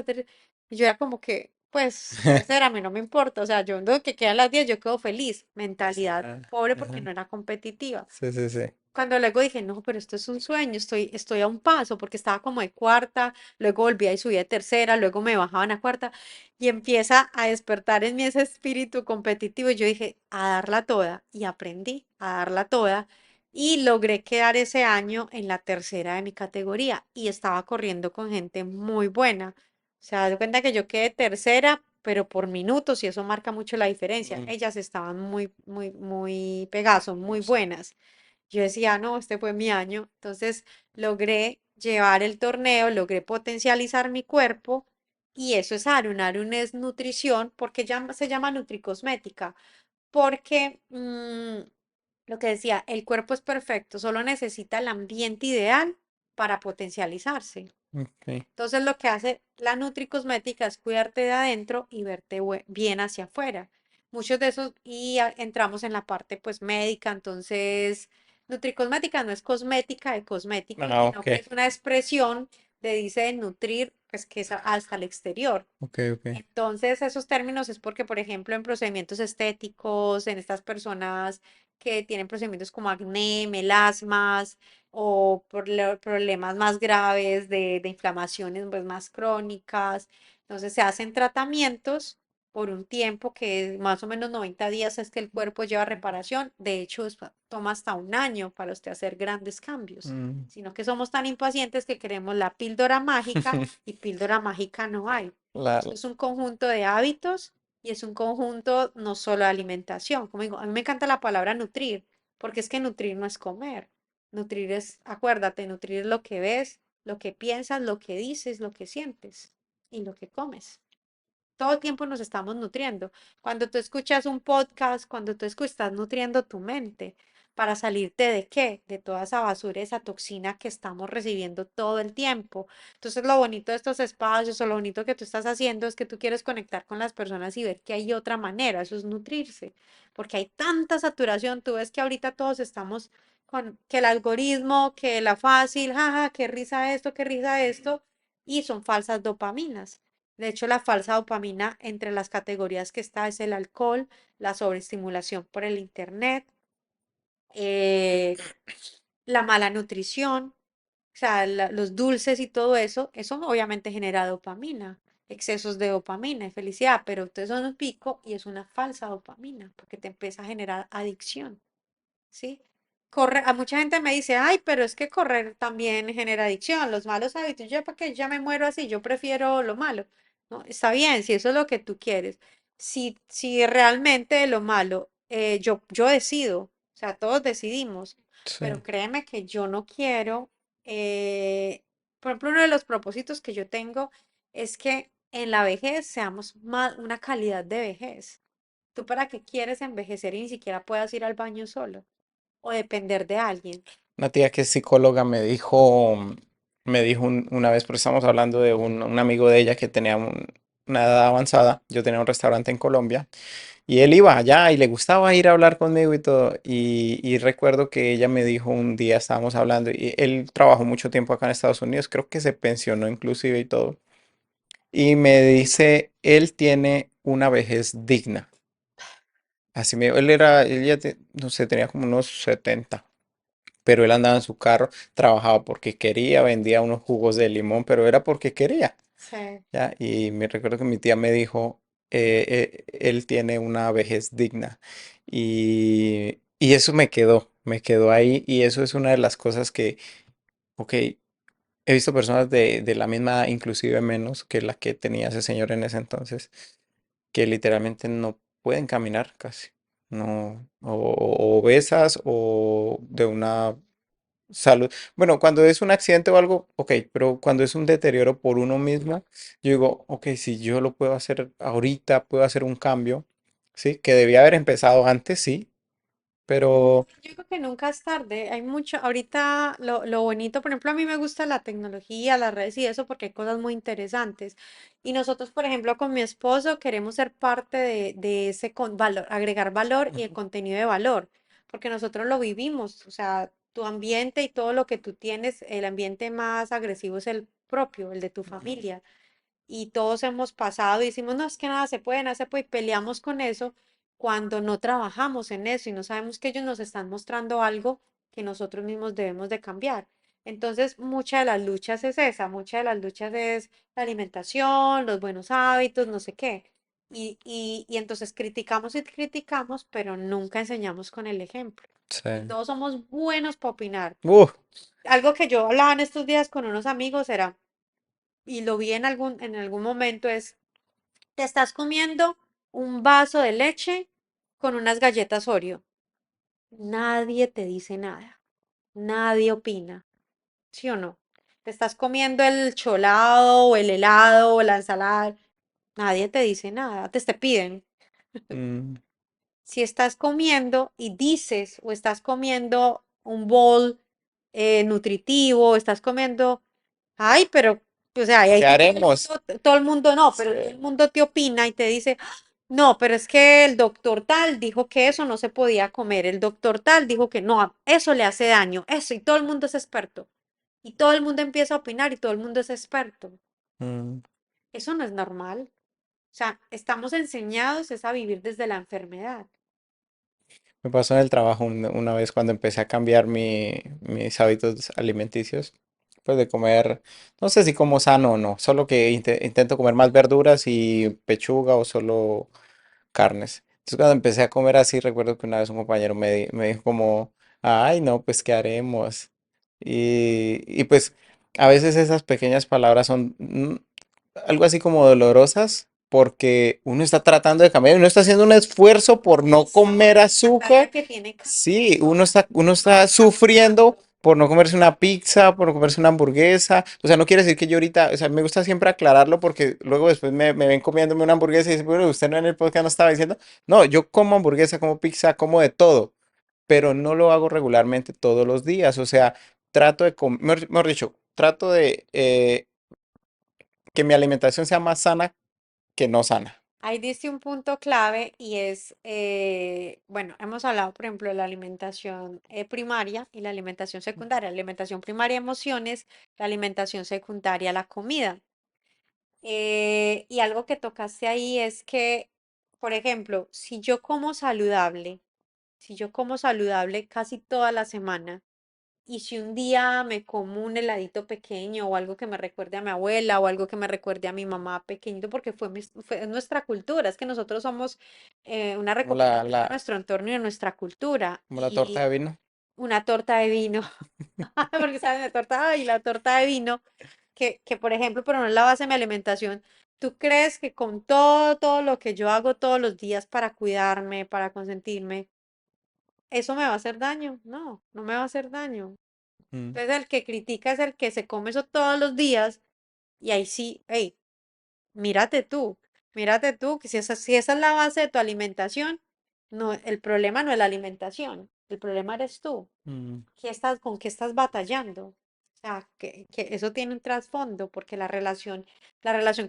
Y yo era como que, pues, parcera, a mí no me importa. O sea, yo lo que quedan las 10, yo quedo feliz. Mentalidad Ah, pobre porque ajá. no era competitiva. Sí, sí, sí. Cuando luego dije, no, pero esto es un sueño, estoy a un paso, porque estaba como de cuarta, luego volvía y subía de tercera, luego me bajaban a cuarta, y empieza a despertar en mí ese espíritu competitivo. Y yo dije, a darla toda, y aprendí a darla toda, y logré quedar ese año en la tercera de mi categoría, y estaba corriendo con gente muy buena. O sea, de cuenta que yo quedé tercera, pero por minutos, y eso marca mucho la diferencia. Mm. Ellas estaban muy, muy, muy pegadas, son muy buenas. Yo decía, no, este fue mi año. Entonces logré llevar el torneo, logré potencializar mi cuerpo y eso es Arun. Arun es nutrición porque se llama nutricosmética, porque lo que decía, el cuerpo es perfecto, solo necesita el ambiente ideal para potencializarse. Ok. Entonces lo que hace la nutricosmética es cuidarte de adentro y verte bien hacia afuera. Muchos de esos, y entramos en la parte pues médica, entonces nutricosmética no es cosmética de cosméticos, Ah, sino ok. que es una expresión de dice de nutrir, pues que es hasta el exterior. Ok, ok. Entonces, esos términos es porque, por ejemplo, en procedimientos estéticos, en estas personas que tienen procedimientos como acné, melasmas o problemas más graves de inflamaciones pues, más crónicas, entonces se hacen tratamientos por un tiempo que es más o menos 90 días es que el cuerpo lleva reparación. De hecho, toma hasta un año para usted hacer grandes cambios, Mm. sino que somos tan impacientes que queremos la píldora mágica y píldora mágica no hay. La, Esto es un conjunto de hábitos y es un conjunto no solo de alimentación. Como digo, a mí me encanta la palabra nutrir, porque es que nutrir no es comer. Nutrir es, acuérdate, nutrir es lo que ves, lo que piensas, lo que dices, lo que sientes y lo que comes. Todo el tiempo nos estamos nutriendo. Cuando tú escuchas un podcast, cuando tú estás nutriendo tu mente para salirte de qué, de toda esa basura, esa toxina que estamos recibiendo todo el tiempo. Entonces, lo bonito de estos espacios o lo bonito que tú estás haciendo es que tú quieres conectar con las personas y ver que hay otra manera, eso es nutrirse, porque hay tanta saturación. Tú ves que ahorita todos estamos con que el algoritmo, que la fácil, jaja, qué risa esto, y son falsas dopaminas. De hecho, la falsa dopamina entre las categorías que está es el alcohol, la sobreestimulación por el internet, eh, la mala nutrición, o sea, los dulces y todo eso obviamente genera dopamina, excesos de dopamina y felicidad, pero ustedes son un pico y es una falsa dopamina porque te empieza a generar adicción. ¿Sí? A mucha gente me dice, ay, pero es que correr también genera adicción, los malos hábitos. Yo, ¿para qué? Ya me muero así, yo prefiero lo malo. No, está bien, si eso es lo que tú quieres. Si realmente lo malo, yo decido, o sea, todos decidimos, pero sí. créeme que yo no quiero, por ejemplo, uno de los propósitos que yo tengo es que en la vejez seamos más, una calidad de vejez. ¿Tú para qué quieres envejecer y ni siquiera puedas ir al baño solo? O depender de alguien. Una tía que es psicóloga me dijo una vez, pero estamos hablando de un amigo de ella que tenía una edad avanzada. Yo tenía un restaurante en Colombia y él iba allá y le gustaba ir a hablar conmigo y todo. Y recuerdo que ella me dijo un día, estábamos hablando, y él trabajó mucho tiempo acá en Estados Unidos, creo que se pensionó inclusive y todo. Y me dice, él tiene una vejez digna. Así me, él ya, no sé, tenía como unos 70, pero él andaba en su carro, trabajaba porque quería, vendía unos jugos de limón, pero era porque quería, Sí. ¿ya? Y me recuerdo que mi tía me dijo, él tiene una vejez digna. Y eso me quedó ahí, y eso es una de las cosas que, ok, he visto personas de la misma edad, inclusive menos que la que tenía ese señor en ese entonces, que literalmente no pueden caminar casi. No, o obesas o de una salud. Bueno, cuando es un accidente o algo, ok, pero cuando es un deterioro por uno mismo, yo digo, ok, si yo lo puedo hacer ahorita, puedo hacer un cambio, ¿sí? Que debía haber empezado antes, sí, pero... Yo creo que nunca es tarde. Hay mucho, ahorita lo bonito, por ejemplo, a mí me gusta la tecnología, las redes y eso porque hay cosas muy interesantes. Y nosotros, por ejemplo, con mi esposo queremos ser parte de ese valor, agregar valor y el Ujú. contenido de valor, porque nosotros lo vivimos. O sea, tu ambiente y todo lo que tú tienes, el ambiente más agresivo es el propio, el de tu familia. Y todos hemos pasado y decimos, no, es que nada se puede, nada se puede, y peleamos con eso cuando no trabajamos en eso y no sabemos que ellos nos están mostrando algo que nosotros mismos debemos de cambiar. Entonces, muchas de las luchas es esa, muchas de las luchas es la alimentación, los buenos hábitos, no sé qué. Y entonces criticamos y criticamos, pero nunca enseñamos con el ejemplo. Y Sí. todos somos buenos para opinar. Uh, Algo que yo hablaba en estos días con unos amigos era, y lo vi en algún momento, es, te estás comiendo un vaso de leche con unas galletas Oreo. Nadie te dice nada, nadie opina, ¿sí o no? Te estás comiendo el cholado o el helado o la ensalada, nadie te dice nada, te piden. mm, Si estás comiendo y dices o estás comiendo un bowl nutritivo, estás comiendo, ay, pero, o sea, y ahí ¿qué haremos? todo el mundo no, Sí. pero todo el mundo te opina y te dice, no, pero es que el doctor tal dijo que eso no se podía comer, el doctor tal dijo que no, eso le hace daño, eso, y todo el mundo es experto. Y todo el mundo empieza a opinar y todo el mundo es experto. Mm. Eso no es normal. O sea, estamos enseñados es a vivir desde la enfermedad. Me pasó en el trabajo una vez cuando empecé a cambiar mis hábitos alimenticios, pues de comer, no sé si como sano o no, solo que intento comer más verduras y pechuga o solo carnes. Entonces cuando empecé a comer así, recuerdo que una vez un compañero me dijo como, ay, no, pues ¿qué haremos? Y pues a veces esas pequeñas palabras son algo así como dolorosas porque uno está tratando de cambiar, uno está haciendo un esfuerzo por no comer La batalla azúcar. que tiene Sí, uno está sufriendo por no comerse una pizza, por no comerse una hamburguesa. O sea, no quiere decir que yo ahorita, o sea, me gusta siempre aclararlo porque luego después me ven comiéndome una hamburguesa y dicen, bueno, usted no en el podcast no estaba diciendo. No, yo como hamburguesa, como pizza, como de todo, pero no lo hago regularmente todos los días. O sea, trato de comer, mejor dicho, trato de que mi alimentación sea más sana que no sana. Ahí diste un punto clave y es, bueno, hemos hablado, por ejemplo, de la alimentación primaria y la alimentación secundaria. La alimentación primaria, emociones, la alimentación secundaria, la comida. Y algo que tocaste ahí es que, por ejemplo, si yo como saludable casi toda la semana, y si un día me como un heladito pequeño o algo que me recuerde a mi abuela o algo que me recuerde a mi mamá pequeñito, porque fue nuestra cultura, es que nosotros somos una Como la, recopilación de la, nuestro entorno y de nuestra cultura. como la torta Y de vino. una torta de vino, porque saben de torta y la torta de vino, que por ejemplo, pero no es la base de mi alimentación. ¿Tú crees que con todo lo que yo hago todos los días para cuidarme, para consentirme, eso me va a hacer daño? No, no me va a hacer daño. Mm, Entonces el que critica es el que se come eso todos los días y ahí sí, hey, mírate tú, que si esa es la base de tu alimentación, no, el problema no es la alimentación, el problema eres tú. mm, ¿Con qué estás batallando? O sea, que eso tiene un trasfondo, porque la relación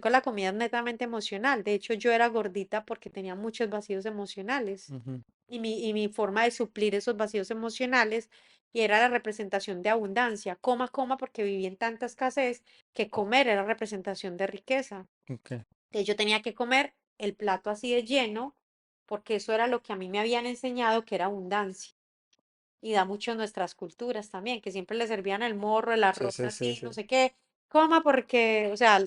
con la comida es netamente emocional. De hecho, yo era gordita porque tenía muchos vacíos emocionales. ujú, Y mi forma de suplir esos vacíos emocionales y era la representación de abundancia. Coma, coma, porque viví en tanta escasez que comer era representación de riqueza. ok. Entonces yo tenía que comer el plato así de lleno, porque eso era lo que a mí me habían enseñado que era abundancia. Y da mucho en nuestras culturas también, que siempre le servían el morro, el Sí, arroz sí, sí, así, no sí. sé qué. Coma porque, o sea,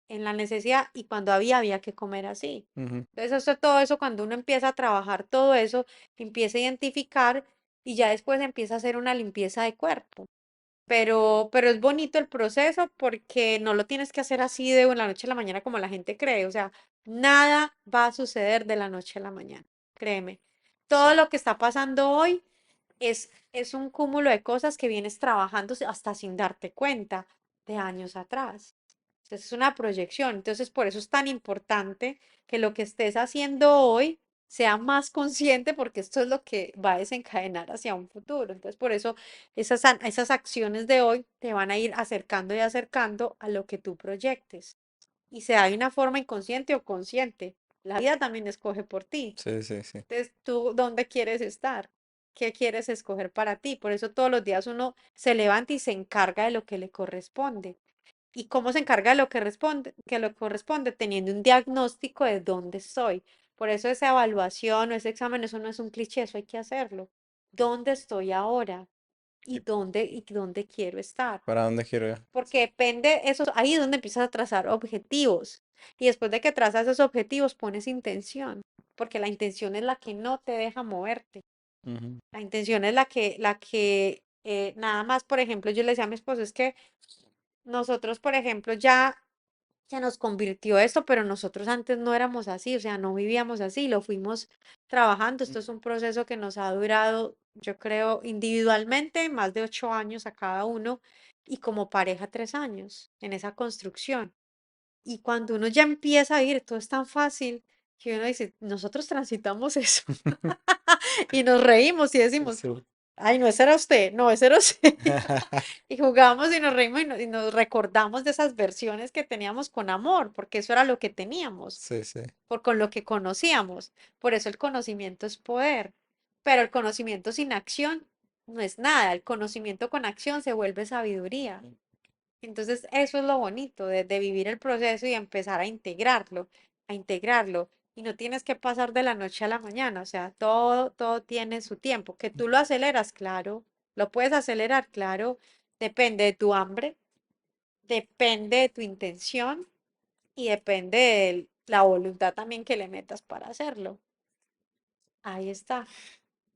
en la necesidad y cuando había que comer así. Ujú, Entonces, todo eso, cuando uno empieza a trabajar todo eso, empieza a identificar y ya después empieza a hacer una limpieza de cuerpo. Pero es bonito el proceso porque no lo tienes que hacer así de la noche a la mañana como la gente cree. O sea, nada va a suceder de la noche a la mañana. Créeme. sí. Todo lo que está pasando hoy es un cúmulo de cosas que vienes trabajando hasta sin darte cuenta de años atrás. Entonces, es una proyección. Entonces, por eso es tan importante que lo que estés haciendo hoy sea más consciente porque esto es lo que va a desencadenar hacia un futuro. Entonces, por eso esas acciones de hoy te van a ir acercando y acercando a lo que tú proyectes. Y sea de una forma inconsciente o consciente. La vida también escoge por ti. Sí, sí, sí. Entonces, ¿tú dónde quieres estar? qué quieres escoger para ti. Por eso todos los días uno se levanta y se encarga de lo que le corresponde. ¿Y cómo se encarga de lo que le corresponde? Teniendo un diagnóstico de dónde estoy. Por eso esa evaluación o ese examen, eso no es un cliché, eso hay que hacerlo. ¿Dónde estoy ahora? ¿Y Y dónde quiero estar? para dónde quiero ir? Porque depende, eso, ahí es donde empiezas a trazar objetivos. Y después de que trazas esos objetivos, pones intención. Porque la intención es la que no te deja moverte. Ujú. La intención es la que nada más, por ejemplo, yo le decía a mi esposo, es que nosotros, por ejemplo, ya se nos convirtió esto, pero nosotros antes no éramos así, o sea, no vivíamos así, lo fuimos trabajando. Esto es un proceso que nos ha durado, yo creo, individualmente más de 8 años a cada uno y como pareja 3 años en esa construcción. Y cuando uno ya empieza a vivir, todo es tan fácil que uno dice, nosotros transitamos eso y nos reímos y decimos, Sí. ay, no, ese era usted, no, ese era usted. Y jugamos y nos reímos y nos recordamos de esas versiones que teníamos con amor, porque eso era lo que teníamos, Sí, sí. con lo que conocíamos. Por eso el conocimiento es poder, pero el conocimiento sin acción no es nada. El conocimiento con acción se vuelve sabiduría. Entonces, eso es lo bonito de vivir el proceso y empezar a integrarlo. Y no tienes que pasar de la noche a la mañana, o sea, todo tiene su tiempo. Que tú lo aceleras, claro, lo puedes acelerar, claro, depende de tu hambre, depende de tu intención y depende de la voluntad también que le metas para hacerlo. Ahí está.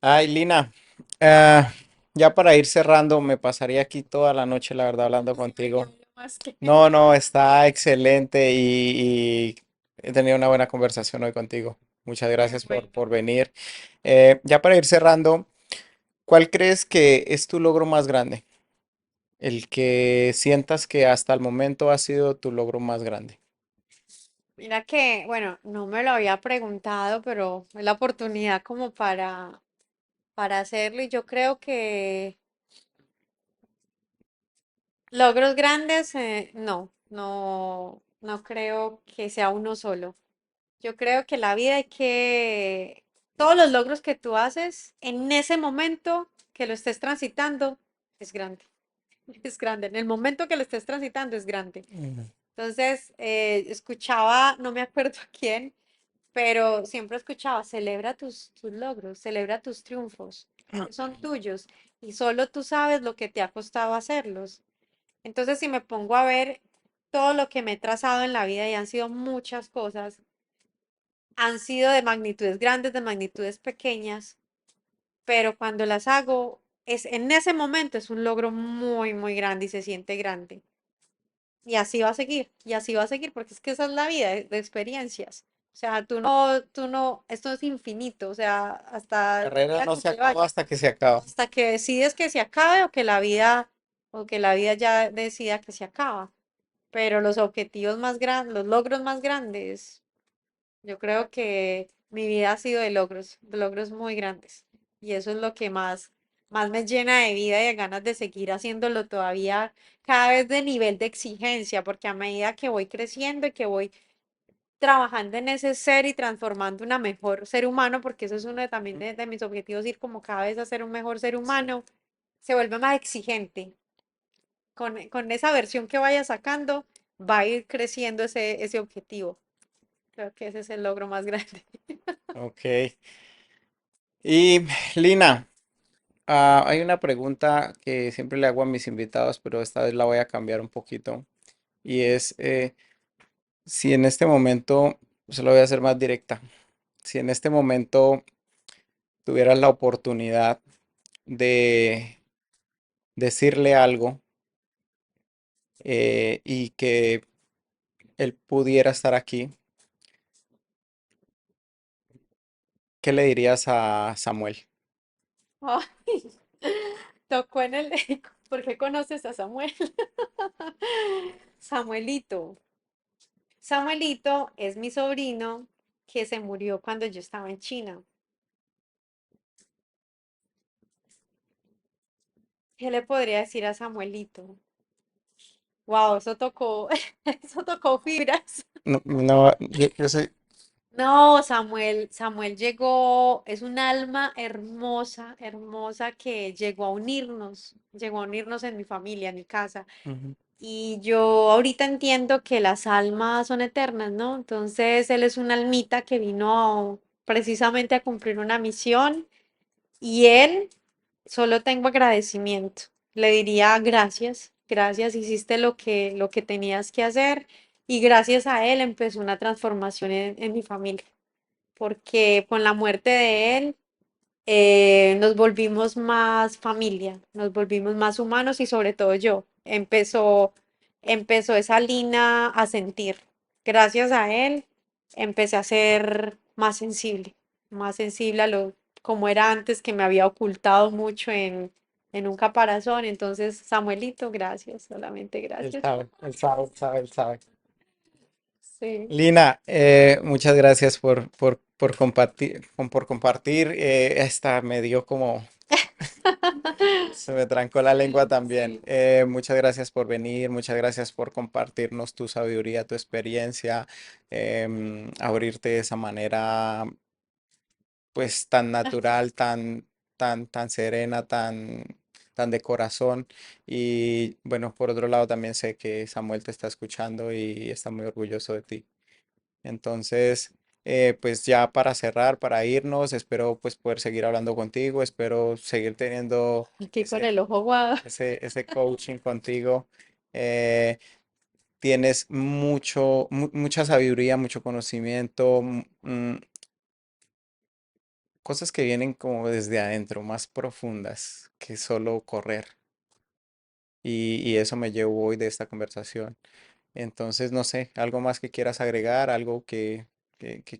Ay, Lina, ah, ya para ir cerrando, me pasaría aquí toda la noche, la verdad, hablando Yo contigo. hablo más que... No, no, está excelente y he tenido una buena conversación hoy contigo. Muchas Qué gracias bueno. por venir. Ya para ir cerrando, ¿cuál crees que es tu logro más grande? El que sientas que hasta el momento ha sido tu logro más grande. Mira que, bueno, no me lo había preguntado, pero es la oportunidad como para hacerlo y yo creo que logros grandes, no creo que sea uno solo. Yo creo que la vida hay que, todos los logros que tú haces en ese momento que lo estés transitando, es grande, es grande. En el momento que lo estés transitando es grande. Ujú. Entonces, escuchaba, no me acuerdo a quién, pero siempre escuchaba, celebra tus logros, celebra tus triunfos, que son tuyos y solo tú sabes lo que te ha costado hacerlos. Entonces, si me pongo a ver todo lo que me he trazado en la vida y han sido muchas cosas, han sido de magnitudes grandes, de magnitudes pequeñas, pero cuando las hago, es en ese momento es un logro muy, muy grande y se siente grande. Y así va a seguir, y así va a seguir, porque es que esa es la vida de experiencias. O sea, esto es infinito, o sea, hasta el Carrera día no que se se acaba vaya, hasta que se acaba. hasta que decides que se acabe o que la vida ya decida que se acaba. Pero los objetivos más grandes, los logros más grandes, yo creo que mi vida ha sido de logros muy grandes. Y eso es lo que más me llena de vida y de ganas de seguir haciéndolo todavía cada vez de nivel de exigencia, porque a medida que voy creciendo y que voy trabajando en ese ser y transformando una mejor ser humano, porque eso es uno también de mis objetivos, ir como cada vez a ser un mejor ser Sí. humano, se vuelve más exigente. Con esa versión que vaya sacando, va a ir creciendo ese objetivo. Creo que ese es el logro más grande. Ok. Y Lina, hay una pregunta que siempre le hago a mis invitados, pero esta vez la voy a cambiar un poquito. Y es si en este momento, se lo voy a hacer más directa, si en este momento tuvieras la oportunidad de decirle algo y que él pudiera estar aquí, ¿qué le dirías a Samuel? Ay, tocó en el... ¿Por qué conoces a Samuel? Samuelito. Samuelito es mi sobrino que se murió cuando yo estaba en China. ¿Qué le podría decir a Samuelito? Wow, eso tocó, eso tocó fibras. No, no, yo sé, No, Samuel llegó, es un alma hermosa, hermosa que llegó a unirnos en mi familia, en mi casa. Ujú. Y yo ahorita entiendo que las almas son eternas, ¿no? Entonces él es una almita que vino precisamente a cumplir una misión y él solo tengo agradecimiento. Le diría gracias, gracias, hiciste lo que tenías que hacer y gracias a él empezó una transformación en mi familia, porque con la muerte de él nos volvimos más familia, nos volvimos más humanos y sobre todo yo. Empezó esa Lina a sentir. Gracias a él empecé a ser más sensible a lo como era antes, que me había ocultado mucho en un caparazón. Entonces, Samuelito, gracias, solamente Él gracias. sabe, él sabe, él sabe, él sabe. Sí. Lina, muchas gracias por compartir. Esta me dio como, se me trancó la lengua también. Sí. Muchas gracias por venir, muchas gracias por compartirnos tu sabiduría, tu experiencia, abrirte de esa manera, pues tan natural, tan serena, tan de corazón. Y bueno, por otro lado, también sé que Samuel te está escuchando y está muy orgulloso de ti. Entonces, pues ya para cerrar, para irnos, espero pues poder seguir hablando contigo, espero seguir teniendo Aquí con el ojo guado. ese coaching contigo. Eh, tienes mucha sabiduría, mucho conocimiento, cosas que vienen como desde adentro, más profundas que solo correr. Y eso me llevo hoy de esta conversación. Entonces, no sé, algo más que quieras agregar, algo que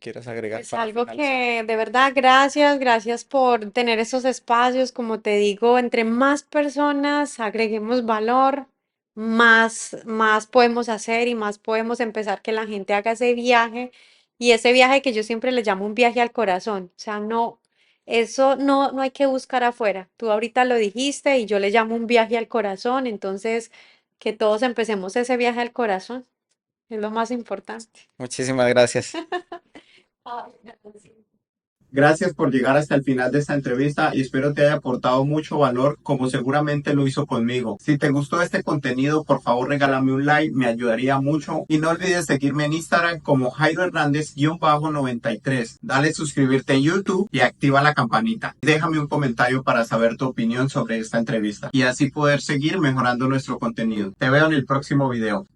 quieras agregar Pues para algo finalizar. que de verdad, gracias, gracias por tener esos espacios. Como te digo, entre más personas agreguemos valor, más podemos hacer y más podemos empezar que la gente haga ese viaje. Y ese viaje que yo siempre le llamo un viaje al corazón. O sea, no, eso no hay que buscar afuera. Tú ahorita lo dijiste y yo le llamo un viaje al corazón. Entonces, que todos empecemos ese viaje al corazón. Es lo más importante. Muchísimas gracias. Ay, gracias. Gracias por llegar hasta el final de esta entrevista y espero te haya aportado mucho valor como seguramente lo hizo conmigo. Si te gustó este contenido, por favor regálame un like, me ayudaría mucho y no olvides seguirme en Instagram como Jairo Hernández-93. Dale suscribirte en YouTube y activa la campanita. Déjame un comentario para saber tu opinión sobre esta entrevista y así poder seguir mejorando nuestro contenido. Te veo en el próximo video.